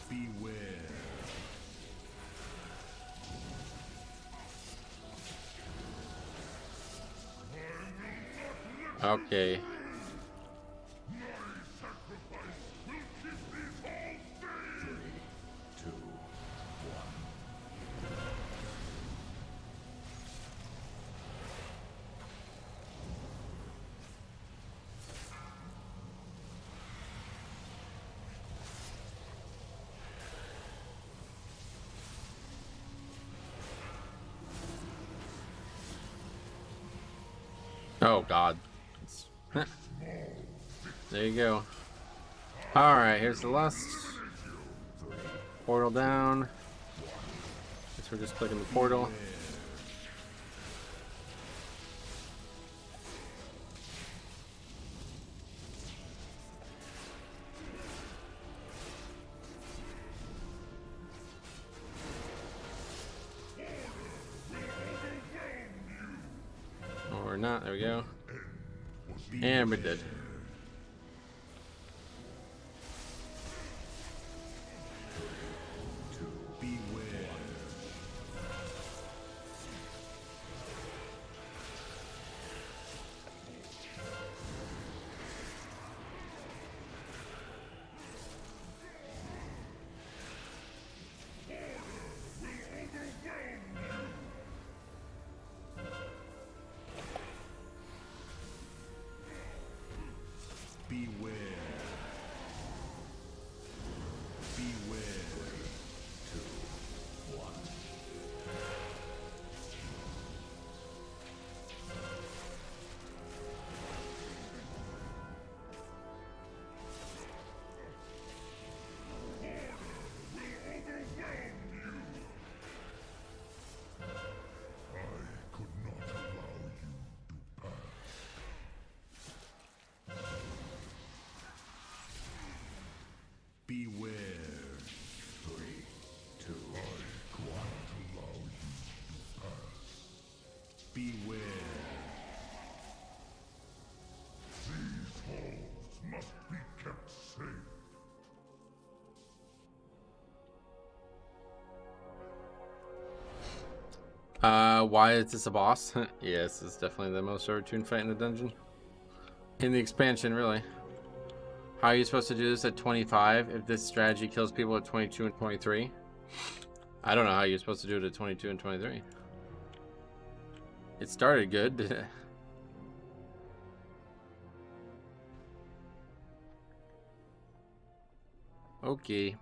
Beware. Okay. Oh God. There you go. All right, here's the lust. Portal down. Guess we're just clicking the portal. Or not. There we go. And we're dead. Beware. Beware. 3, 2, 1. I could not allow you to pass. Beware. 3, 2. I can't allow you to pass. Beware. These halls must be kept safe. Why is this a boss? Yes, it's definitely the most overtuned fight in the dungeon. In the expansion, really. How are you supposed to do this at 25 if this strategy kills people at 22 and 23? I don't know how you're supposed to do it at 22 and 23. It started good. Okay.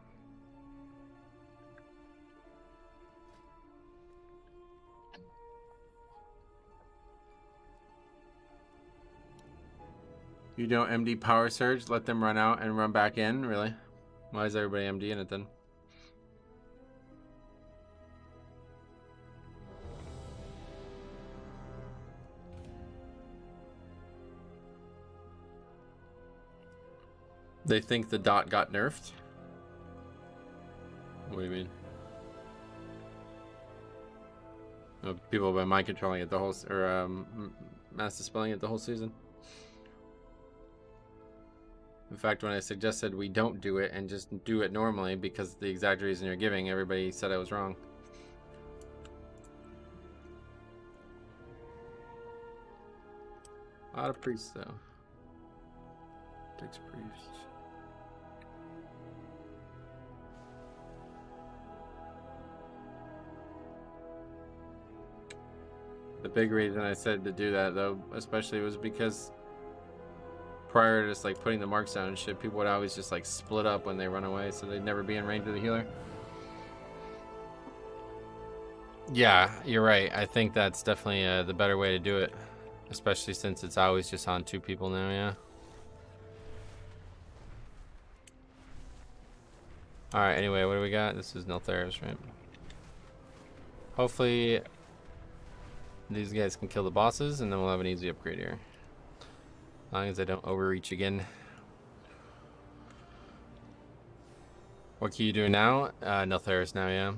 You don't MD power surge, let them run out and run back in? Really? Why is everybody MD in it then? They think the dot got nerfed? What do you mean? Oh, people have been mind controlling it the whole, mass dispelling it the whole season. In fact, when I suggested we don't do it and just do it normally because the exact reason you're giving, everybody said I was wrong. A lot of priests, though. Takes priests. The big reason I said to do that, though, especially was because prior to just like putting the marks down and shit, people would always just like split up when they run away, so they'd never be in range of the healer. Yeah, you're right. I think that's definitely the better way to do it, especially since it's always just on 2 people now. Yeah. All right. Anyway, what do we got? This is Neltharis, right? Hopefully, these guys can kill the bosses, and then we'll have an easy upgrade here. As long as I don't overreach again. What can you do now? Neltharis now, yeah.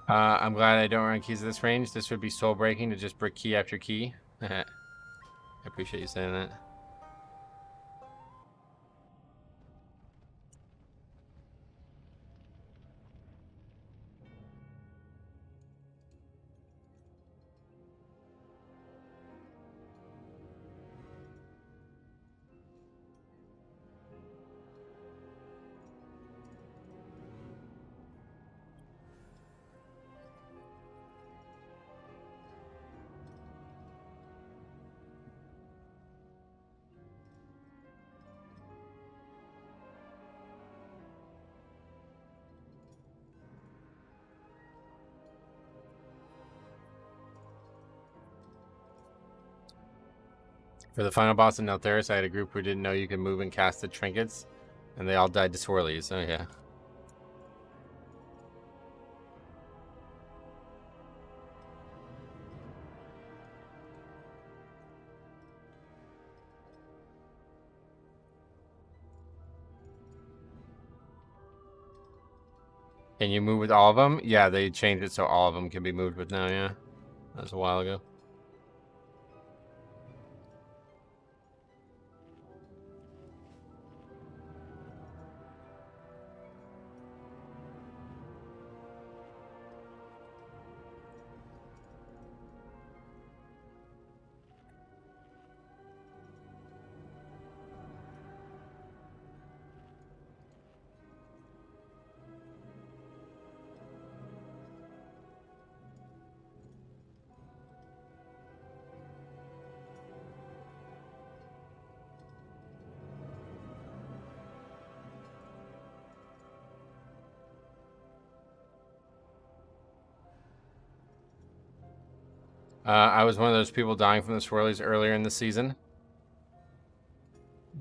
I'm glad I don't run keys at this range. This would be soul breaking to just brick key after key. I appreciate you saying that. For the final boss in Neltheris, I had a group who didn't know you could move and cast the trinkets, and they all died to swirlies. Oh yeah. Can you move with all of them? Yeah, they changed it so all of them can be moved with now, yeah. That was a while ago. I was one of those people dying from the swirlies earlier in the season.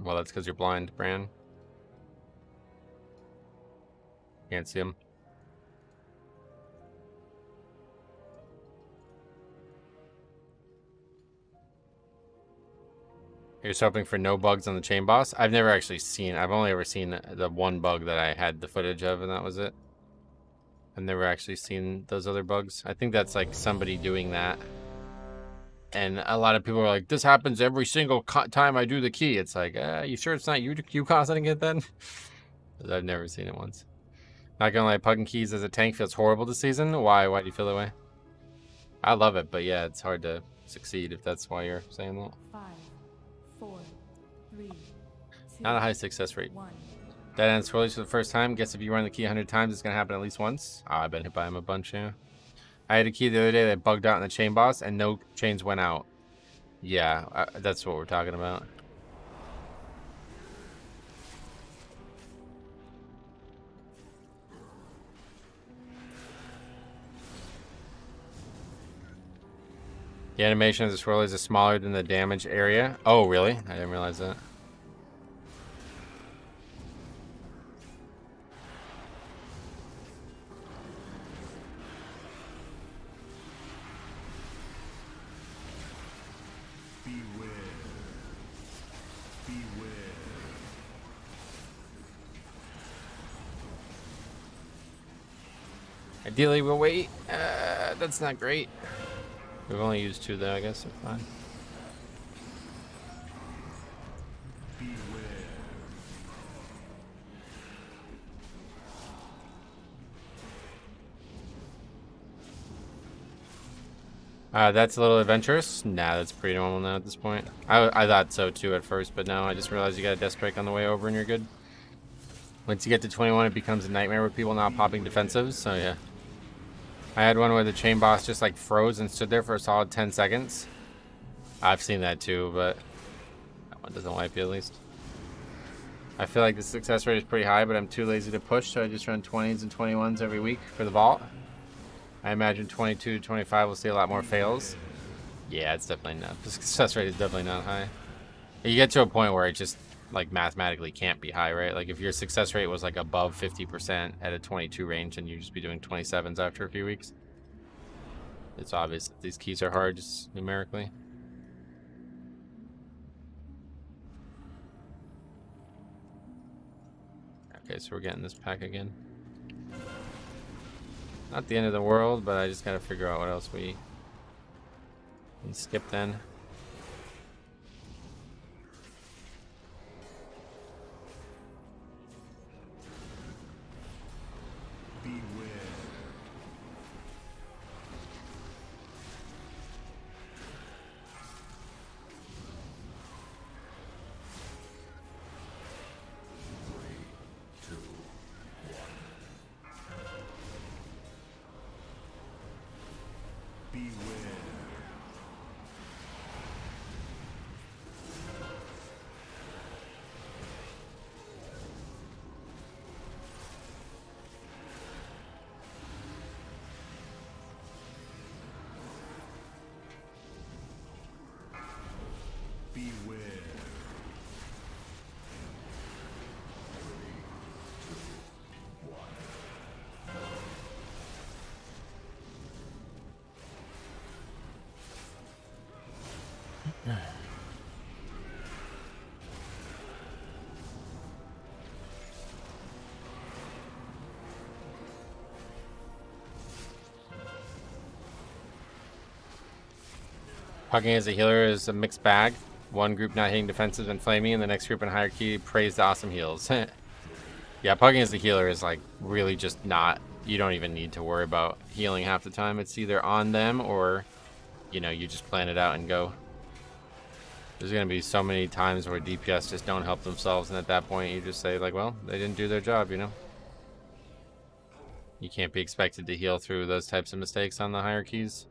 Well, that's because you're blind, Bran. Can't see them. You're just hoping for no bugs on the chain boss? I've never actually seen... I've only ever seen the one bug that I had the footage of, and that was it. I've never actually seen those other bugs. I think that's like somebody doing that. And a lot of people are like, this happens every single time I do the key. It's like, you sure it's not you causing it then? Because I've never seen it once. Not gonna lie, pugging keys as a tank feels horrible this season. Why? Why do you feel that way? I love it, but yeah, it's hard to succeed if that's why you're saying that. 5, 4, 3, 2, Not a high success rate. 1. Dead end swirlies for the first time. Guess if you run the key 100 times, it's gonna happen at least once. Oh, I've been hit by him a bunch, yeah. I had a key the other day that bugged out in the chain boss, and no chains went out. Yeah, that's what we're talking about. The animation of the swirlies is smaller than the damage area. Oh, really? I didn't realize that. Ideally, we'll wait. That's not great. We've only used 2 though, I guess, so fine. That's a little adventurous. Nah, that's pretty normal now at this point. I thought so too at first, but now I just realized you got a death strike on the way over and you're good. Once you get to 21, it becomes a nightmare with people not popping defensives, so yeah. I had one where the chain boss just like froze and stood there for a solid 10 seconds. I've seen that too, but that one doesn't wipe you at least. I feel like the success rate is pretty high, but I'm too lazy to push, so I just run 20s and 21s every week for the vault. I imagine 22 to 25 will see a lot more fails. Yeah, it's definitely not. The success rate is definitely not high. You get to a point where it just like mathematically can't be high, right? Like if your success rate was like above 50% at a 22 range, and you'd just be doing 27s after a few weeks. It's obvious that these keys are hard just numerically. Okay, so we're getting this pack again. Not the end of the world, but I just gotta figure out what else we skip then. Pugging as a healer is a mixed bag. One group not hitting defensive and flaming, and the next group in hierarchy praise the awesome heals. Yeah, pugging as a healer is like really just not, you don't even need to worry about healing half the time. It's either on them or, you know, you just plan it out and go. There's going to be so many times where DPS just don't help themselves, and at that point you just say like, well, they didn't do their job, you know? You can't be expected to heal through those types of mistakes on the hierarchies.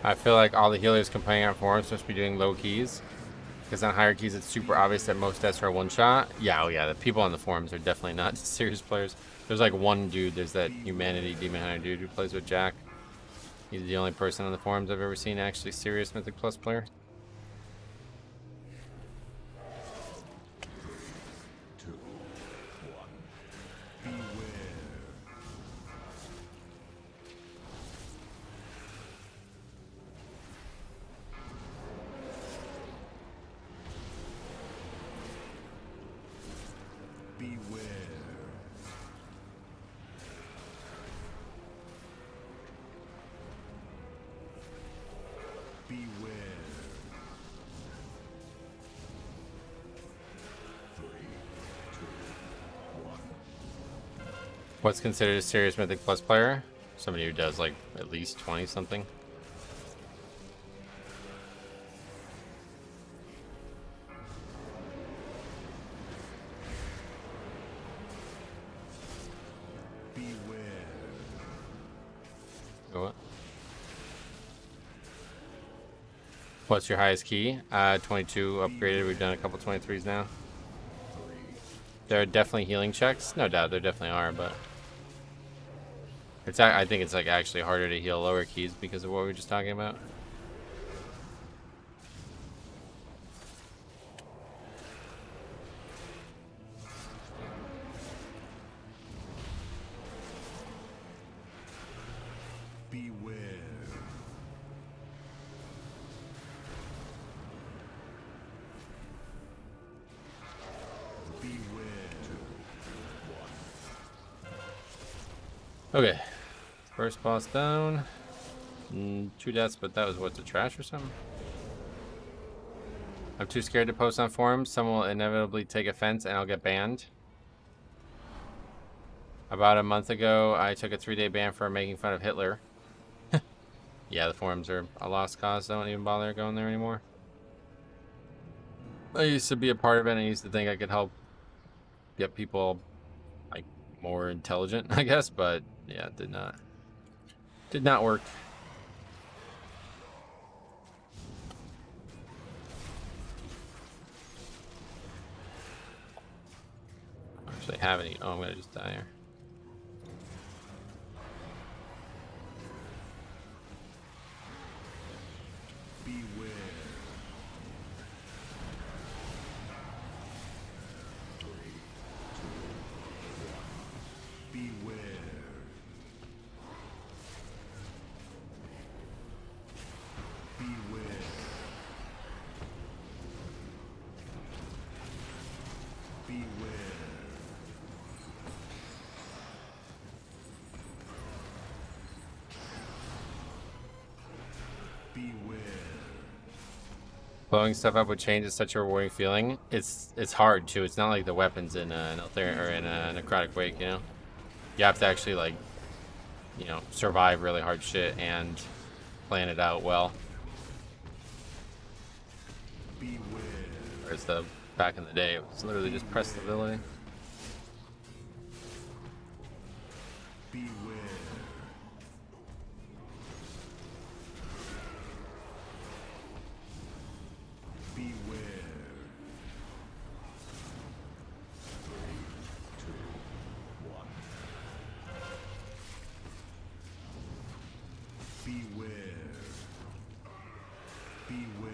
I feel like all the healers complaining on forums supposed to be doing low keys, because on higher keys it's super obvious that most deaths are one shot. Yeah, oh yeah, the people on the forums are definitely not serious players. There's like one dude, there's that Humanity Demon Hunter dude who plays with Jack. He's the only person on the forums I've ever seen actually serious Mythic Plus player. What's considered a serious Mythic Plus player? Somebody who does like at least 20 something. What? What's your highest key? 22 upgraded. We've done a couple 23s now. There are definitely healing checks. No doubt, there definitely are, but it's, I think it's like actually harder to heal lower keys because of what we were just talking about. Okay, first boss down. 2 deaths, but that was what, the trash or something? I'm too scared to post on forums. Someone will inevitably take offense and I'll get banned. About a month ago, I took a 3-day ban for making fun of Hitler. Yeah, the forums are a lost cause. I don't even bother going there anymore. I used to be a part of it and I used to think I could help get people like more intelligent, I guess, but yeah, it did not work. Actually have any. Oh, I'm gonna just die here. Beware. Beware. Beware. Beware. Beware. Blowing stuff up with chains is such a rewarding feeling. It's hard too. It's not like the weapons in an or in a Necrotic Wake, you know. You have to actually like, you know, survive really hard shit and plan it out well. Beware. Whereas the back in the day, it was literally just press the ability. Beware. Beware. Beware. Beware.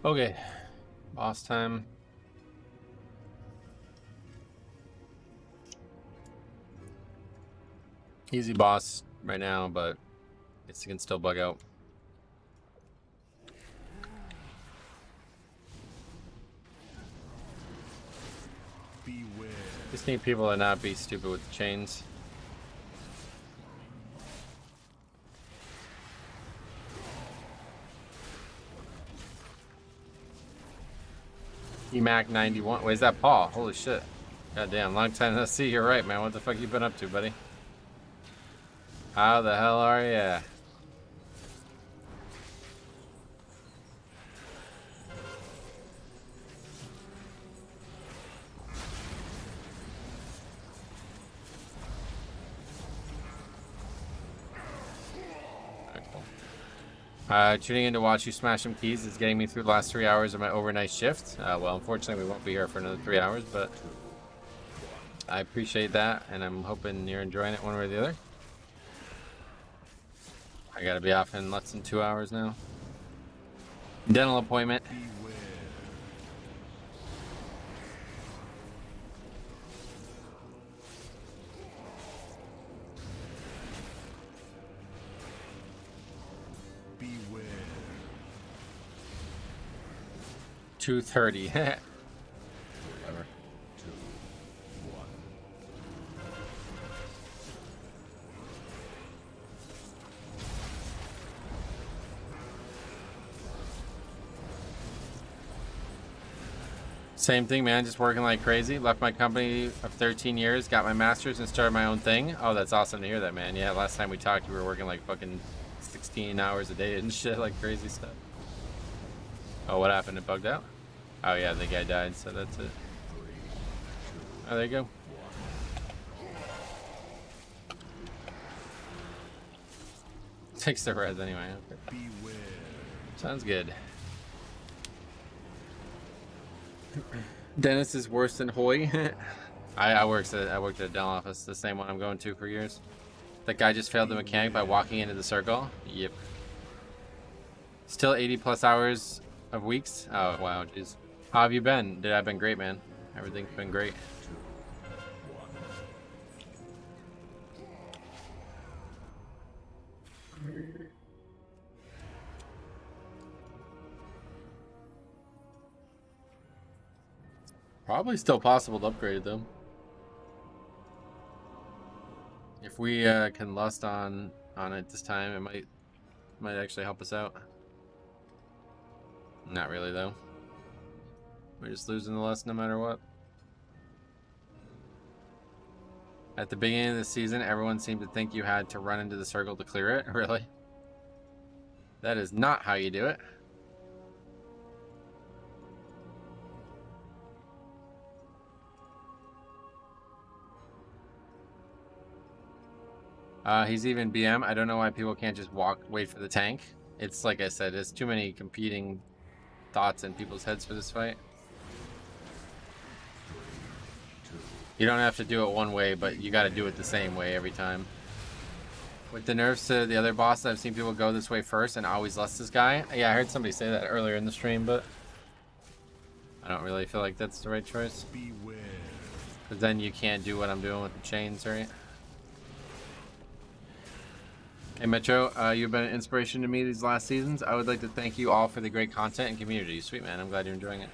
Okay, boss time. Easy boss right now, but it can still bug out. Beware. Just need people to not be stupid with the chains. EMAC 91. Wait, is that Paul? Holy shit. Goddamn, long time no see. You're right, man. What the fuck you been up to, buddy? How the hell are ya? Tuning in to watch you smash some keys is getting me through the last 3 hours of my overnight shift. Well, unfortunately, we won't be here for another 3 hours, but I appreciate that, and I'm hoping you're enjoying it one way or the other. I gotta be off in less than 2 hours now. Dental appointment. Beware. Beware. 2:30. Whatever. Same thing, man. Just working like crazy. Left my company of 13 years, got my master's, and started my own thing. Oh, that's awesome to hear that, man. Yeah, last time we talked, you were working like fucking 16 hours a day and shit, like crazy stuff. Oh, what happened? It bugged out? Oh, yeah, the guy died, so that's it. Oh, there you go. Takes the res anyway. Okay. Beware. Sounds good. Dennis is worse than Hoy. I worked at a dental office, the same one I'm going to for years. That guy just failed the mechanic by walking into the circle. Yep. Still 80 plus hours of weeks. Oh wow, jeez. How have you been? I've been great, man. Everything's been great. Probably still possible to upgrade it though. If we can lust on it this time, it might actually help us out. Not really though. We're just losing the lust no matter what. At the beginning of the season, everyone seemed to think you had to run into the circle to clear it. Really? That is not how you do it. He's even BM. I don't know why people can't just wait for the tank. It's like I said, there's too many competing thoughts in people's heads for this fight. You don't have to do it one way, but you got to do it the same way every time. With the nerfs to the other bosses, I've seen people go this way first and always less this guy. Yeah, I heard somebody say that earlier in the stream, but I don't really feel like that's the right choice. Beware. Because then you can't do what I'm doing with the chains, right? Hey Metro, you've been an inspiration to me these last seasons. I would like to thank you all for the great content and community. Sweet man, I'm glad you're enjoying it.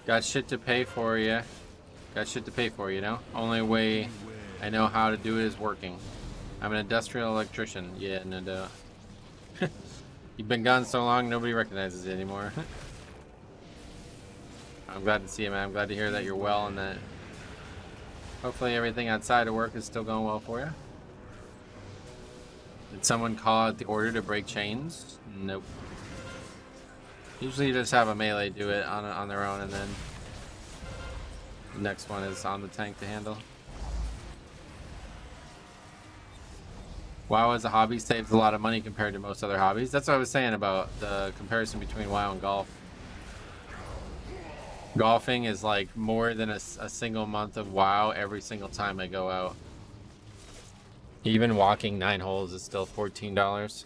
Got shit to pay for you. Got shit to pay for, you know? Only way I know how to do it is working. I'm an industrial electrician. Yeah, no doubt. You've been gone so long, nobody recognizes you anymore. I'm glad to see you, man. I'm glad to hear that you're well and that hopefully everything outside of work is still going well for you. Did someone call out the order to break chains? Nope. Usually you just have a melee do it on their own, and then the next one is on the tank to handle. WoW as a hobby saves a lot of money compared to most other hobbies. That's what I was saying about the comparison between WoW and golf. Golfing is like more than a single month of WoW every single time I go out. Even walking 9 holes is still $14.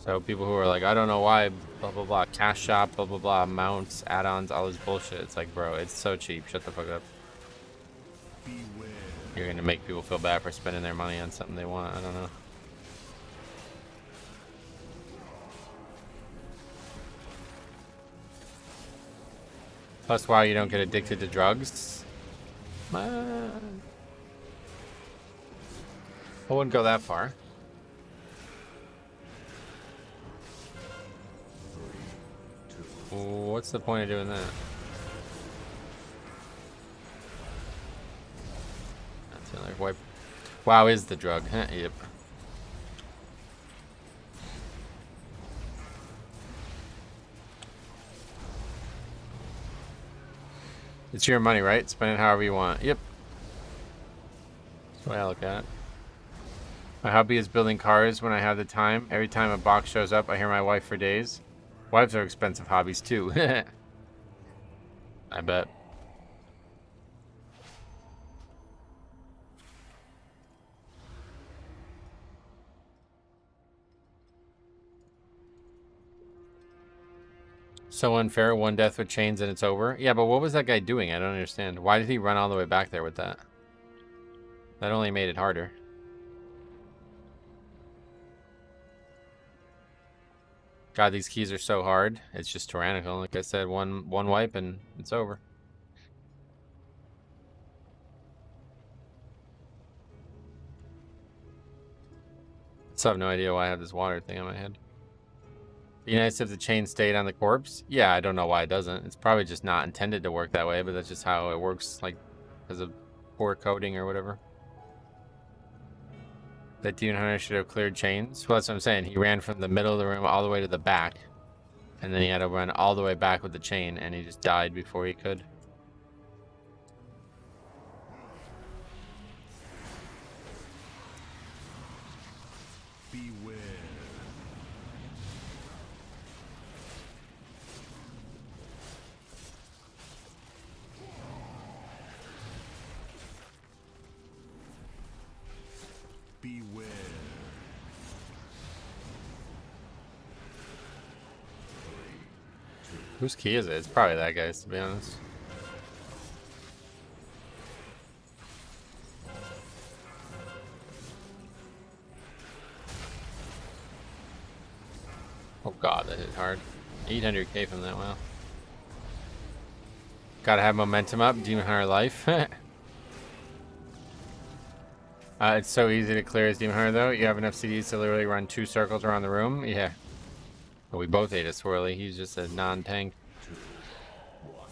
So people who are like, I don't know why, blah, blah, blah, cash shop, blah, blah, blah, mounts, add-ons, all this bullshit. It's like, bro, it's so cheap. Shut the fuck up. Beware. You're going to make people feel bad for spending their money on something they want. I don't know. Plus, wow, you don't get addicted to drugs. I wouldn't go that far. What's the point of doing that? That's another wipe. WoW is the drug. Yep. It's your money, right? Spend it however you want. Yep. That's the way I look at it. My hobby is building cars when I have the time. Every time a box shows up, I hear my wife for days. Wives are expensive hobbies too. I bet. So unfair, one death with chains and it's over. Yeah, but what was that guy doing? I don't understand. Why did he run all the way back there with that? That only made it harder. God, these keys are so hard. It's just tyrannical. Like I said, one wipe and it's over. Still have no idea why I have this water thing on my head. Be nice if the chain stayed on the corpse. Yeah, I don't know why it doesn't. It's probably just not intended to work that way, but that's just how it works, like because of poor coding or whatever. That demon hunter should have cleared chains. Well, that's what I'm saying. He ran from the middle of the room all the way to the back. And then he had to run all the way back with the chain, and he just died before he could. Beware. Beware. Whose key is it? It's probably that guy's, to be honest. Oh god, that hit hard. 800k from that, wow. Gotta have momentum up, Demon Hunter life. It's so easy to clear as Demon Hunter though. You have enough CDs to literally run 2 circles around the room. Yeah. But we both ate a swirly. He's just a non-tank.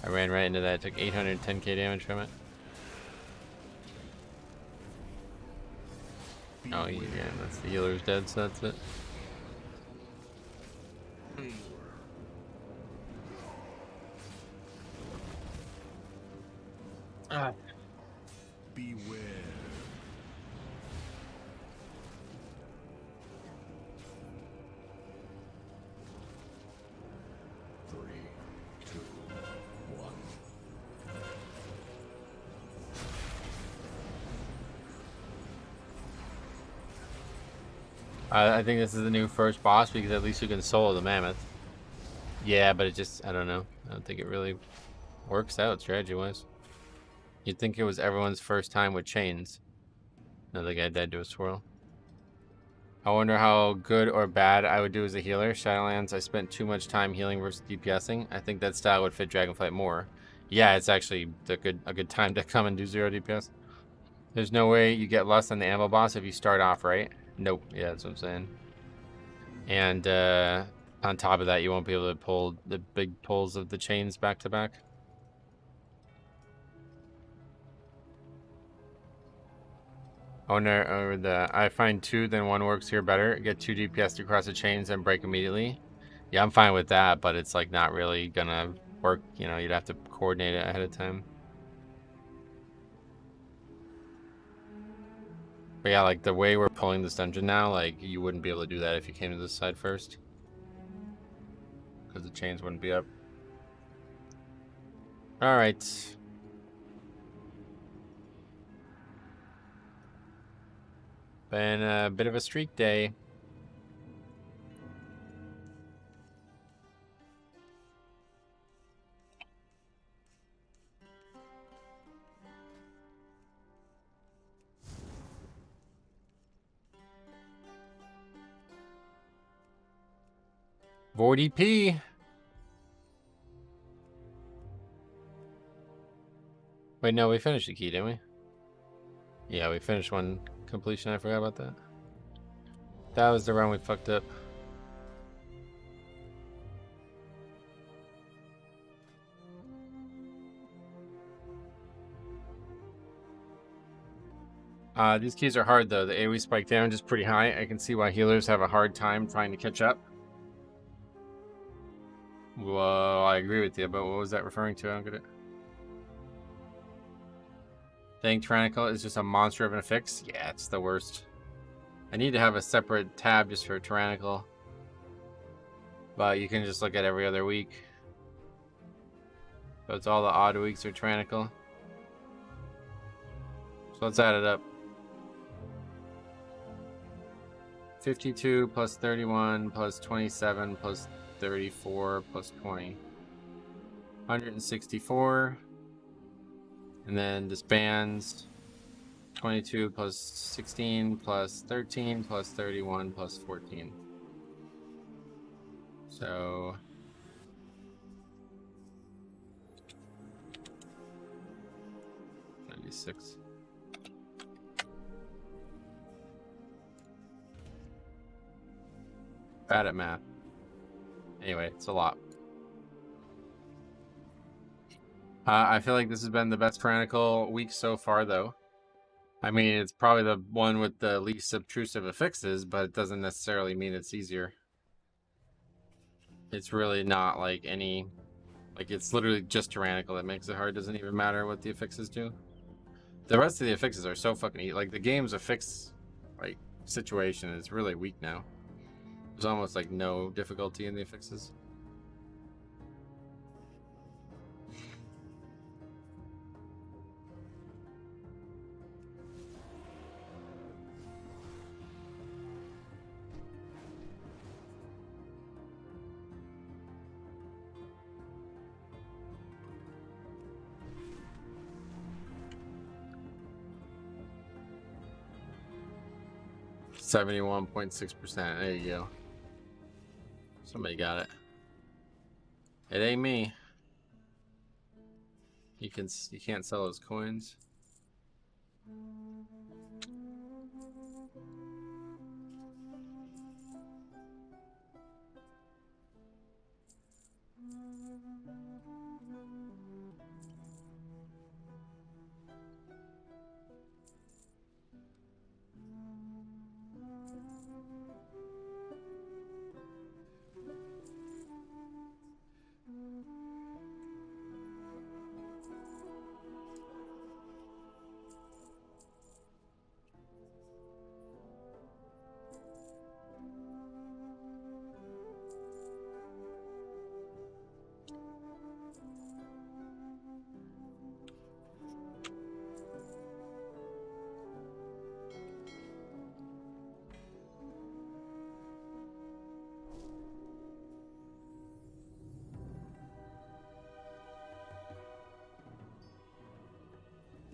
I ran right into that. Took 810k damage from it. Oh, yeah, that's the healer's dead, so that's it. Beware. Three, two, one. I think this is the new first boss because at least you can solo the mammoth. Yeah, but it just, I don't know. I don't think it really works out strategy-wise. You'd think it was everyone's first time with chains. Another guy died to a swirl. I wonder how good or bad I would do as a healer. Shadowlands, I spent too much time healing versus DPSing. I think that style would fit Dragonflight more. Yeah, it's actually a good time to come and do 0 DPS. There's no way you get less than the Anvil boss if you start off right. Nope. Yeah, that's what I'm saying. And on top of that, you won't be able to pull the big pulls of the chains back to back. Oh no, I find 2, then 1 works here better. Get 2 DPS to cross the chains and break immediately. Yeah, I'm fine with that, but it's like not really gonna work. You know, you'd have to coordinate it ahead of time. But yeah, like the way we're pulling this dungeon now, like you wouldn't be able to do that if you came to this side first. Because the chains wouldn't be up. Alright. Been a bit of a streak day. Vorty P. Wait, no, we finished the key, didn't we? Yeah, we finished one completion. I forgot about that. That was the run we fucked up. These keys are hard though. The AoE spike damage is pretty high. I can see why healers have a hard time trying to catch up. Well, I agree with you, but what was that referring to? I don't get it. Think Tyrannical is just a monster of an affix? Yeah, it's the worst. I need to have a separate tab just for Tyrannical. But you can just look at every other week. So it's all the odd weeks are Tyrannical. So let's add it up. 52 plus 31 plus 27 plus 34 plus 20. 164. And then disbands. 22 plus 16 plus 13 plus 31 plus 14. So 96. Bad at math. Anyway, it's a lot. I feel like this has been the best Tyrannical week so far, though. I mean, it's probably the one with the least obtrusive affixes, but it doesn't necessarily mean it's easier. It's really not like any... Like, it's literally just Tyrannical that makes it hard. It doesn't even matter what the affixes do. The rest of the affixes are so fucking easy. Like, the game's affix, like, situation is really weak now. There's almost, like, no difficulty in the affixes. 71.6%. There you go. Somebody got it. It ain't me. You can't sell those coins.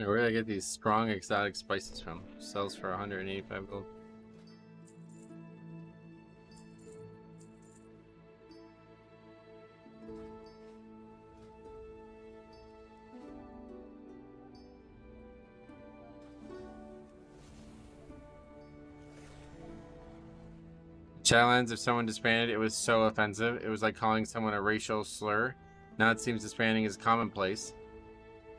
Where did I get these strong exotic spices from? Sells for 185 gold. Challenge, if someone disbanded, it was so offensive. It was like calling someone a racial slur. Now it seems disbanding is commonplace.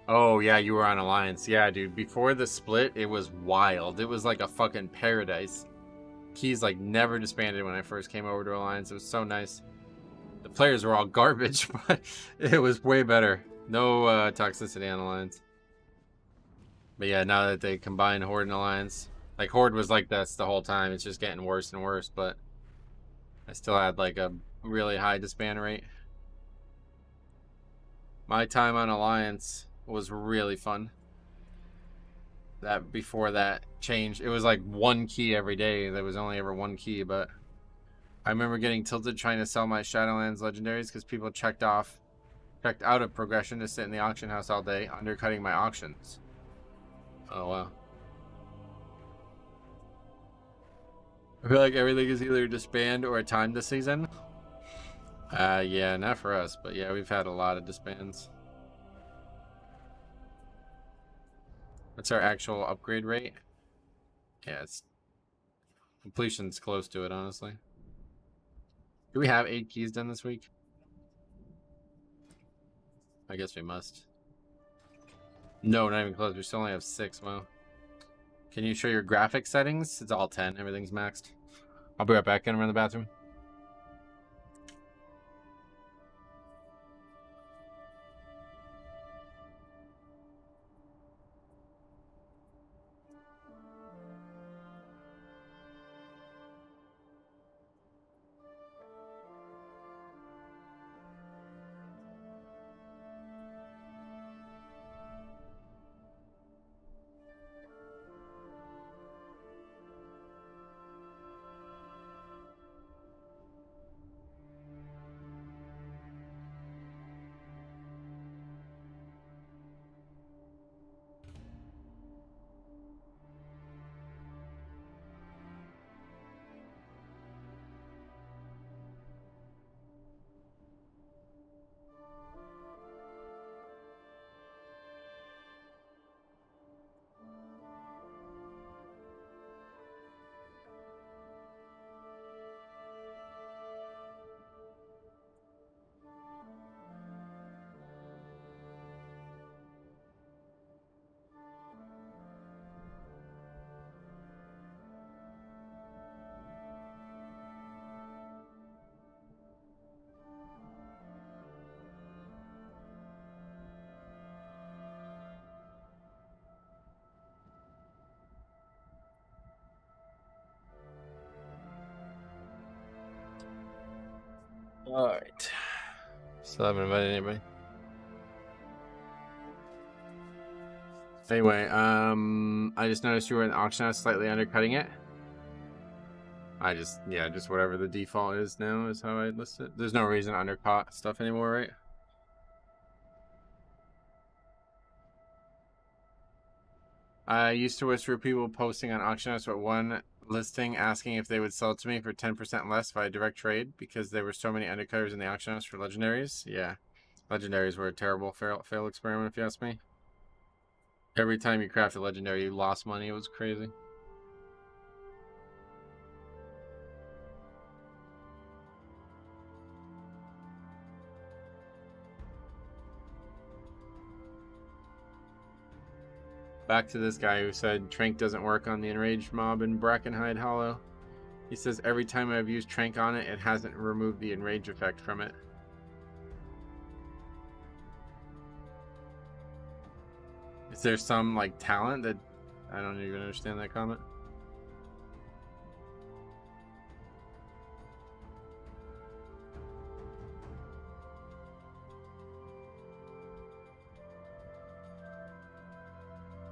Oh, yeah, you were on Alliance. Yeah, dude. Before the split, it was wild. It was like a fucking paradise. Keys, like, never disbanded when I first came over to Alliance. It was so nice. The players were all garbage, but it was way better. No toxicity on Alliance. But yeah, now that they combine Horde and Alliance. Like, Horde was like this the whole time. It's just getting worse and worse, but I still had, like, a really high disband rate. My time on Alliance was really fun. That before that changed, it was like one key every day. There was only ever one key, but I remember getting tilted trying to sell my Shadowlands legendaries because people checked out of progression to sit in the auction house all day, undercutting my auctions. Oh wow. I feel like everything is either disband or a time this season. Yeah, not for us, but yeah, we've had a lot of disbands. What's our actual upgrade rate? Yeah, it's completion's close to it, honestly. Do we have 8 keys done this week? I guess we must. No, not even close. We still only have 6. Wow. Can you show your graphic settings? It's all 10. Everything's maxed. I'll be right back. Gonna run the bathroom. All right. Still haven't invited anybody. Anyway, I just noticed you were in the auction house slightly undercutting it. Just whatever the default is now is how I list it. There's no reason to undercut stuff anymore, right? I used to wish for people posting on auction house what one listing asking if they would sell it to me for 10% less if I direct trade because there were so many undercutters in the auction house for legendaries. Yeah, legendaries were a terrible fail experiment if you ask me. Every time you craft a legendary, you lost money. It was crazy. Back to this guy who said Trank doesn't work on the enraged mob in Brackenhide Hollow. He says every time I've used Trank on it, it hasn't removed the enrage effect from it. Is there some like talent that I don't even understand that comment?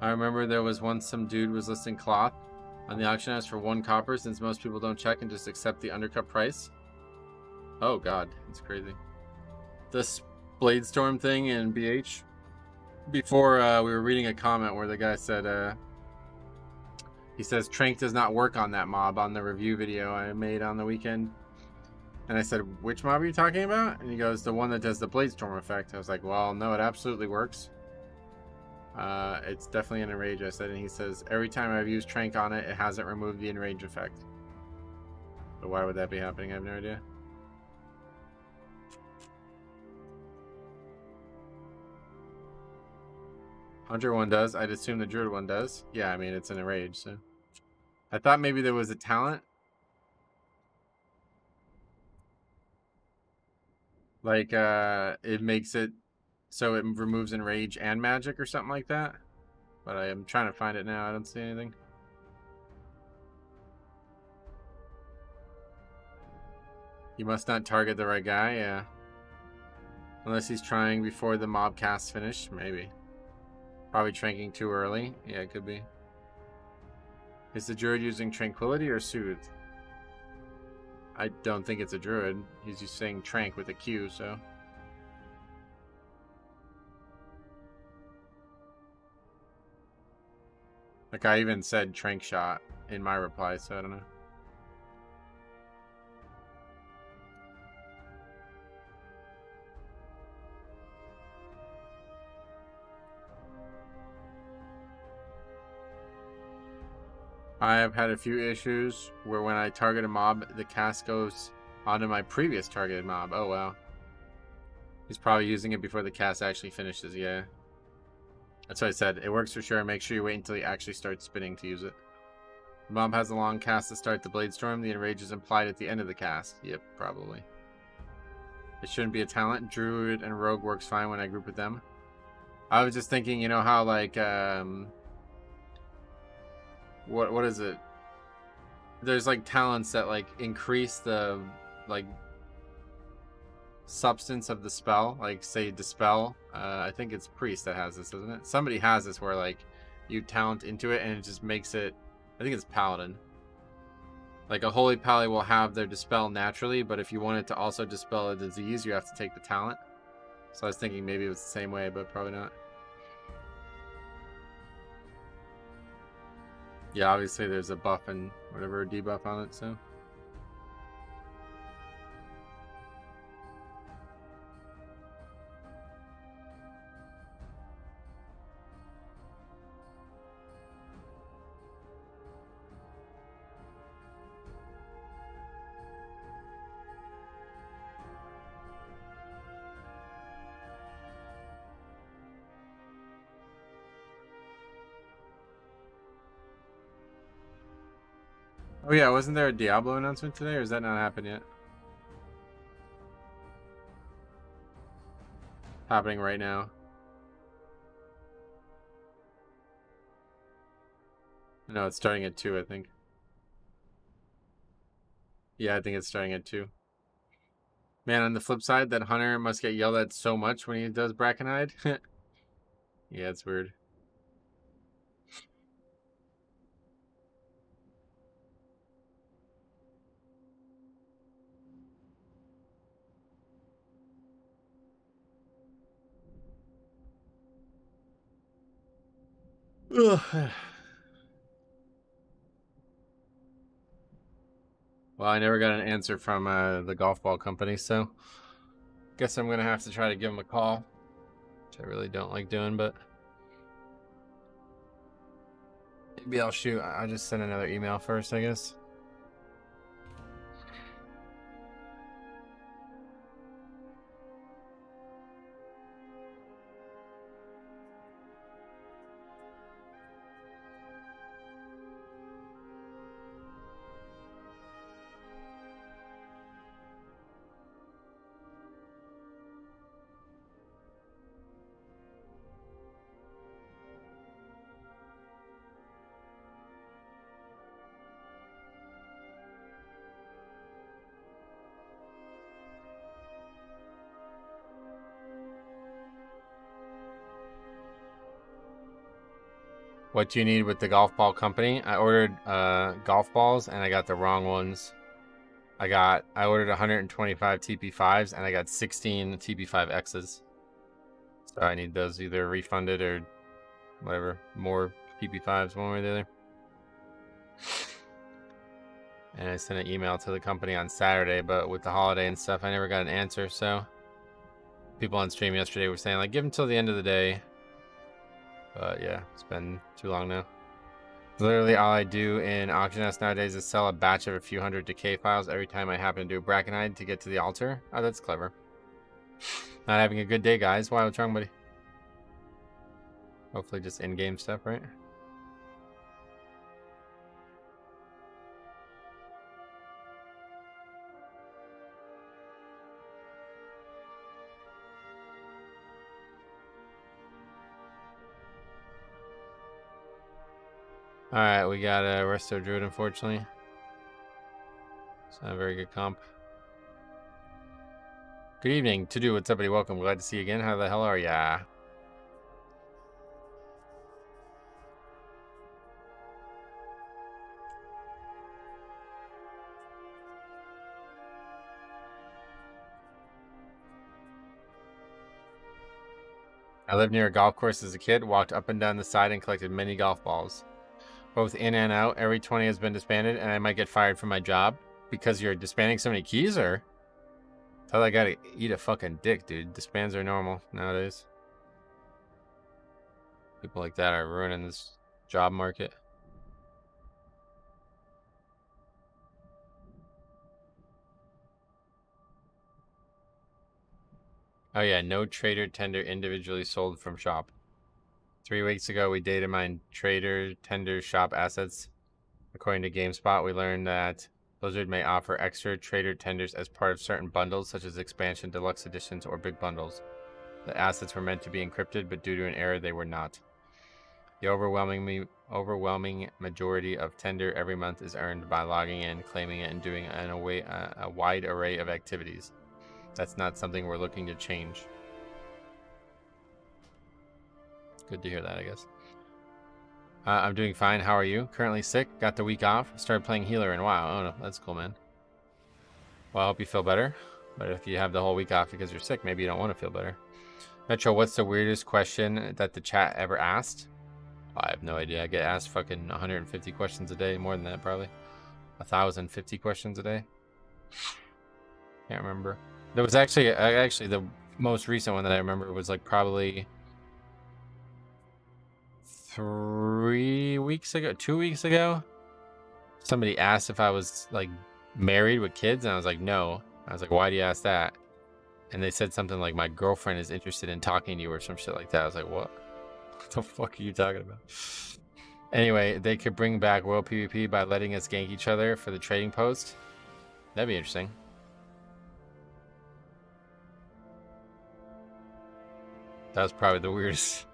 I remember there was once some dude was listing cloth on the auction house for 1 copper since most people don't check and just accept the undercut price. Oh god, it's crazy. This Bladestorm thing in BH. Before we were reading a comment where the guy said he says Trank does not work on that mob on the review video I made on the weekend. And I said, which mob are you talking about? And he goes, the one that does the Bladestorm effect. I was like, well, no, it absolutely works. It's definitely an enrage, I said, and he says every time I've used Trank on it, it hasn't removed the enrage effect. But why would that be happening? I have no idea. Hunter one does. I'd assume the Druid one does. Yeah, I mean it's an enrage, so I thought maybe there was a talent. Like it makes it so it removes enrage and magic or something like that. But I am trying to find it now. I don't see anything. You must not target the right guy, yeah. Unless he's trying before the mob cast's finished, maybe. Probably tranking too early. Yeah, it could be. Is the druid using tranquility or soothe? I don't think it's a druid. He's just saying trank with a Q, so. Like I even said trank shot in my reply, so I don't know. I have had a few issues where when I target a mob, the cast goes onto my previous targeted mob. Oh, wow. He's probably using it before the cast actually finishes, yeah. That's what I said. It works for sure. Make sure you wait until he actually starts spinning to use it. The mob has a long cast to start the Bladestorm. The enrage is implied at the end of the cast. Yep, probably. It shouldn't be a talent. Druid and Rogue works fine when I group with them. I was just thinking, you know how like what is it? There's like talents that like increase the like substance of the spell, like say dispel. I think it's priest that has this, isn't it? Somebody has this where like you talent into it and it just makes it. I think it's paladin. Like a holy pally will have their dispel naturally, but if you want it to also dispel a disease, you have to take the talent. So I was thinking maybe it was the same way, but probably not. Yeah, obviously there's a buff and whatever debuff on it, so. Oh yeah, wasn't there a Diablo announcement today, or has that not happened yet? Happening right now. No, it's starting at 2, I think. Yeah, I think it's starting at 2. Man, on the flip side, that Hunter must get yelled at so much when he does Brackenhide. Yeah, it's weird. Ugh. Well, I never got an answer from the golf ball company, so guess I'm gonna have to try to give them a call, which I really don't like doing, but maybe I'll shoot. I'll just send another email first, I guess. What do you need with the golf ball company? I ordered golf balls and I got the wrong ones. I ordered 125 TP5s and I got 16 TP5Xs. So I need those either refunded or whatever, more TP5s one way or the other. And I sent an email to the company on Saturday, but with the holiday and stuff, I never got an answer. So people on stream yesterday were saying, like, give them till the end of the day. But yeah, it's been too long now. Literally all I do in Auction House nowadays is sell a batch of a few hundred decay files every time I happen to do a Bracken to get to the altar. Oh, that's clever. Not having a good day, guys. Why? What's wrong, buddy? Hopefully just in-game stuff, right? Alright, we got a Resto Druid, unfortunately. It's not a very good comp. Good evening, To Do. What's up, buddy? Welcome. Glad to see you again. How the hell are ya? I lived near a golf course as a kid, walked up and down the side and collected many golf balls. Both in and out, every 20 has been disbanded, and I might get fired from my job because you're disbanding so many keys, or? Tell that guy to eat a fucking dick, dude. Disbands are normal nowadays. People like that are ruining this job market. Oh yeah, no trader tender individually sold from shop. 3 weeks ago, we data mined trader tender shop assets. According to GameSpot, we learned that Blizzard may offer extra trader tenders as part of certain bundles, such as expansion, deluxe editions, or big bundles. The assets were meant to be encrypted, but due to an error, they were not. The overwhelming majority of tender every month is earned by logging in, claiming it, and doing a wide array of activities. That's not something we're looking to change. Good to hear that, I guess. I'm doing fine. How are you? Currently sick. Got the week off. Started playing healer, and wow. Oh, no. That's cool, man. Well, I hope you feel better. But if you have the whole week off because you're sick, maybe you don't want to feel better. Metro, what's the weirdest question that the chat ever asked? I have no idea. I get asked fucking 150 questions a day. More than that, probably. 1,050 questions a day. Can't remember. There was actually the most recent one that I remember was like probably 3 weeks ago, 2 weeks ago. Somebody asked if I was like married with kids, and I was like, no. I was like, why do you ask that? And they said something like, my girlfriend is interested in talking to you or some shit like that. I was like, what? What the fuck are you talking about? Anyway, they could bring back World PvP by letting us gank each other for the trading post. That'd be interesting. That was probably the weirdest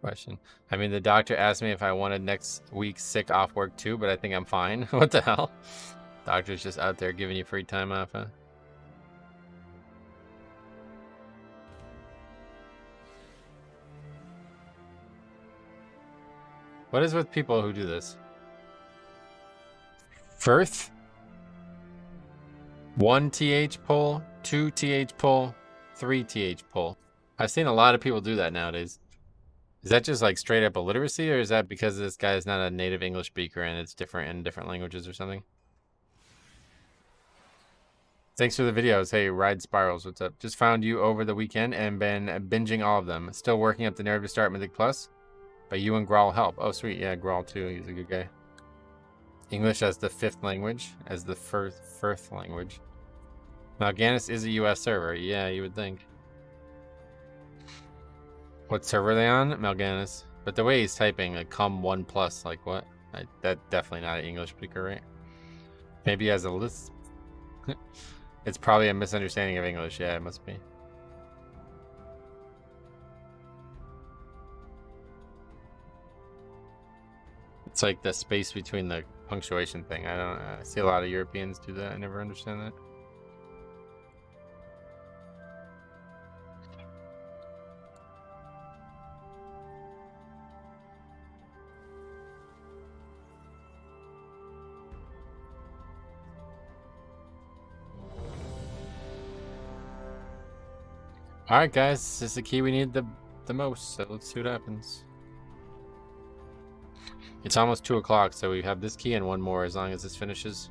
question. I mean, the doctor asked me if I wanted next week sick off work too, but I think I'm fine. What the hell? Doctor's just out there giving you free time off, huh? What is with people who do this? Firth? 1 TH pull, 2 TH pull, 3 TH pull. I've seen a lot of people do that nowadays. Is that just like straight up illiteracy, or is that because this guy is not a native English speaker and it's different in different languages or something? Thanks for the videos. Hey, Ride Spirals, what's up? Just found you over the weekend and been binging all of them. Still working up the nerve to start Mythic Plus, but you and Grawl help. Oh, sweet. Yeah, Grawl too. He's a good guy. English as the 5th language, as the first language. Mal'Ganis is a US server. Yeah, you would think. What server are they on? Mal'Ganis. But the way he's typing, like, come 1+, like, what? That definitely not an English speaker, right? Maybe he has a list. It's probably a misunderstanding of English. Yeah, it must be. It's like the space between the punctuation thing. I see a lot of Europeans do that. I never understand that. All right, guys, this is the key we need the most. So let's see what happens. It's almost 2 o'clock, so we have this key and one more as long as this finishes.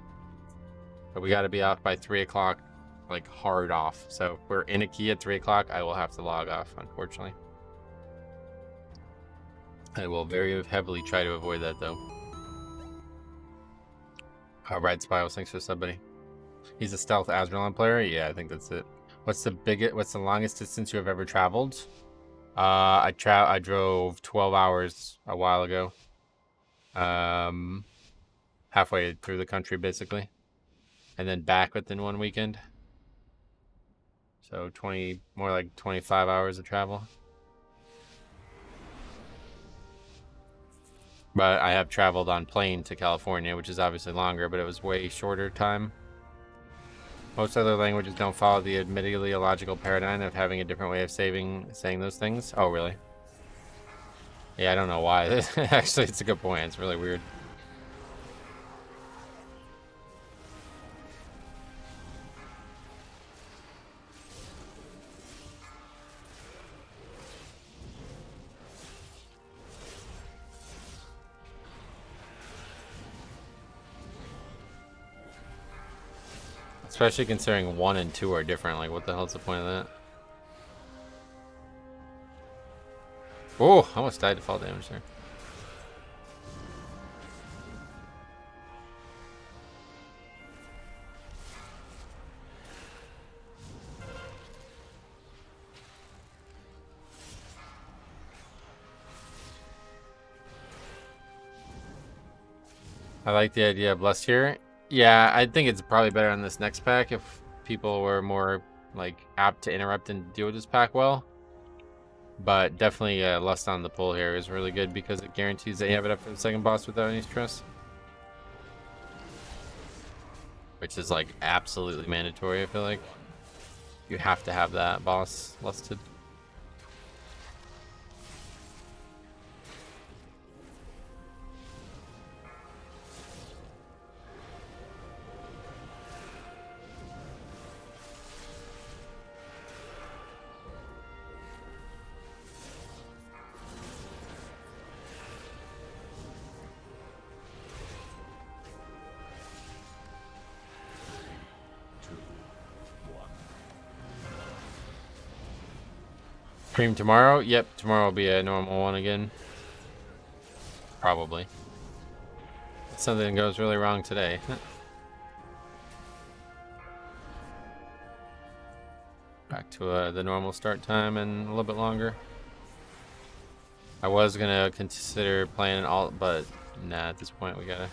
But we got to be off by 3 o'clock, like hard off. So if we're in a key at 3 o'clock, I will have to log off, unfortunately. I will very heavily try to avoid that, though. Ride Spiles, thanks for the sub, buddy. He's a stealth Azralan player? Yeah, I think that's it. What's the longest distance you have ever traveled? I drove 12 hours a while ago. Halfway through the country, basically. And then back within one weekend. So more like 25 hours of travel. But I have traveled on plane to California, which is obviously longer, but it was way shorter time. Most other languages don't follow the admittedly illogical paradigm of having a different way of saying those things. Oh, really? Yeah, I don't know why. Actually, it's a good point. It's really weird. Especially considering 1 and 2 are different. Like, what the hell's the point of that? Oh, I almost died to fall damage there. I like the idea of Blessed here. Yeah, I think it's probably better on this next pack if people were more like apt to interrupt and deal with this pack well. But definitely Lust on the pull here is really good because it guarantees that you have it up for the second boss without any stress. Which is like absolutely mandatory, I feel like. You have to have that boss lusted. Stream tomorrow? Yep, tomorrow will be a normal one again. Probably. Something goes really wrong today. Back to the normal start time and a little bit longer. I was gonna consider playing an alt, but nah, at this point we gotta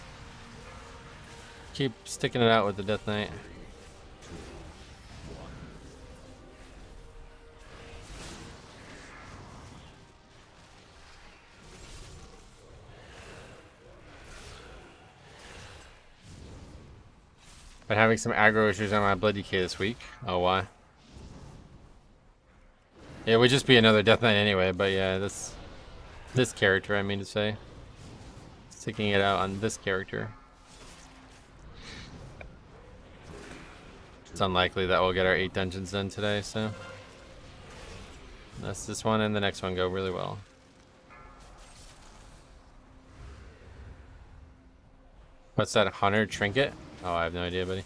keep sticking it out with the Death Knight. Been having some aggro issues on my Blood DK this week. Oh, why? It would just be another Death Knight anyway, but yeah, this character, I mean to say. Sticking it out on this character. It's unlikely that we'll get our 8 dungeons done today, so. Unless this one and the next one go really well. What's that, Hunter Trinket? Oh, I have no idea, buddy.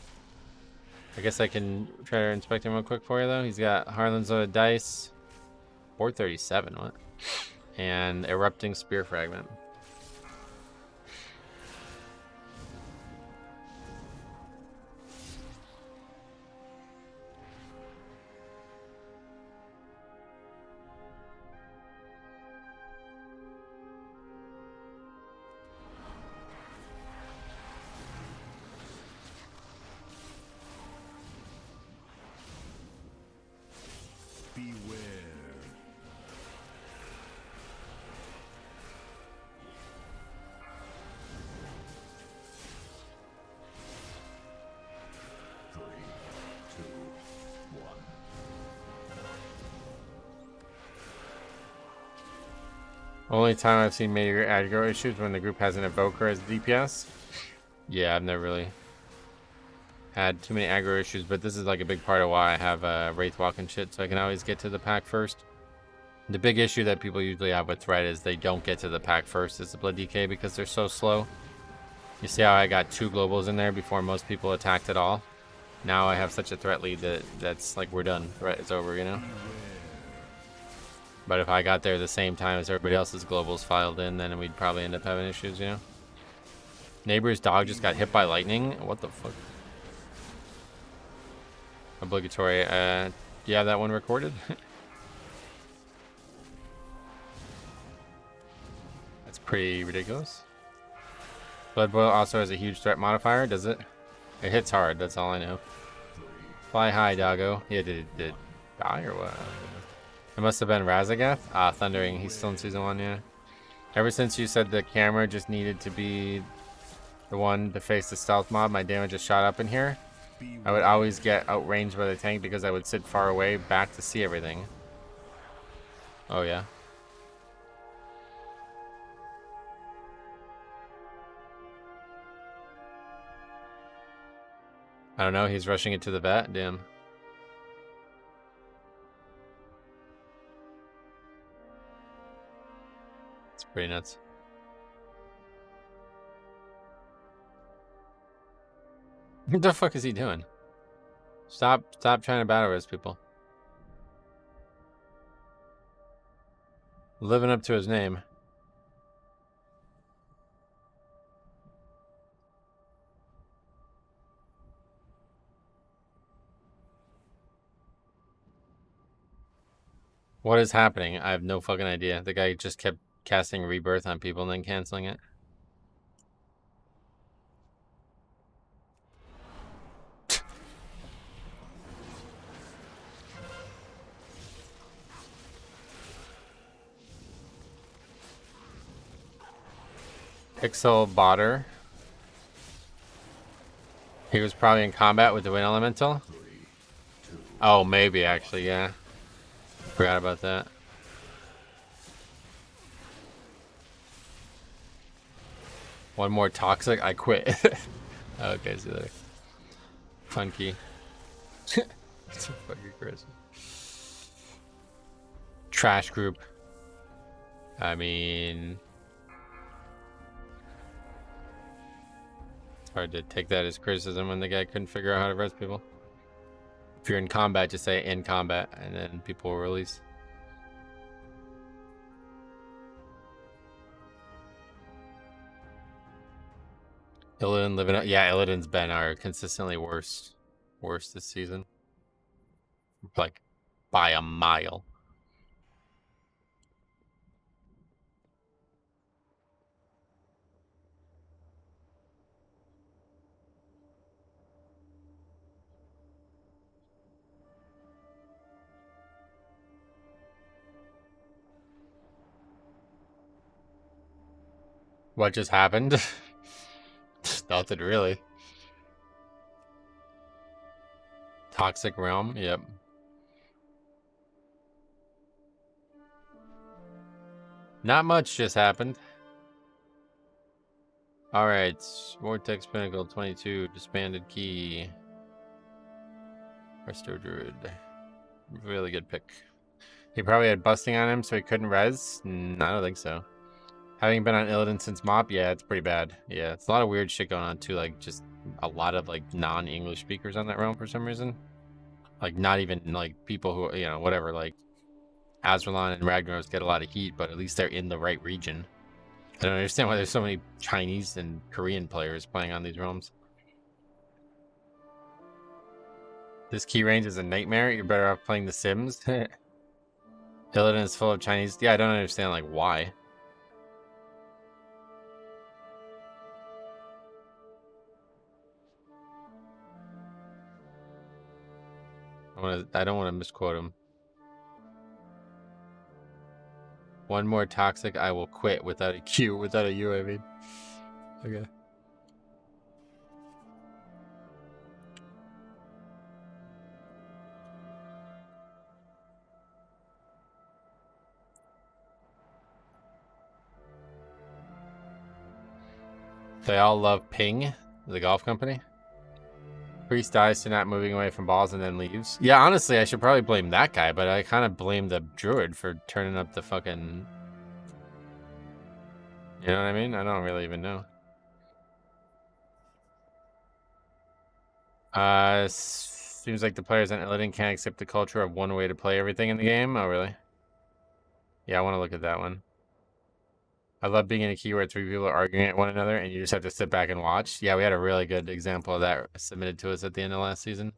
I guess I can try to inspect him real quick for you, though. He's got Harlan's Loaded Dice. 437, what? And Erupting Spear Fragment. Beware. Three, two, one. Only time I've seen major aggro issues when the group has an Evoker as DPS. Yeah, I've never really had too many aggro issues, but this is like a big part of why I have Wraith Walk and shit, so I can always get to the pack first. The big issue that people usually have with Threat is they don't get to the pack first. It's the Blood DK because they're so slow. You see how I got 2 globals in there before most people attacked at all? Now I have such a threat lead that's like we're done. Threat is over, you know? But if I got there the same time as everybody else's globals filed in, then we'd probably end up having issues, you know? Neighbor's dog just got hit by lightning? What the fuck? Obligatory. Do you have that one recorded? That's pretty ridiculous. Blood Boil also has a huge threat modifier, does it? It hits hard, that's all I know. Fly high, doggo. Yeah, did it die or what? It must have been Razagath. Ah, Thundering. He's still in season 1, yeah. Ever since you said the camera just needed to be the one to face the stealth mob, my damage just shot up in here. I would always get outranged by the tank because I would sit far away back to see everything. Oh, yeah. I don't know. He's rushing it to the vet. Damn. It's pretty nuts. What the fuck is he doing? Stop trying to battle res people. Living up to his name. What is happening? I have no fucking idea. The guy just kept casting Rebirth on people and then canceling it. Pixel Botter. He was probably in combat with the Wind Elemental. Oh, maybe actually, yeah. Forgot about that. One more toxic, I quit. Okay, see you later. Funky. It's a fucking crazy. Trash group. I mean, it's hard to take that as criticism when the guy couldn't figure out how to res people. If you're in combat, just say in combat, and then people will release. Illidan living up. Yeah, Illidan's been our consistently worst this season. Like, by a mile. What just happened? Nothing really. Toxic Realm, yep. Not much just happened. Alright, Vortex Pinnacle 22, Disbanded Key. Resto Druid. Really good pick. He probably had busting on him so he couldn't res? I don't think so. Having been on Illidan since Mop, yeah, it's pretty bad. Yeah, it's a lot of weird shit going on too, like just a lot of like non-English speakers on that realm for some reason. Like not even like people who, you know, whatever, like Azralan and Ragnaros get a lot of heat, but at least they're in the right region. I don't understand why there's so many Chinese and Korean players playing on these realms. This key range is a nightmare. You're better off playing The Sims. Illidan is full of Chinese. Yeah, I don't understand like why. I don't want to misquote him. One more toxic, I will quit without a Q, without a U, I mean. Okay. They all love Ping, the golf company. Priest dies to not moving away from balls and then leaves. Yeah, honestly, I should probably blame that guy, but I kind of blame the druid for turning up the fucking... You know what I mean? I don't really even know. Seems like the players on Illidan can't accept the culture of one way to play everything in the game. Oh, really? Yeah, I want to look at that one. I love being in a key where 3 people are arguing at one another and you just have to sit back and watch. Yeah, we had a really good example of that submitted to us at the end of last season.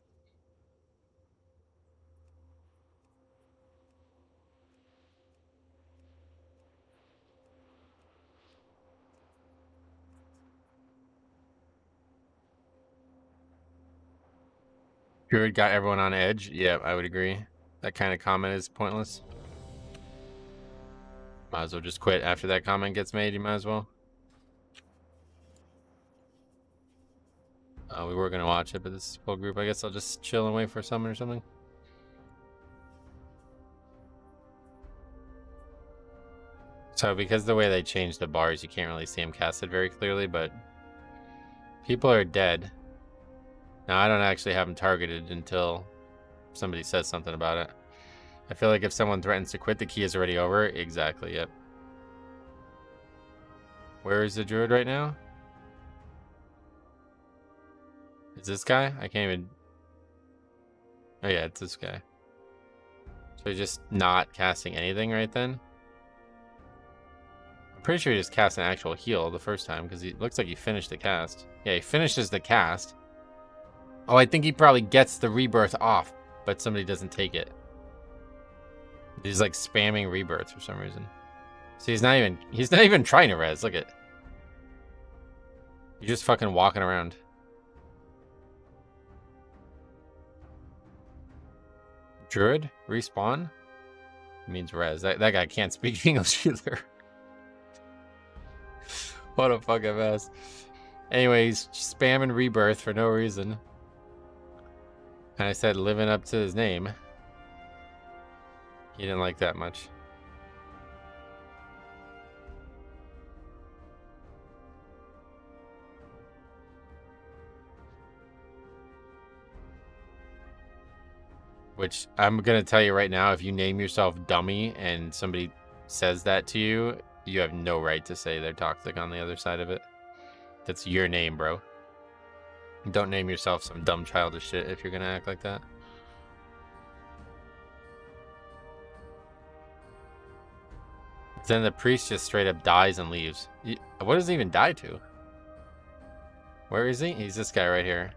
Druid got everyone on edge. Yeah, I would agree. That kind of comment is pointless. Might as well just quit after that comment gets made. You might as well. We were going to watch it, but this is full group. I guess I'll just chill and wait for someone or something. So because the way they changed the bars, you can't really see them casted very clearly, but people are dead. Now, I don't actually have them targeted until somebody says something about it. I feel like if someone threatens to quit, the key is already over. Exactly, yep. Where is the druid right now? Is this guy? I can't even... Oh yeah, it's this guy. So he's just not casting anything right then? I'm pretty sure he just cast an actual heal the first time, because he looks like he finished the cast. Yeah, he finishes the cast. Oh, I think he probably gets the rebirth off, but somebody doesn't take it. He's like spamming rebirth for some reason. So he's not even trying to res. Look at. He's just fucking walking around. Druid respawn means res. That guy can't speak English either. What a fucking mess. Anyways, spamming rebirth for no reason. And I said living up to his name. He didn't like that much. Which I'm going to tell you right now, if you name yourself dummy and somebody says that to you, you have no right to say they're toxic on the other side of it. That's your name, bro. Don't name yourself some dumb childish shit if you're going to act like that. Then the priest just straight up dies and leaves. What does he even die to? Where is he? He's this guy right here.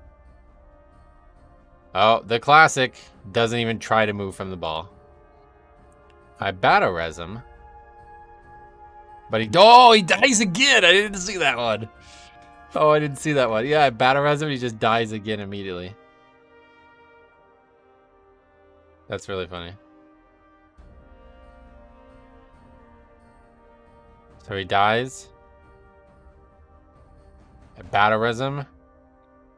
Oh, the classic. Doesn't even try to move from the ball. I battle res him. But he dies again. I didn't see that one. Oh, I didn't see that one. Yeah, I battle res him. He just dies again immediately. That's really funny. So he dies. I battle res him.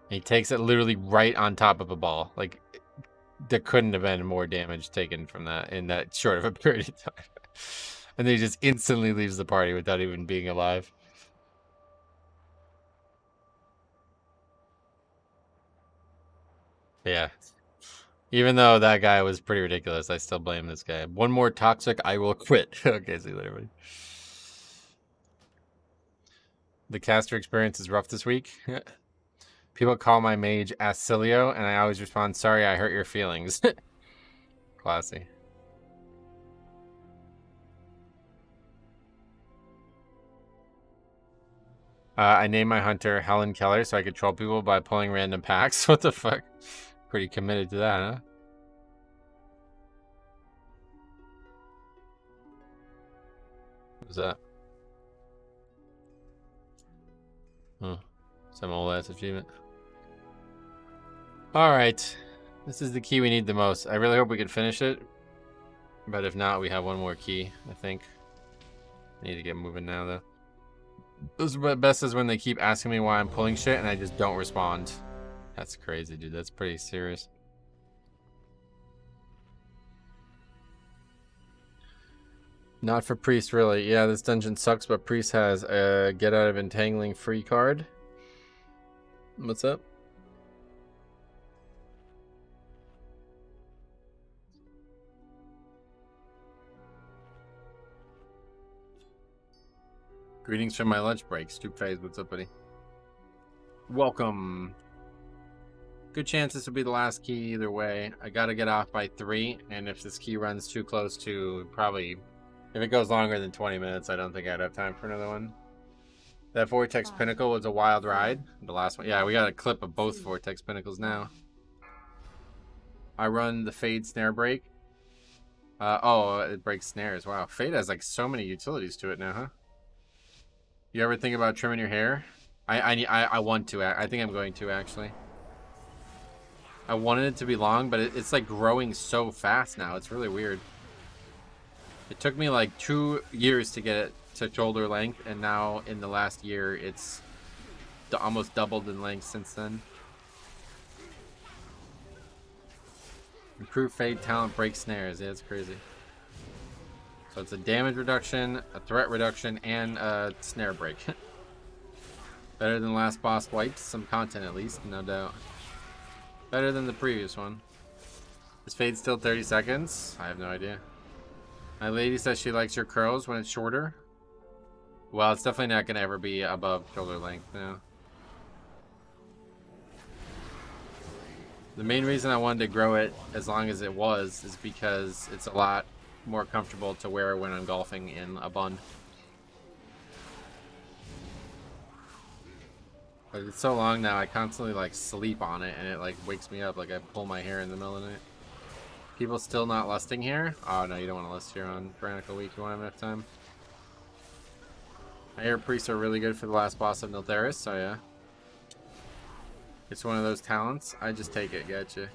He takes it literally right on top of a ball. Like, there couldn't have been more damage taken from that in that short of a period of time. And then he just instantly leaves the party without even being alive. Yeah. Even though that guy was pretty ridiculous, I still blame this guy. One more toxic, I will quit. Okay, see you later, everybody. The caster experience is rough this week. People call my mage Acilio, and I always respond, sorry, I hurt your feelings. Classy. I named my hunter Helen Keller so I could troll people by pulling random packs. What the fuck? Pretty committed to that, huh? What was that? Huh. Some old ass achievement. Alright. This is the key we need the most. I really hope we can finish it. But if not, we have one more key, I think. I need to get moving now, though. Those are best is when they keep asking me why I'm pulling shit and I just don't respond. That's crazy, dude. That's pretty serious. Not for Priest, really. Yeah, this dungeon sucks, but Priest has a get out of entangling free card. What's up? Greetings from my lunch break. Stoop phase, what's up, buddy? Welcome. Good chance this will be the last key either way. I gotta get off by 3, and if this key runs too close to probably... If it goes longer than 20 minutes, I don't think I'd have time for another one. That Vortex Pinnacle was a wild ride. The last one. Yeah, we got a clip of both Vortex Pinnacles now. I run the Fade Snare Break. Oh, it breaks snares. Wow. Fade has like so many utilities to it now, huh? You ever think about trimming your hair? I want to. I think I'm going to, actually. I wanted it to be long, but it's like growing so fast now. It's really weird. It took me like 2 years to get it to shoulder length, and now in the last year, it's almost doubled in length since then. Improved Fade talent, break snares. Yeah, it's crazy. So it's a damage reduction, a threat reduction, and a snare break. Better than last boss wipes. Some content at least, no doubt. Better than the previous one. Is Fade still 30 seconds? I have no idea. My lady says she likes your curls when it's shorter. Well, it's definitely not going to ever be above shoulder length now. The main reason I wanted to grow it as long as it was is because it's a lot more comfortable to wear when I'm golfing in a bun. But it's so long now, I constantly like sleep on it and it like wakes me up, like I pull my hair in the middle of the night. People still not lusting here? Oh no, you don't want to lust here on Tyrannical Week. You won't have enough time. I hear priests are really good for the last boss of Niltheris, so yeah. It's one of those talents. I just take it, gotcha.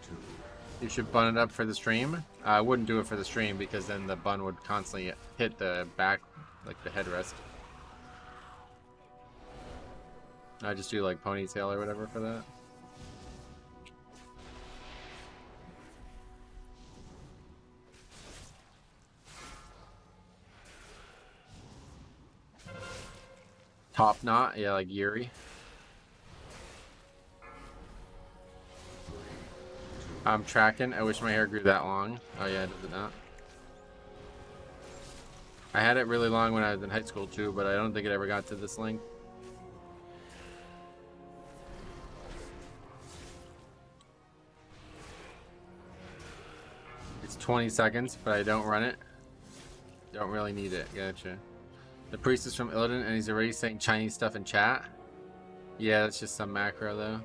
You should bun it up for the stream. I wouldn't do it for the stream because then the bun would constantly hit the back, like the headrest. I just do like ponytail or whatever for that. Top knot, yeah, like Yuri. I'm tracking. I wish my hair grew that long. Oh yeah, does it not? I had it really long when I was in high school too, but I don't think it ever got to this length. It's 20 seconds, but I don't run it. Don't really need it. Gotcha. The priest is from Illidan, and he's already saying Chinese stuff in chat. Yeah, that's just some macro though.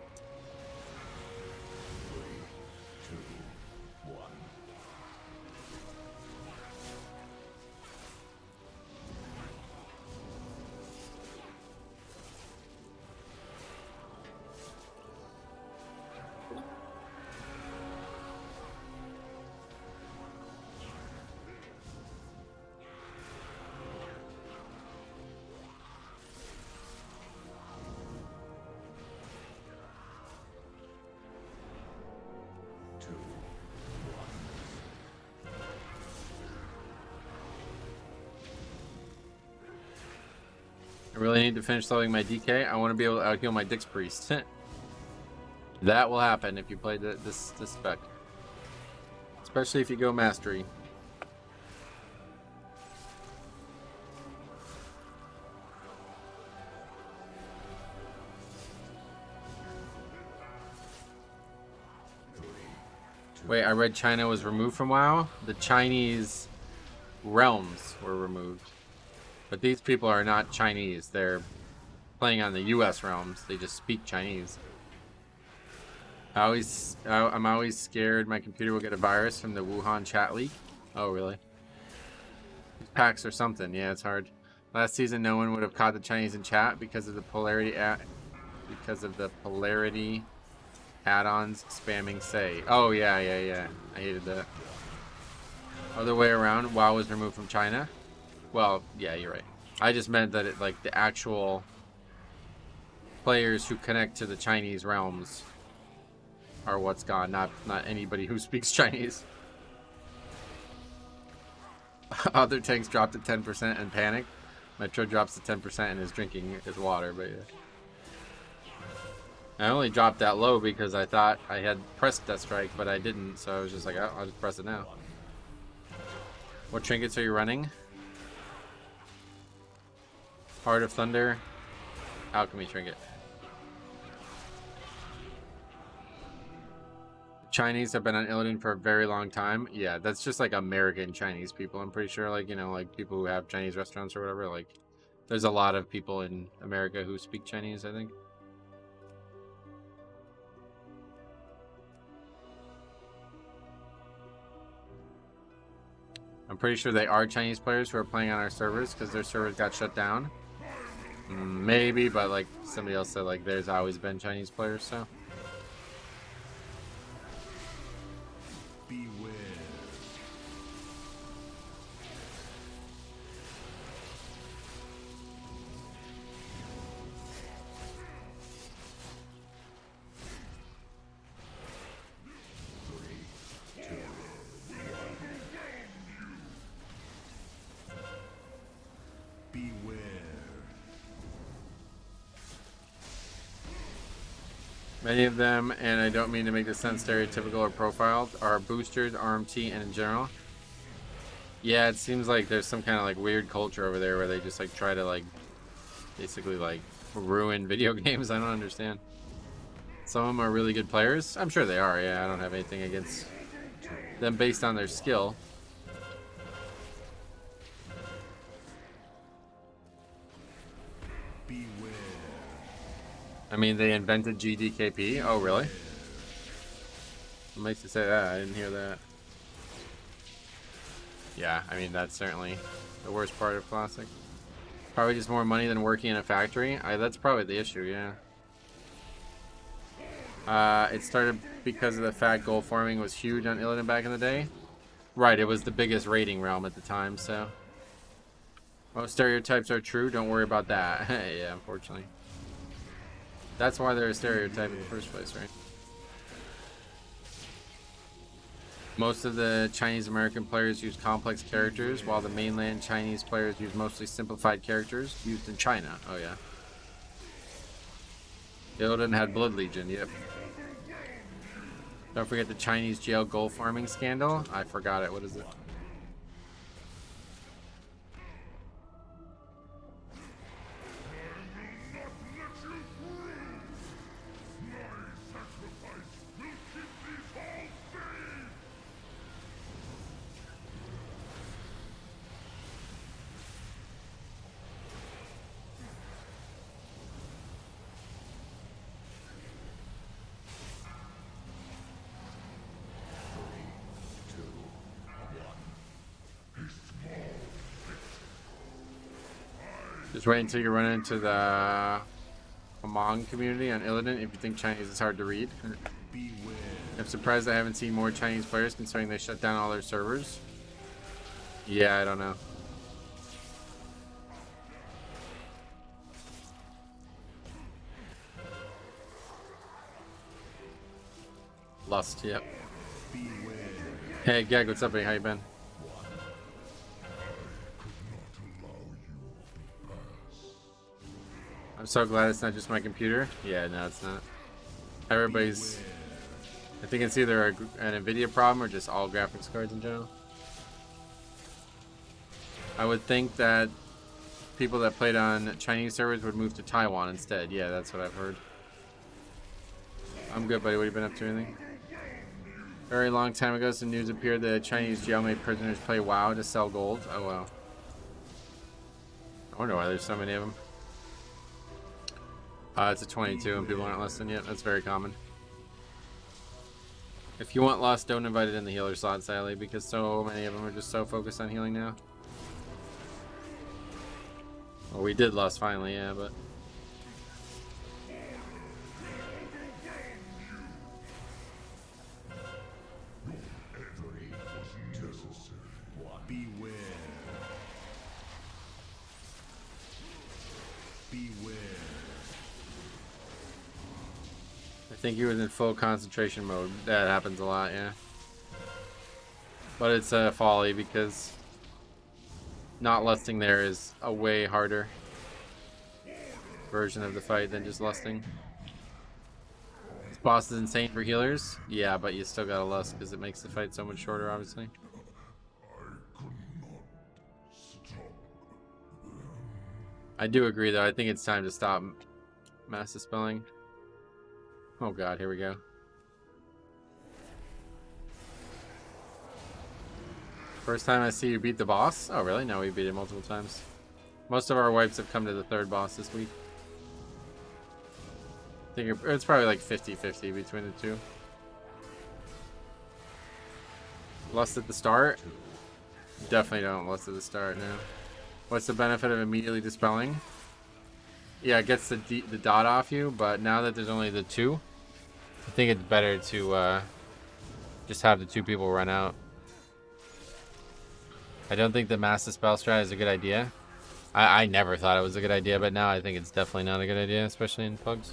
I really need to finish leveling my DK. I want to be able to out-heal my Dix Priest. That will happen if you play this spec. Especially if you go Mastery. Wait, I read China was removed from WoW. The Chinese realms were removed. But these people are not Chinese. They're playing on the US realms. They just speak Chinese. I'm always scared my computer will get a virus from the Wuhan chat leak. Oh, really? Packs or something. Yeah, it's hard. Last season, no one would have caught the Chinese in chat because of the polarity add-ons spamming say. Oh yeah. I hated that. Other way around, WoW was removed from China. Well, yeah, you're right. I just meant that it, like, the actual players who connect to the Chinese realms are what's gone, not anybody who speaks Chinese. Other tanks dropped to 10% and panic. Metro drops to 10% and is drinking his water, but yeah. I only dropped that low because I thought I had pressed that strike, but I didn't, so I was just like, oh, I'll just press it now. What trinkets are you running? Heart of Thunder, Alchemy trinket. Chinese have been on Illidan for a very long time. Yeah, that's just like American Chinese people. I'm pretty sure, like, you know, like people who have Chinese restaurants or whatever. Like, there's a lot of people in America who speak Chinese, I think. I'm pretty sure they are Chinese players who are playing on our servers because their servers got shut down. Maybe, but like somebody else said, like there's always been Chinese players, so. Beware. Many of them, and I don't mean to make this sound stereotypical or profiled, are boosters, RMT, and in general. Yeah, it seems like there's some kind of like weird culture over there where they just like try to like basically like ruin video games. I don't understand. Some of them are really good players. I'm sure they are, yeah. I don't have anything against them based on their skill. I mean, they invented GDKP. Oh, really? What makes you say that? I didn't hear that. Yeah, I mean, that's certainly the worst part of Classic. Probably just more money than working in a factory. That's probably the issue, yeah. It started because of the fact goal farming was huge on Illidan back in the day. Right, it was the biggest raiding realm at the time, so. Most stereotypes are true. Don't worry about that. Yeah, unfortunately. That's why they're a stereotype in the first place, right? Most of the Chinese American players use complex characters, while the mainland Chinese players use mostly simplified characters used in China. Oh yeah. Illidan had Blood Legion, yep. Don't forget the Chinese jail gold farming scandal. I forgot it. What is it? Just wait until you run into the Hmong community on Illidan if you think Chinese is hard to read. I'm surprised I haven't seen more Chinese players considering they shut down all their servers. Yeah, I don't know. Lust, yep. Hey, Gag, what's up, buddy? How you been? I'm so glad it's not just my computer. Yeah, no, it's not. Everybody's... I think it's either an NVIDIA problem or just all graphics cards in general. I would think that people that played on Chinese servers would move to Taiwan instead. Yeah, that's what I've heard. I'm good, buddy. What have you been up to? Anything? Very long time ago, some news appeared that Chinese jail made prisoners play WoW to sell gold. Oh, wow. I wonder why there's so many of them. It's a 22 and people aren't listening yet. That's very common. If you want Lust, don't invite it in the healer slot, sadly, because so many of them are just so focused on healing now. Well, we did Lust finally, yeah, but... Beware. Beware. I think he was in full concentration mode. That happens a lot, yeah. But it's a folly because not lusting there is a way harder version of the fight than just lusting. This boss is insane for healers. Yeah, but you still gotta lust because it makes the fight so much shorter, obviously. I do agree, though. I think it's time to stop mass dispelling. Oh god, here we go. First time I see you beat the boss? Oh really? No, we beat it multiple times. Most of our wipes have come to the third boss this week. I think it's probably like 50-50 between the two. Lust at the start? Definitely don't lust at the start, no. What's the benefit of immediately dispelling? Yeah, it gets the dot off you, but now that there's only the two, I think it's better to just have the two people run out. I don't think the mass dispel strat is a good idea. I never thought it was a good idea, but now I think it's definitely not a good idea, especially in Pugs.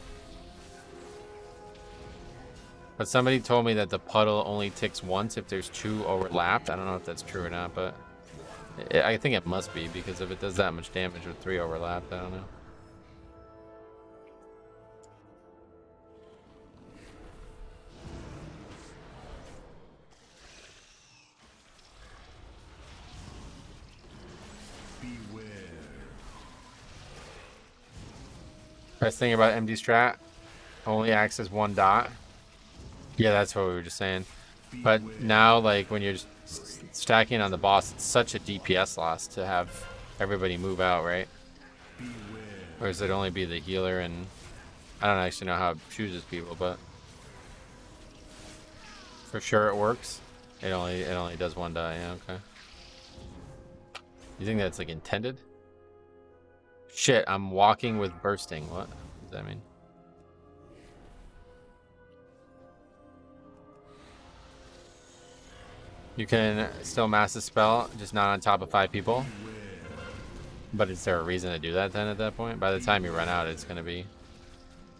But somebody told me that the puddle only ticks once if there's two overlapped. I don't know if that's true or not, but I think it must be, because if it does that much damage with 3 overlapped, I don't know. Best thing about MD strat, only acts as 1 dot. Yeah, that's what we were just saying. But now, like, when you're just stacking on the boss, it's such a DPS loss to have everybody move out, right? Or does it only be the healer? And I don't actually know how it chooses people, but for sure it works. It only does 1 dot. Yeah, okay. You think that's like intended? Shit, I'm walking with bursting. What does that mean? You can still mass a spell, just not on top of 5 people. But is there a reason to do that then at that point? By the time you run out, it's going to be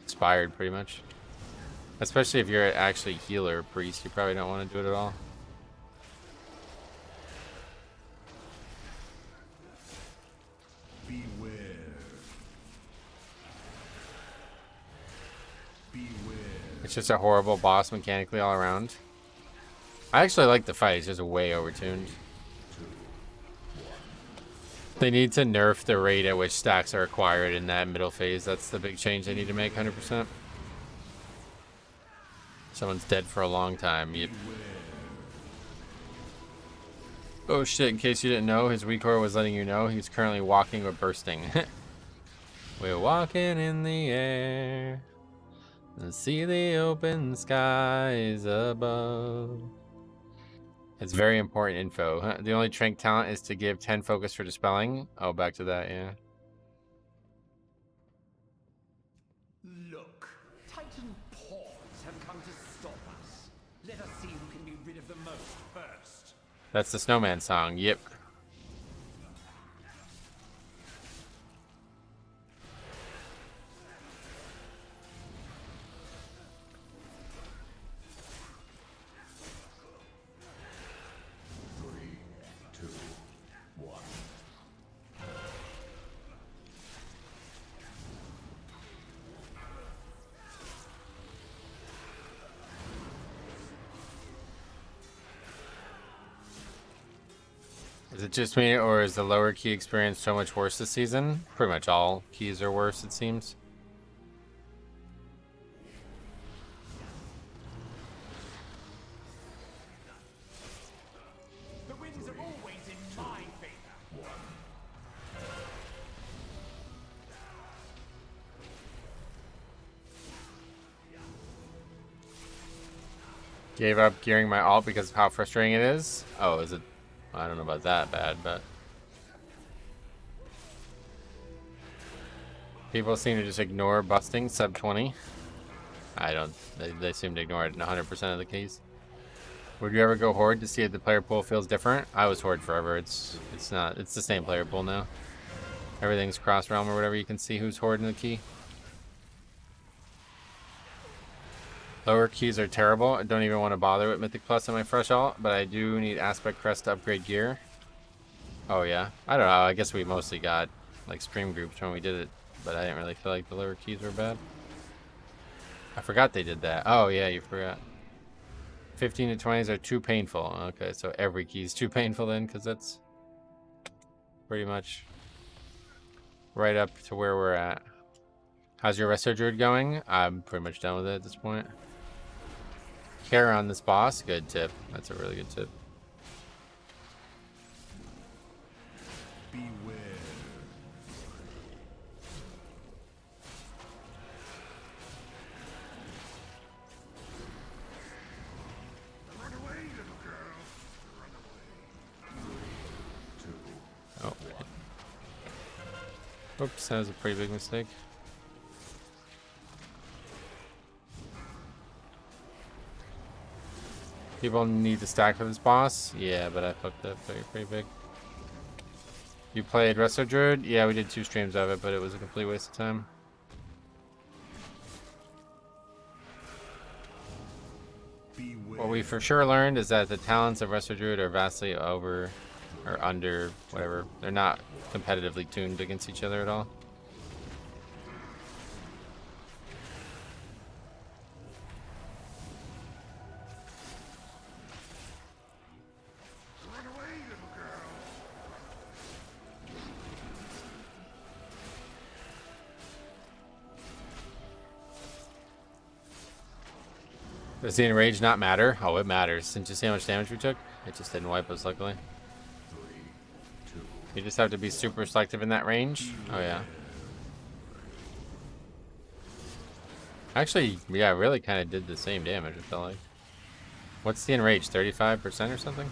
expired pretty much. Especially if you're actually healer or priest, you probably don't want to do it at all. It's just a horrible boss mechanically all around. I actually like the fight, it's just way overtuned. They need to nerf the rate at which stacks are acquired in that middle phase. That's the big change they need to make, 100%. Someone's dead for a long time. Yep. Oh shit, in case you didn't know, his WeCore was letting you know he's currently walking with bursting. We're walking in the air and see the open skies above. It's very important info. The only trank talent is to give 10 focus for dispelling. Oh, back to that, yeah. Look, Titan paws have come to stop us. Let us see who can be rid of the most first. That's the Snowman song, yep. Is it just me, or is the lower key experience so much worse this season? Pretty much all keys are worse, it seems. Gave up gearing my ult because of how frustrating it is. Oh, is it? I don't know about that bad, but people seem to just ignore busting sub 20. I don't. They seem to ignore it in 100% of the case. Would you ever go Horde to see if the player pool feels different? I was Horde forever. It's not. It's the same player pool now. Everything's cross realm or whatever. You can see who's Horde in the key. Lower keys are terrible. I don't even want to bother with Mythic Plus on my fresh alt, but I do need Aspect Crest to upgrade gear. Oh yeah. I don't know. I guess we mostly got like stream groups when we did it, but I didn't really feel like the lower keys were bad. I forgot they did that. Oh yeah, you forgot. 15 to 20s are too painful. Okay, so every key is too painful then, because that's pretty much right up to where we're at. How's your Resto Druid going? I'm pretty much done with it at this point. Care on this boss. Good tip. That's a really good tip. Beware. Run away, little girl. Run away. Oh. Oops, that was a pretty big mistake. People need to stack for this boss. Yeah, but I fucked up pretty big. You played Resto Druid? Yeah, we did 2 streams of it, but it was a complete waste of time. Beware. What we for sure learned is that the talents of Resto Druid are vastly over or under whatever. They're not competitively tuned against each other at all. Run away, little girl. Does the enrage not matter? Oh, it matters. Didn't you see how much damage we took? It just didn't wipe us, luckily. 3, 2. You just have to be super selective in that range. Oh, yeah. Actually, yeah, really kind of did the same damage, I felt like. What's the enrage? 35% or something?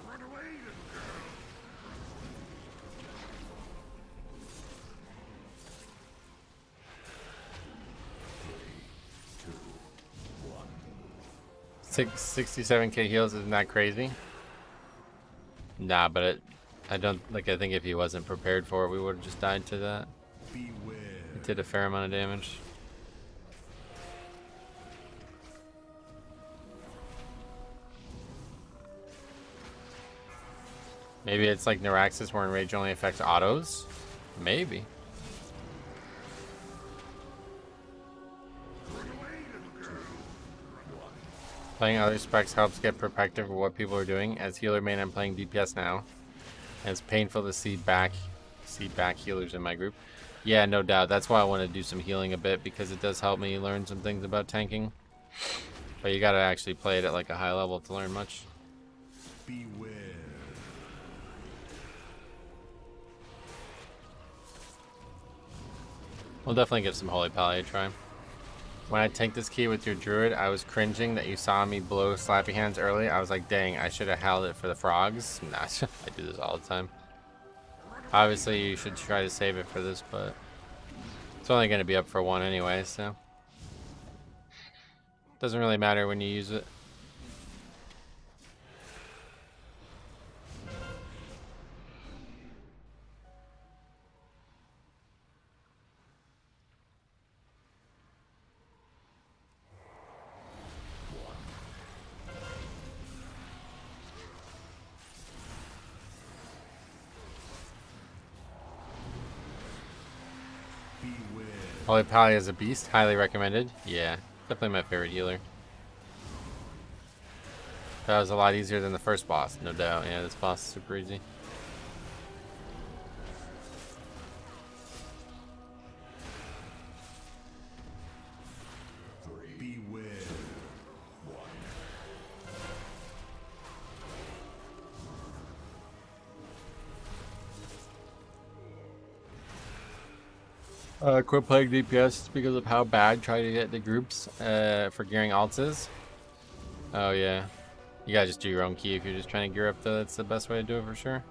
Run away, little girl. 67k heals isn't that crazy? Nah, but I don't like. I think if he wasn't prepared for it, we would have just died to that. Beware. It did a fair amount of damage. Maybe it's like Neuraxis where enrage only affects autos? Maybe. Playing other specs helps get perspective of what people are doing. As healer main, I'm playing DPS now. And it's painful to see back healers in my group. Yeah, no doubt. That's why I want to do some healing a bit, because it does help me learn some things about tanking. But you gotta actually play it at like a high level to learn much. Beware. We'll definitely give some Holy Pally a try. When I tanked this key with your druid, I was cringing that you saw me blow slappy hands early. I was like, dang, I should have held it for the frogs. Nah, I do this all the time. Obviously, you should try to save it for this, but it's only going to be up for 1 anyway, so doesn't really matter when you use it. Beware. Holy Pally is a beast. Highly recommended. Yeah, definitely my favorite healer. That was a lot easier than the first boss, no doubt. Yeah, this boss is super easy. Beware. Quit playing DPS because of how bad trying to get the groups for gearing alts is. Oh yeah. You gotta just do your own key if you're just trying to gear up though. That's the best way to do it for sure.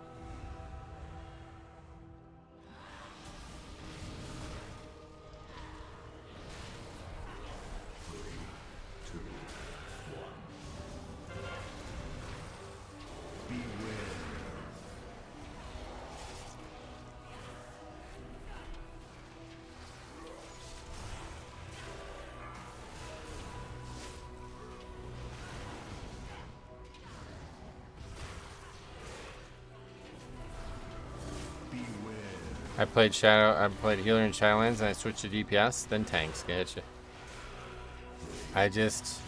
I played healer in Shadowlands and I switched to DPS, then tanks can hit you. I just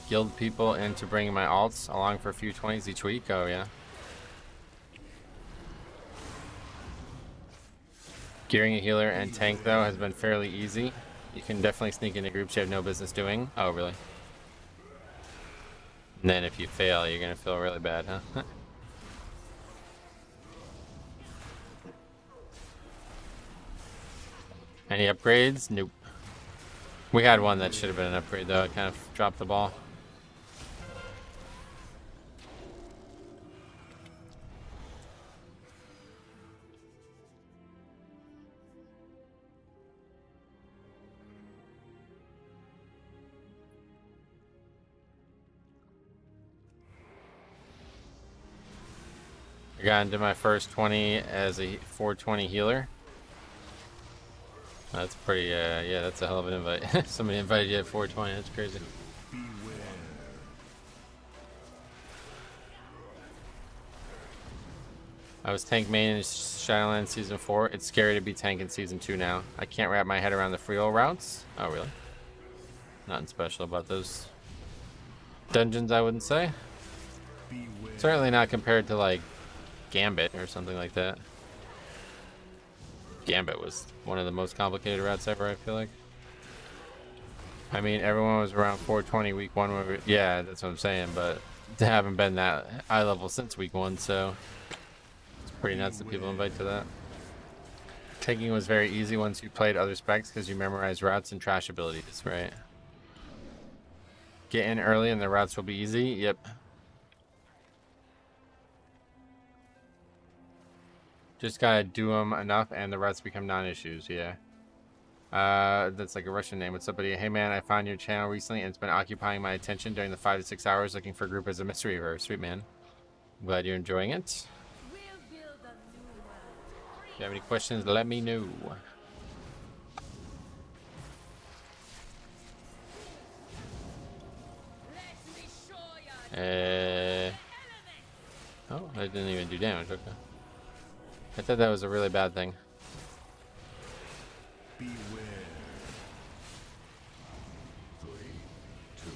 guild people into bringing my alts along for a few 20s each week. Oh yeah. Gearing a healer and tank though has been fairly easy. You can definitely sneak into groups you have no business doing. Oh really? And then if you fail, you're gonna feel really bad, huh? Any upgrades? Nope. We had one that should have been an upgrade though. It kind of dropped the ball. I got into my first 20 as a 420 healer. That's pretty, yeah, that's a hell of an invite. Somebody invited you at 420, that's crazy. I was tank main in Shadowlands Season 4. It's scary to be tank in Season 2 now. I can't wrap my head around the free roll routes. Oh, really? Nothing special about those dungeons, I wouldn't say. Certainly not compared to, like, Gambit or something like that. Gambit was one of the most complicated routes ever, I feel like. I mean, everyone was around 420 week 1. Yeah, that's what I'm saying, but they haven't been that high level since week 1, so it's pretty nuts that people invite to that. Tanking was very easy once you played other specs because you memorized routes and trash abilities, right? Get in early and the routes will be easy. Yep. Just gotta do them enough and the routes become non-issues, yeah. That's like a Russian name. What's up, buddy? Hey man, I found your channel recently and it's been occupying my attention during the 5 to 6 hours looking for a group as a mystery rare. Sweet man. I'm glad you're enjoying it. If you have any questions, let me know. Oh, I didn't even do damage, okay. I thought that was a really bad thing. Beware. 3, 2,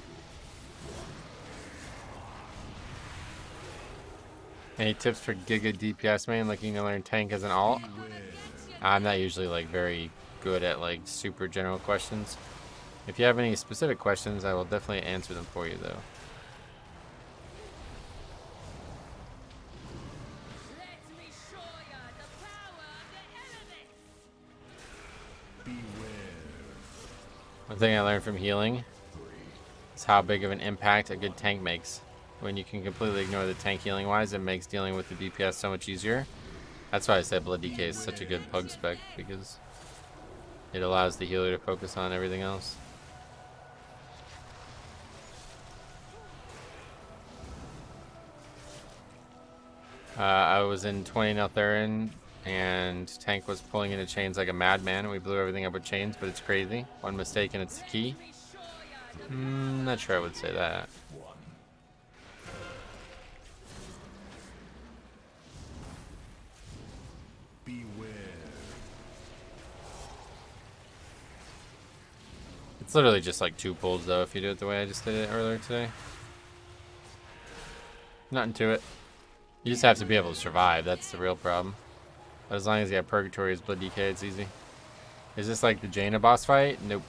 1. Any tips for Giga DPS main looking to learn tank as an alt? I'm not usually like very good at like super general questions. If you have any specific questions, I will definitely answer them for you though. One thing I learned from healing is how big of an impact a good tank makes. When you can completely ignore the tank healing wise, it makes dealing with the DPS so much easier. That's why I said Blood DK is such a good pug spec, because it allows the healer to focus on everything else. I was in 20 Neltherin and tank was pulling into chains like a madman. We blew everything up with chains, but it's crazy. One mistake and it's the key. Not sure I would say that. Beware. It's literally just like 2 pulls though if you do it the way I just did it earlier today. Nothing to it. You just have to be able to survive, that's the real problem. But as long as you have Purgatory's Blood DK, it's easy. Is this like the Jaina boss fight? Nope.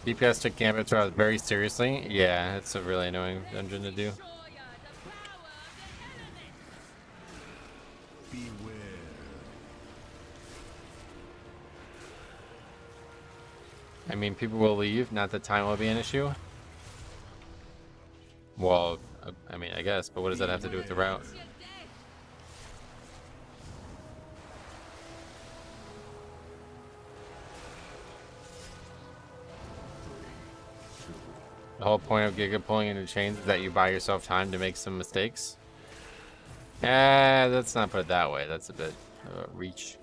DPS took Gambit throughout very seriously. Yeah, it's a really annoying dungeon to do. Beware. I mean, people will leave, not that time will be an issue. Well, I mean, I guess, but what does that have to do with the route? The whole point of Giga pulling into chains is that you buy yourself time to make some mistakes. Let's not put it that way. That's a bit reach.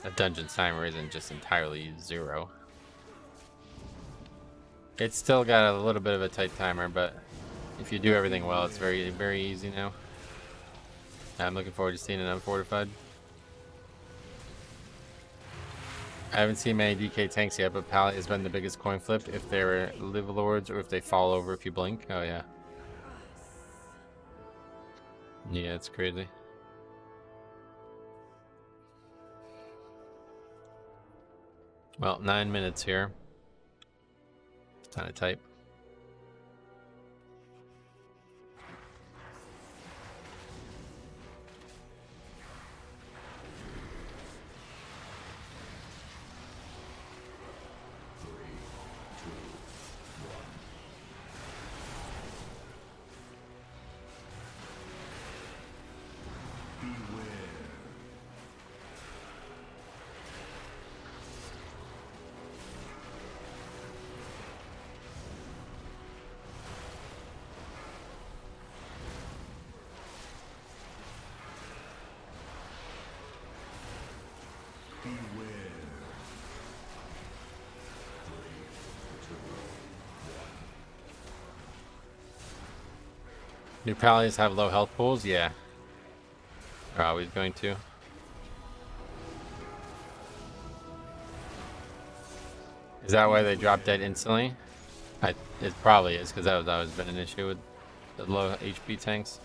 A dungeon's timer isn't just entirely 0. It's still got a little bit of a tight timer, but if you do everything well, it's very, very easy now. I'm looking forward to seeing it unfortified. I haven't seen many DK tanks yet, but Paladin has been the biggest coin flip if they're live lords or if they fall over if you blink. Oh yeah. Yeah, it's crazy. Well, 9 minutes here. Kind of tight. Do Paladins have low health pools? Yeah. They're always going to. Is that why they drop dead instantly? It probably is, because that has always been an issue with the low HP tanks.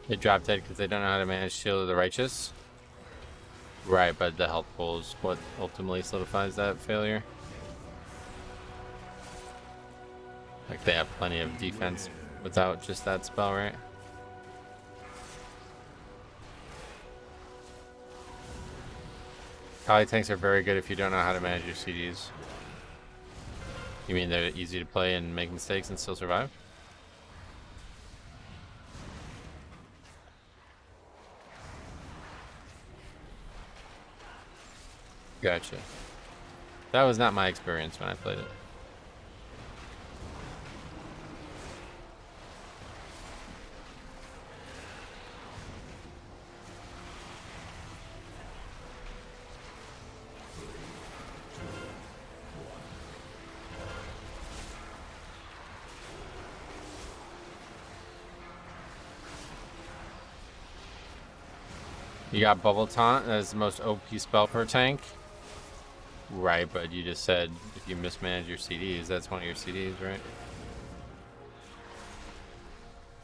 They drop dead because they don't know how to manage Shield of the Righteous. Right, but the health pool is what ultimately solidifies that failure. Like, they have plenty of defense without just that spell, right? Kali tanks are very good if you don't know how to manage your CDs. You mean they're easy to play and make mistakes and still survive? Gotcha. That was not my experience when I played it. You got Bubble Taunt as the most OP spell per tank. Right, but you just said if you mismanage your CDs, that's one of your CDs, right?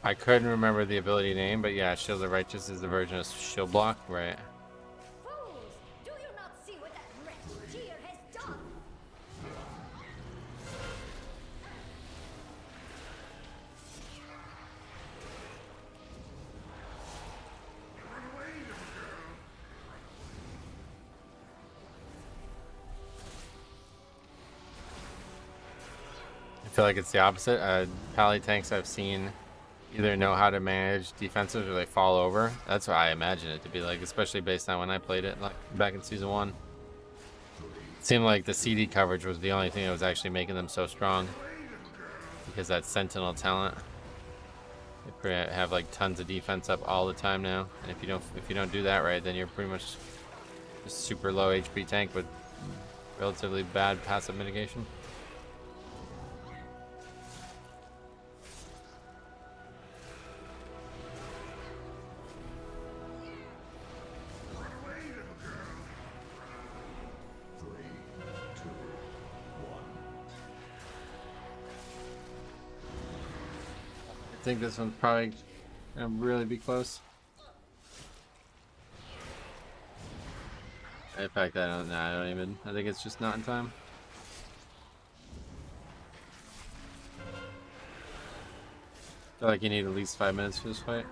I couldn't remember the ability name, but yeah, Shield of Righteous is the version of Shield Block, right? Fools! Do you not see what that wretch Tyr has done? I feel like it's the opposite. Pally tanks I've seen either know how to manage defensive or they fall over. That's what I imagine it to be like, especially based on when I played it like back in Season 1. It seemed like the CD coverage was the only thing that was actually making them so strong. Because that Sentinel talent. They pretty have like tons of defense up all the time now. And if you don't do that right, then you're pretty much just super low HP tank with relatively bad passive mitigation. I think this one's probably gonna really be close. In fact, I don't know. I don't even. I think it's just not in time. I feel like you need at least 5 minutes for this fight.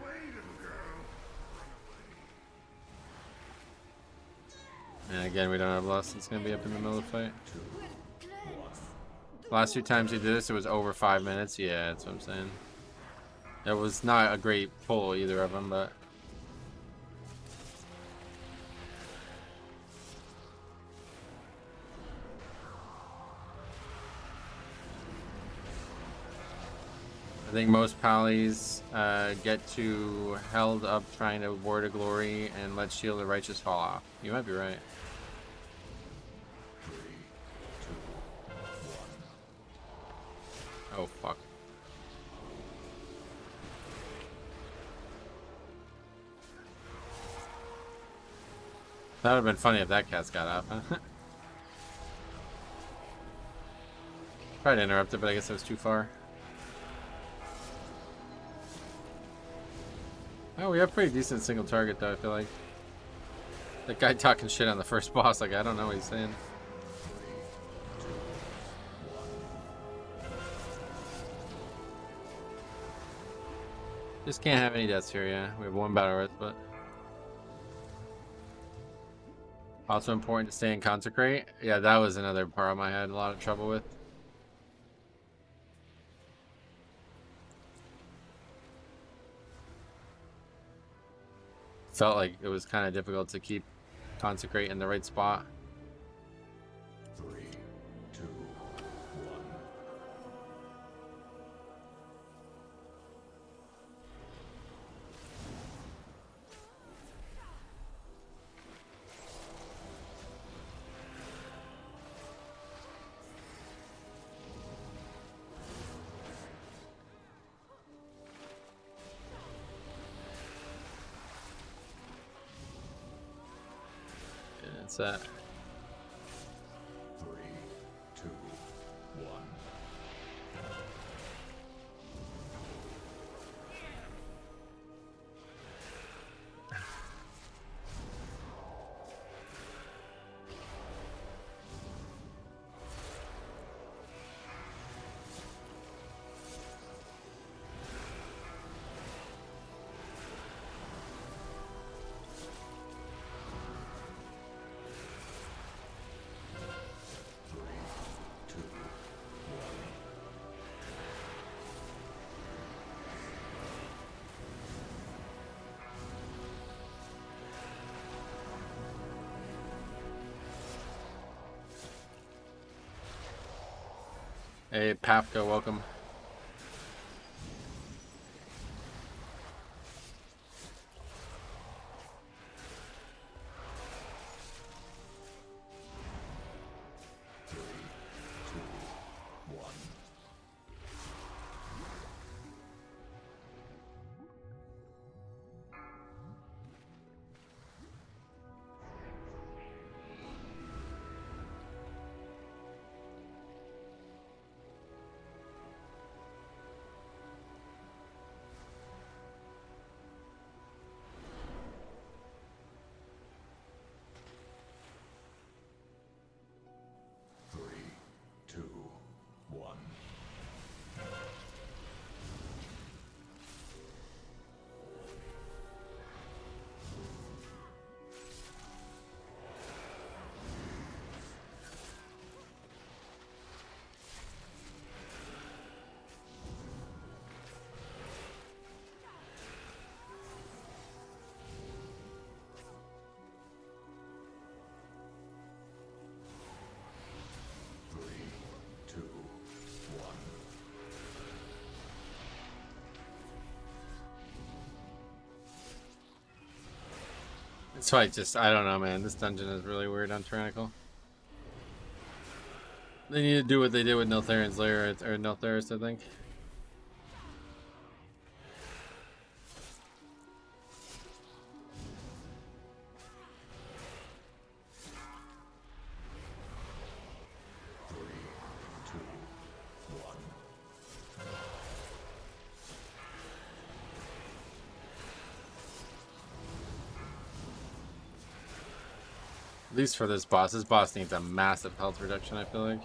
And again, we don't have lost. It's gonna be up in the middle of the fight. Last 2 times we did this, it was over 5 minutes. Yeah, that's what I'm saying. It was not a great pull, either of them, but. I think most Pallies get too held up trying to ward a glory and let Shield the Righteous fall off. You might be right. Oh, fuck. That would have been funny if that cat's got up, huh? Tried to interrupt it, but I guess it was too far. Oh, we have pretty decent single target, though, I feel like. That guy talking shit on the first boss, like, I don't know what he's saying. Just can't have any deaths here, yeah. We have 1 battle worth, but... Also important to stay in Consecrate. Yeah, that was another problem I had a lot of trouble with. Felt like it was kind of difficult to keep Consecrate in the right spot. 3, 2, 1. Yeah, that's that. 3, 2, 1. Hey, Papka, welcome. This fight just, I don't know, man. This dungeon is really weird on Tyrannical. They need to do what they did with Neltharin's Lair, or Neltharis, I think. least for this boss. This boss needs a massive health reduction, I feel like.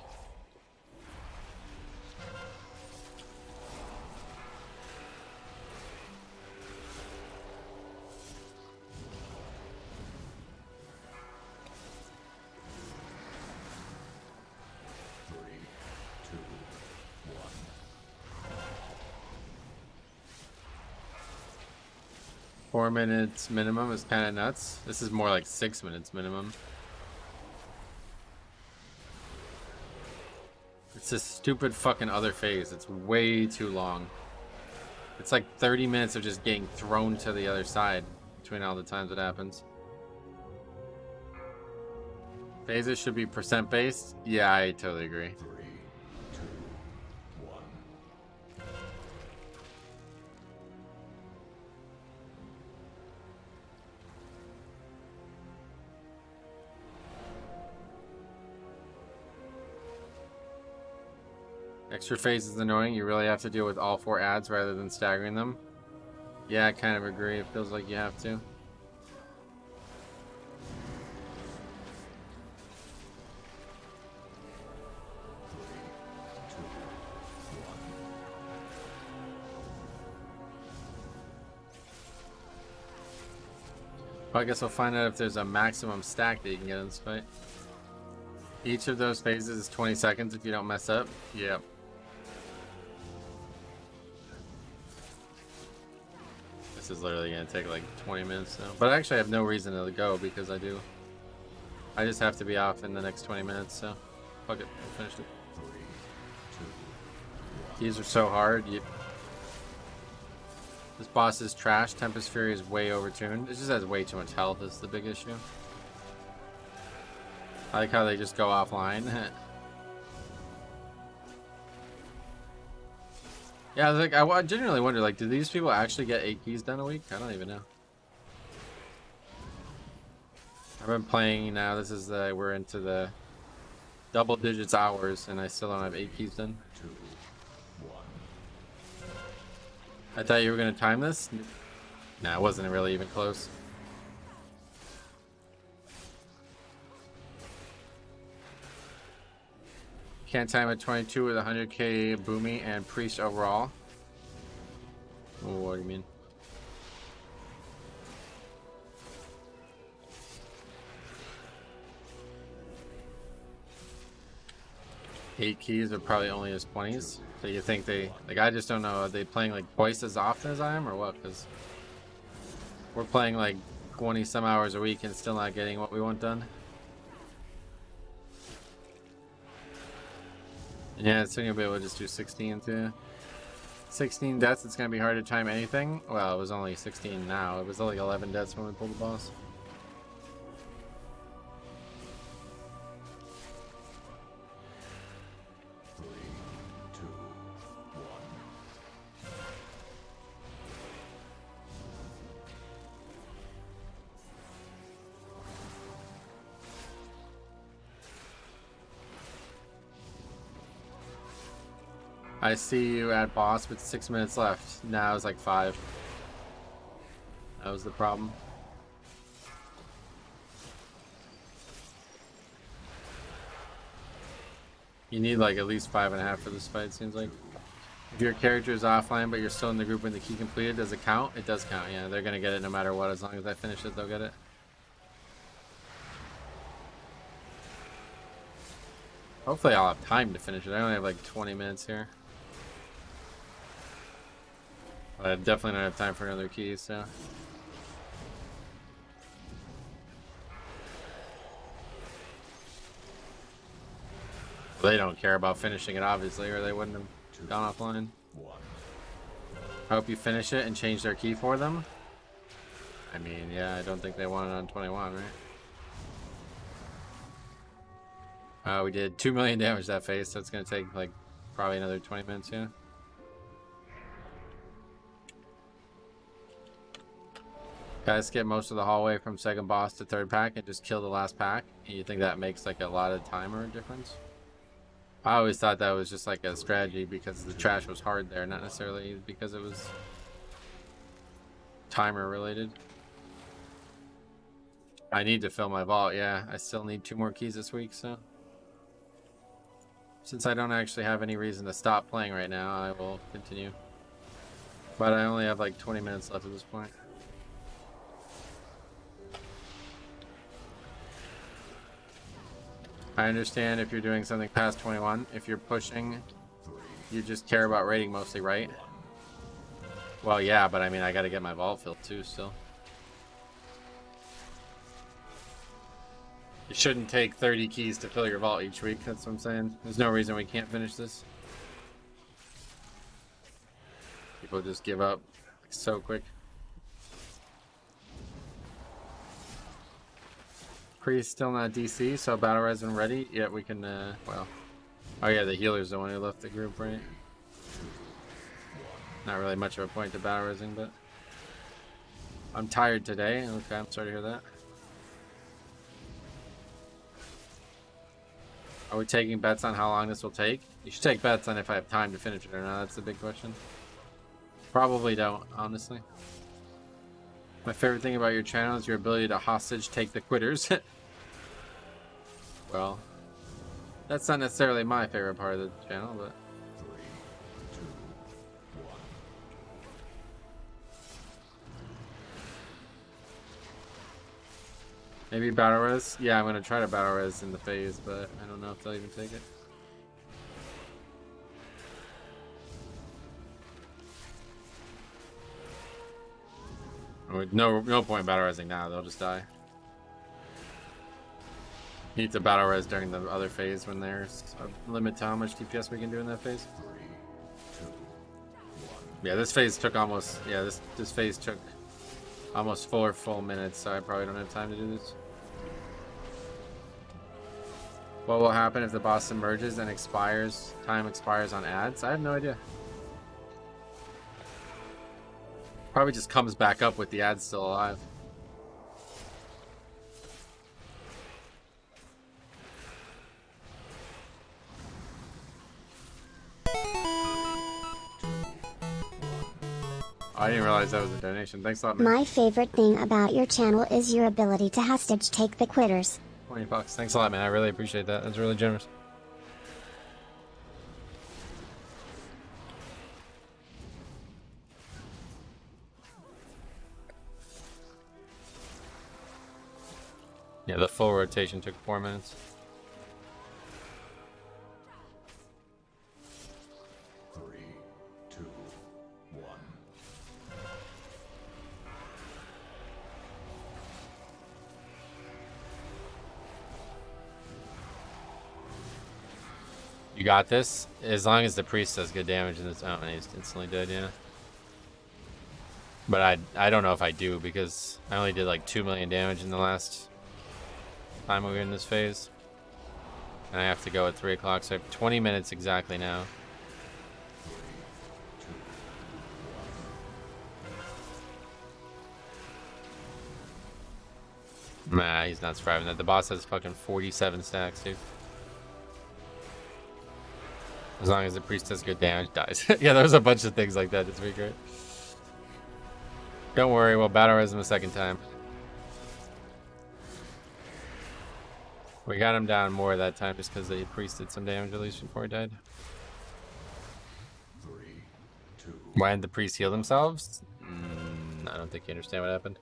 Four minutes minimum is kind of nuts. This is more like 6 minutes minimum. It's this stupid fucking other phase. It's way too long. It's like 30 minutes of just getting thrown to the other side between all the times it happens. Phases should be percent based. Yeah, I totally agree. Extra phase is annoying. You really have to deal with all 4 ads rather than staggering them. Yeah, I kind of agree. It feels like you have to. Well, I guess we'll find out if there's a maximum stack that you can get in this fight. Each of those phases is 20 seconds if you don't mess up. Yep. This is literally going to take like 20 minutes now. But I actually have no reason to go because I just have to be off in the next 20 minutes, so fuck it, I finished it. These are so hard. This boss is trash. Tempest Fury is way overtuned. It just has way too much health is the big issue. I like how they just go offline. Yeah, like I genuinely wonder, like, do these people actually get 8 keys done a week? I don't even know. I've been playing now. This is we're into the double digits hours, and I still don't have 8 keys done. 2, 1. I thought you were gonna time this. Nah, it wasn't really even close. Can't time at 22 with 100k Boomy and Priest overall. Oh, what do you mean? Eight keys are probably only as 20s. So you think they, like, I just don't know, are they playing like twice as often as I am or what? Because we're playing like 20 some hours a week and still not getting what we want done. Yeah, it's gonna be able to just do 16 too. 16 deaths, it's gonna be hard to time anything. Well, it was only 16 now. It was only 11 deaths when we pulled the boss. I see you at boss with 6 minutes left. Now it's like 5. That was the problem. You need like at least 5.5 for this fight, it seems like. If your character is offline but you're still in the group when the key completed, does it count? It does count, yeah. They're gonna get it no matter what. As long as I finish it, they'll get it. Hopefully I'll have time to finish it. I only have like 20 minutes here. I definitely don't have time for another key, so. They don't care about finishing it, obviously, or they wouldn't have gone offline. I hope you finish it and change their key for them. I mean, yeah, I don't think they want it on 21, right? We did 2 million damage that phase, so it's going to take, like, probably another 20 minutes, yeah. Guys, skip most of the hallway from second boss to third pack and just kill the last pack. And you think that makes like a lot of timer difference? I always thought that was just like a strategy because the trash was hard there, not necessarily because it was timer related. I need to fill my vault, yeah. I still need 2 more keys this week, so. Since I don't actually have any reason to stop playing right now, I will continue. But I only have like 20 minutes left at this point. I understand if you're doing something past 21. If you're pushing, you just care about rating mostly, right? Well, yeah, but I mean, I gotta get my vault filled too, still. It shouldn't take 30 keys to fill your vault each week, that's what I'm saying. There's no reason we can't finish this. People just give up so quick. Priest still not DC, so battle res when ready. Yeah, we can, well. Oh yeah, the healer's the one who left the group, right? Not really much of a point to battle resing, but. I'm tired today. Okay, I'm sorry to hear that. Are we taking bets on how long this will take? You should take bets on if I have time to finish it or not. That's the big question. Probably don't, honestly. My favorite thing about your channel is your ability to hostage take the quitters. Well, that's not necessarily my favorite part of the channel, but. 3, 2, 1. Maybe battle res? Yeah, I'm gonna try to battle res in the phase, but I don't know if they'll even take it. No point battle resing now, they'll just die. Need to battle res during the other phase when there's a limit to how much DPS we can do in that phase. 3, 2, 1. Yeah, this phase took almost, yeah, this phase took almost 4 full minutes, so I probably don't have time to do this. What will happen if the boss emerges and expires? Time expires on ads? I have no idea. Probably just comes back up with the ads still alive. I didn't realize that was a donation. Thanks a lot, man. My favorite thing about your channel is your ability to hostage take the quitters. 20 bucks. Thanks a lot, man. I really appreciate that. That's really generous. Yeah, the full rotation took 4 minutes. 3, 2, 1. You got this? As long as the priest does good damage in this. Oh, and he's instantly dead, yeah. But I don't know if I do, because I only did like 2 million damage in the last time we were in this phase. And I have to go at 3 o'clock, so I have 20 minutes exactly now. Nah, he's not surviving that. The boss has fucking 47 stacks, dude. As long as the priest does good damage, dies. Yeah, there was a bunch of things like that this week, right? Don't worry, we'll battle res him a second time. We got him down more that time just because the priest did some damage at least before he died. 3, 2. Why didn't the priest heal themselves? I don't think you understand what happened.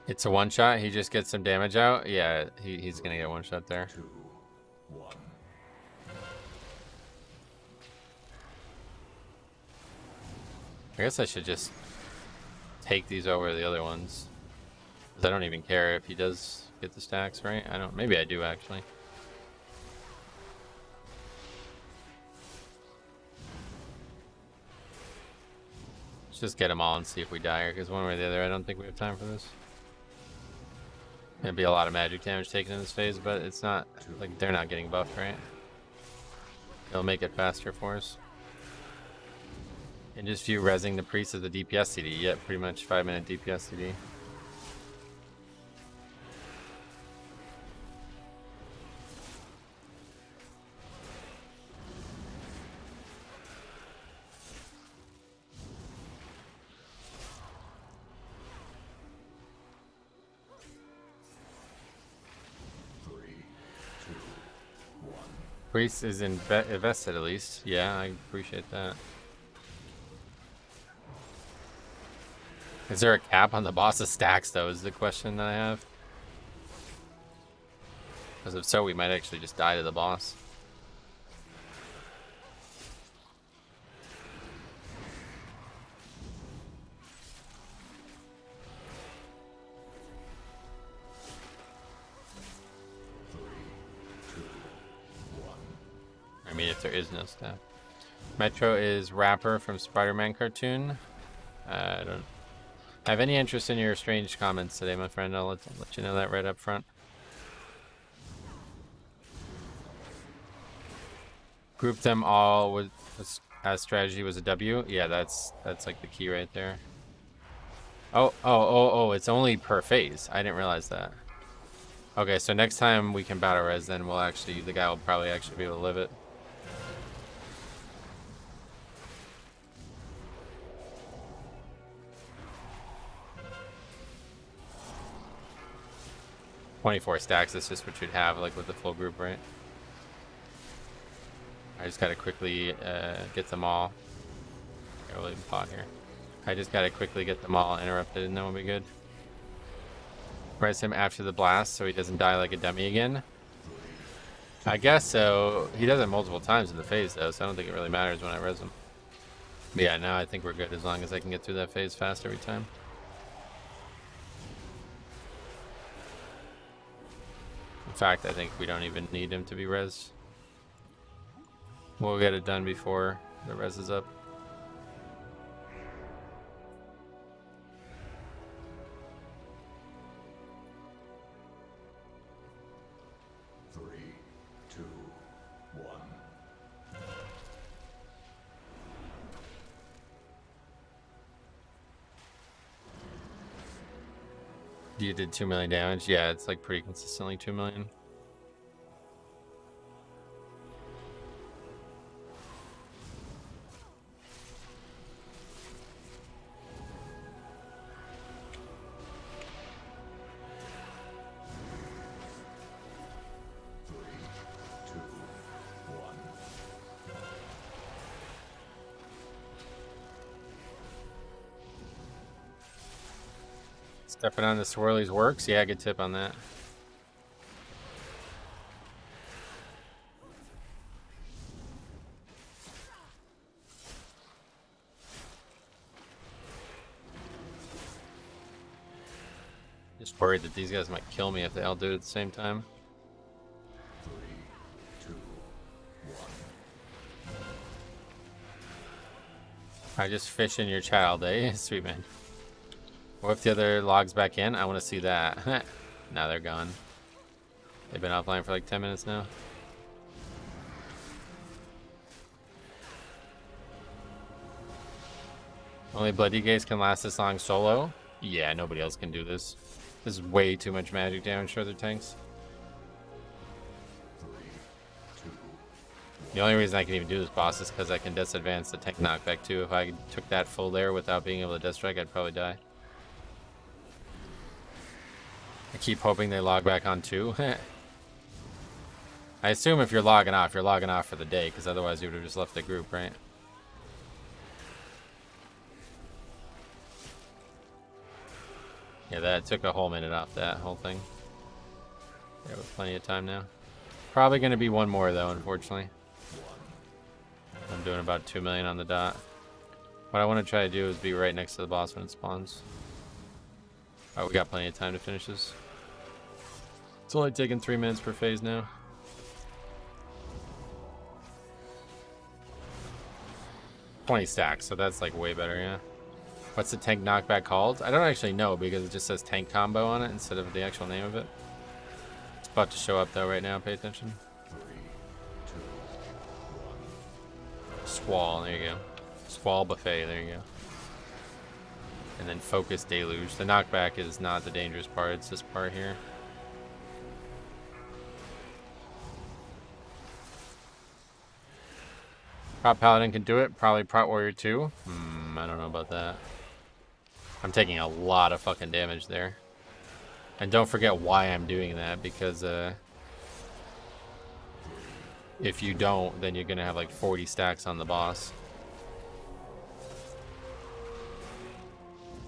It's a one shot. He just gets some damage out. Yeah, he's gonna get one shot there. 2, 1. I guess I should just take these over the other ones. 'Cause I don't even care if he does get the stacks, right? I don't. Maybe I do actually. Let's just get them all and see if we die here. Because one way or the other, I don't think we have time for this. There'd be a lot of magic damage taken in this phase, but it's not like they're not getting buffed, right? It'll make it faster for us. And just view rezzing the priest as a DPS CD. Yeah, pretty much 5-minute DPS CD. Priest is invested at least. Yeah, I appreciate that. Is there a cap on the boss's stacks though, is the question that I have. Because if so, we might actually just die to the boss. I mean, if there is no staff. Metro is Rapper from Spider-Man cartoon. I don't have any interest in your strange comments today, my friend. I'll let you know that right up front. Group them all with as strategy was a W. Yeah, that's like the key right there. Oh, it's only per phase. I didn't realize that. Okay, so next time we can battle res, then we'll actually, the guy will probably actually be able to live it. "24 stacks, that's just what you'd have like with the full group, right?" I just gotta quickly get them all. I'll leave a pot here. I just gotta quickly get them all interrupted and then we'll be good. Res him after the blast so he doesn't die like a dummy again. I guess so. He does it multiple times in the phase though, so I don't think it really matters when I res him. But yeah, now I think we're good as long as I can get through that phase fast every time. In fact, I think we don't even need him to be res. We'll get it done before the res is up. You did 2 million damage. Yeah, it's like pretty consistently 2 million. Stepping on the swirlies works. Yeah, good tip on that. Just worried that these guys might kill me if they all do it at the same time. 3, 2, 1. I just fish in your chat all day. Sweet man. What if the other logs back in? I want to see that. Now they're gone. They've been offline for like 10 minutes now. Only Bloody Gaze can last this long solo? Yeah, nobody else can do this. This is way too much magic damage for other tanks. 3, 2. The only reason I can even do this boss is because I can disadvance the tank knockback too. If I took that full there without being able to death strike, I'd probably die. I keep hoping they log back on too. I assume if you're logging off for the day, because otherwise you would have just left the group, right? Yeah, that took a whole minute off that whole thing. Yeah, with plenty of time now. Probably going to be one more though, unfortunately. I'm doing about 2 million on the dot. What I want to try to do is be right next to the boss when it spawns. Oh, we got plenty of time to finish this. It's only taking 3 minutes per phase now. $20 stacks, so that's like way better, yeah. What's the tank knockback called? I don't actually know because it just says tank combo on it instead of the actual name of it. It's about to show up though right now, pay attention. 3, 2, 1. Squall, there you go. Squall Buffet, there you go. And then Focus Deluge. The knockback is not the dangerous part, it's this part here. Prot Paladin can do it, probably Prot Warrior too. I don't know about that. I'm taking a lot of fucking damage there. And don't forget why I'm doing that, because if you don't, then you're gonna have like 40 stacks on the boss.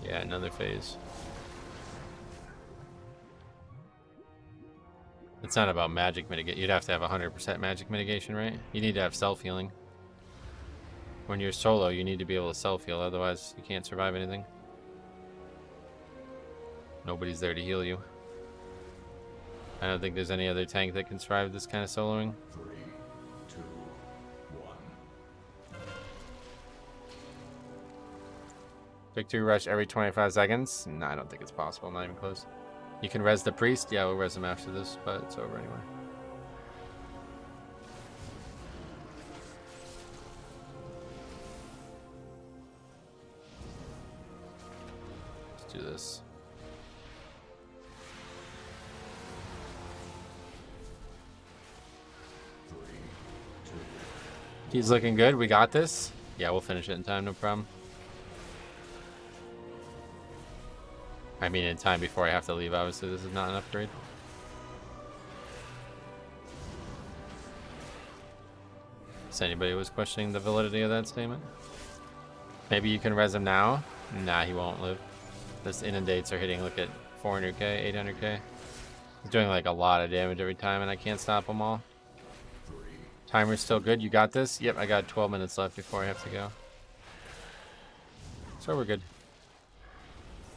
Yeah, another phase. It's not about magic mitigate. You'd have to have 100% magic mitigation, right? You need to have self-healing. When you're solo, you need to be able to self-heal, otherwise you can't survive anything. Nobody's there to heal you. I don't think there's any other tank that can survive this kind of soloing. 3, 2, 1. Victory rush every 25 seconds? No, I don't think it's possible, not even close. You can res the priest? Yeah, we'll res him after this, but it's over anyway. Let's do this. He's looking good. We got this. Yeah, we'll finish it in time, no problem. I mean, in time before I have to leave. Obviously, this is not an upgrade. So anybody was questioning the validity of that statement? Maybe you can res him now. Nah, he won't live. This inundates are hitting, look at 400k, 800k. He's doing like a lot of damage every time, and I can't stop them all. Timer's still good. You got this? Yep, I got 12 minutes left before I have to go. So we're good.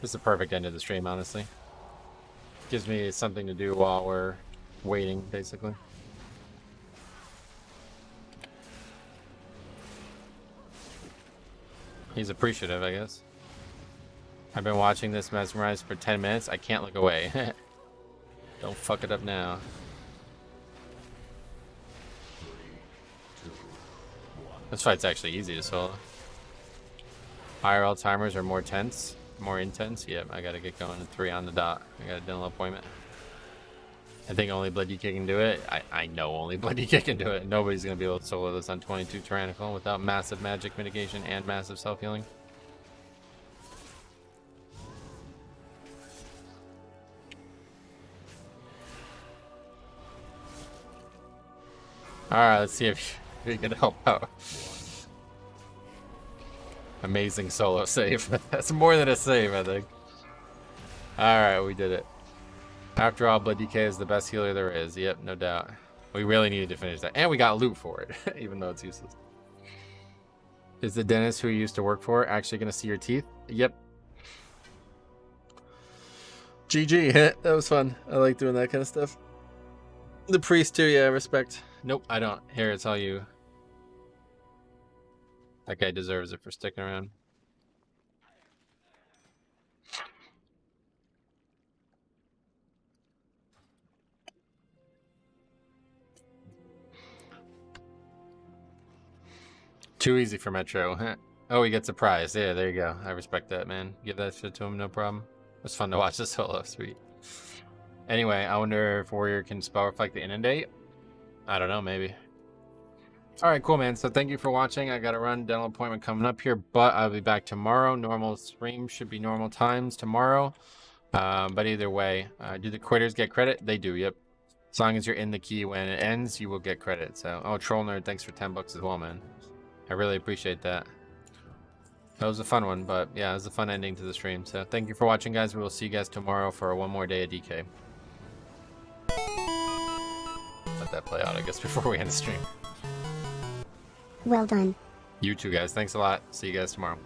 This is a perfect end of the stream, honestly. Gives me something to do while we're waiting, basically. He's appreciative, I guess. I've been watching this mesmerized for 10 minutes. I can't look away. Don't fuck it up now. This fight's actually easy to solo. IRL timers are more tense, more intense. Yep, I gotta get going at 3 on the dot. I got a dental appointment. I think only Blood DK can do it. I know only Blood DK can do it. Nobody's gonna be able to solo this on 22 Tyrannical without massive magic mitigation and massive self-healing. Alright, let's see if we can help out. Amazing solo save. That's more than a save, I think. Alright, we did it. After all, Blood DK is the best healer there is. Yep, no doubt. We really needed to finish that. And we got loot for it, even though it's useless. Is the dentist who you used to work for actually going to see your teeth? Yep. GG. That was fun. I like doing that kind of stuff. The priest too, yeah, respect. Nope, I don't. Here, it's all you. That guy deserves it for sticking around. Too easy for Metro. Oh, he gets a prize. Yeah, there you go. I respect that, man. Give that shit to him, no problem. It was fun to watch this solo. Sweet. Anyway, I wonder if Warrior can spell reflect the inundate. I don't know, maybe. Alright, cool, man. So thank you for watching. I got a run, dental appointment coming up here, but I'll be back tomorrow. Normal stream should be normal times tomorrow. But either way, do the quitters get credit? They do, yep. As long as you're in the key when it ends, you will get credit. So, oh, Troll Nerd, thanks for 10 bucks as well, man. I really appreciate that. That was a fun one, but yeah, it was a fun ending to the stream. So thank you for watching, guys. We will see you guys tomorrow for one more day of DK. Let that play out, I guess, before we end the stream. Well done. You too, guys. Thanks a lot. See you guys tomorrow.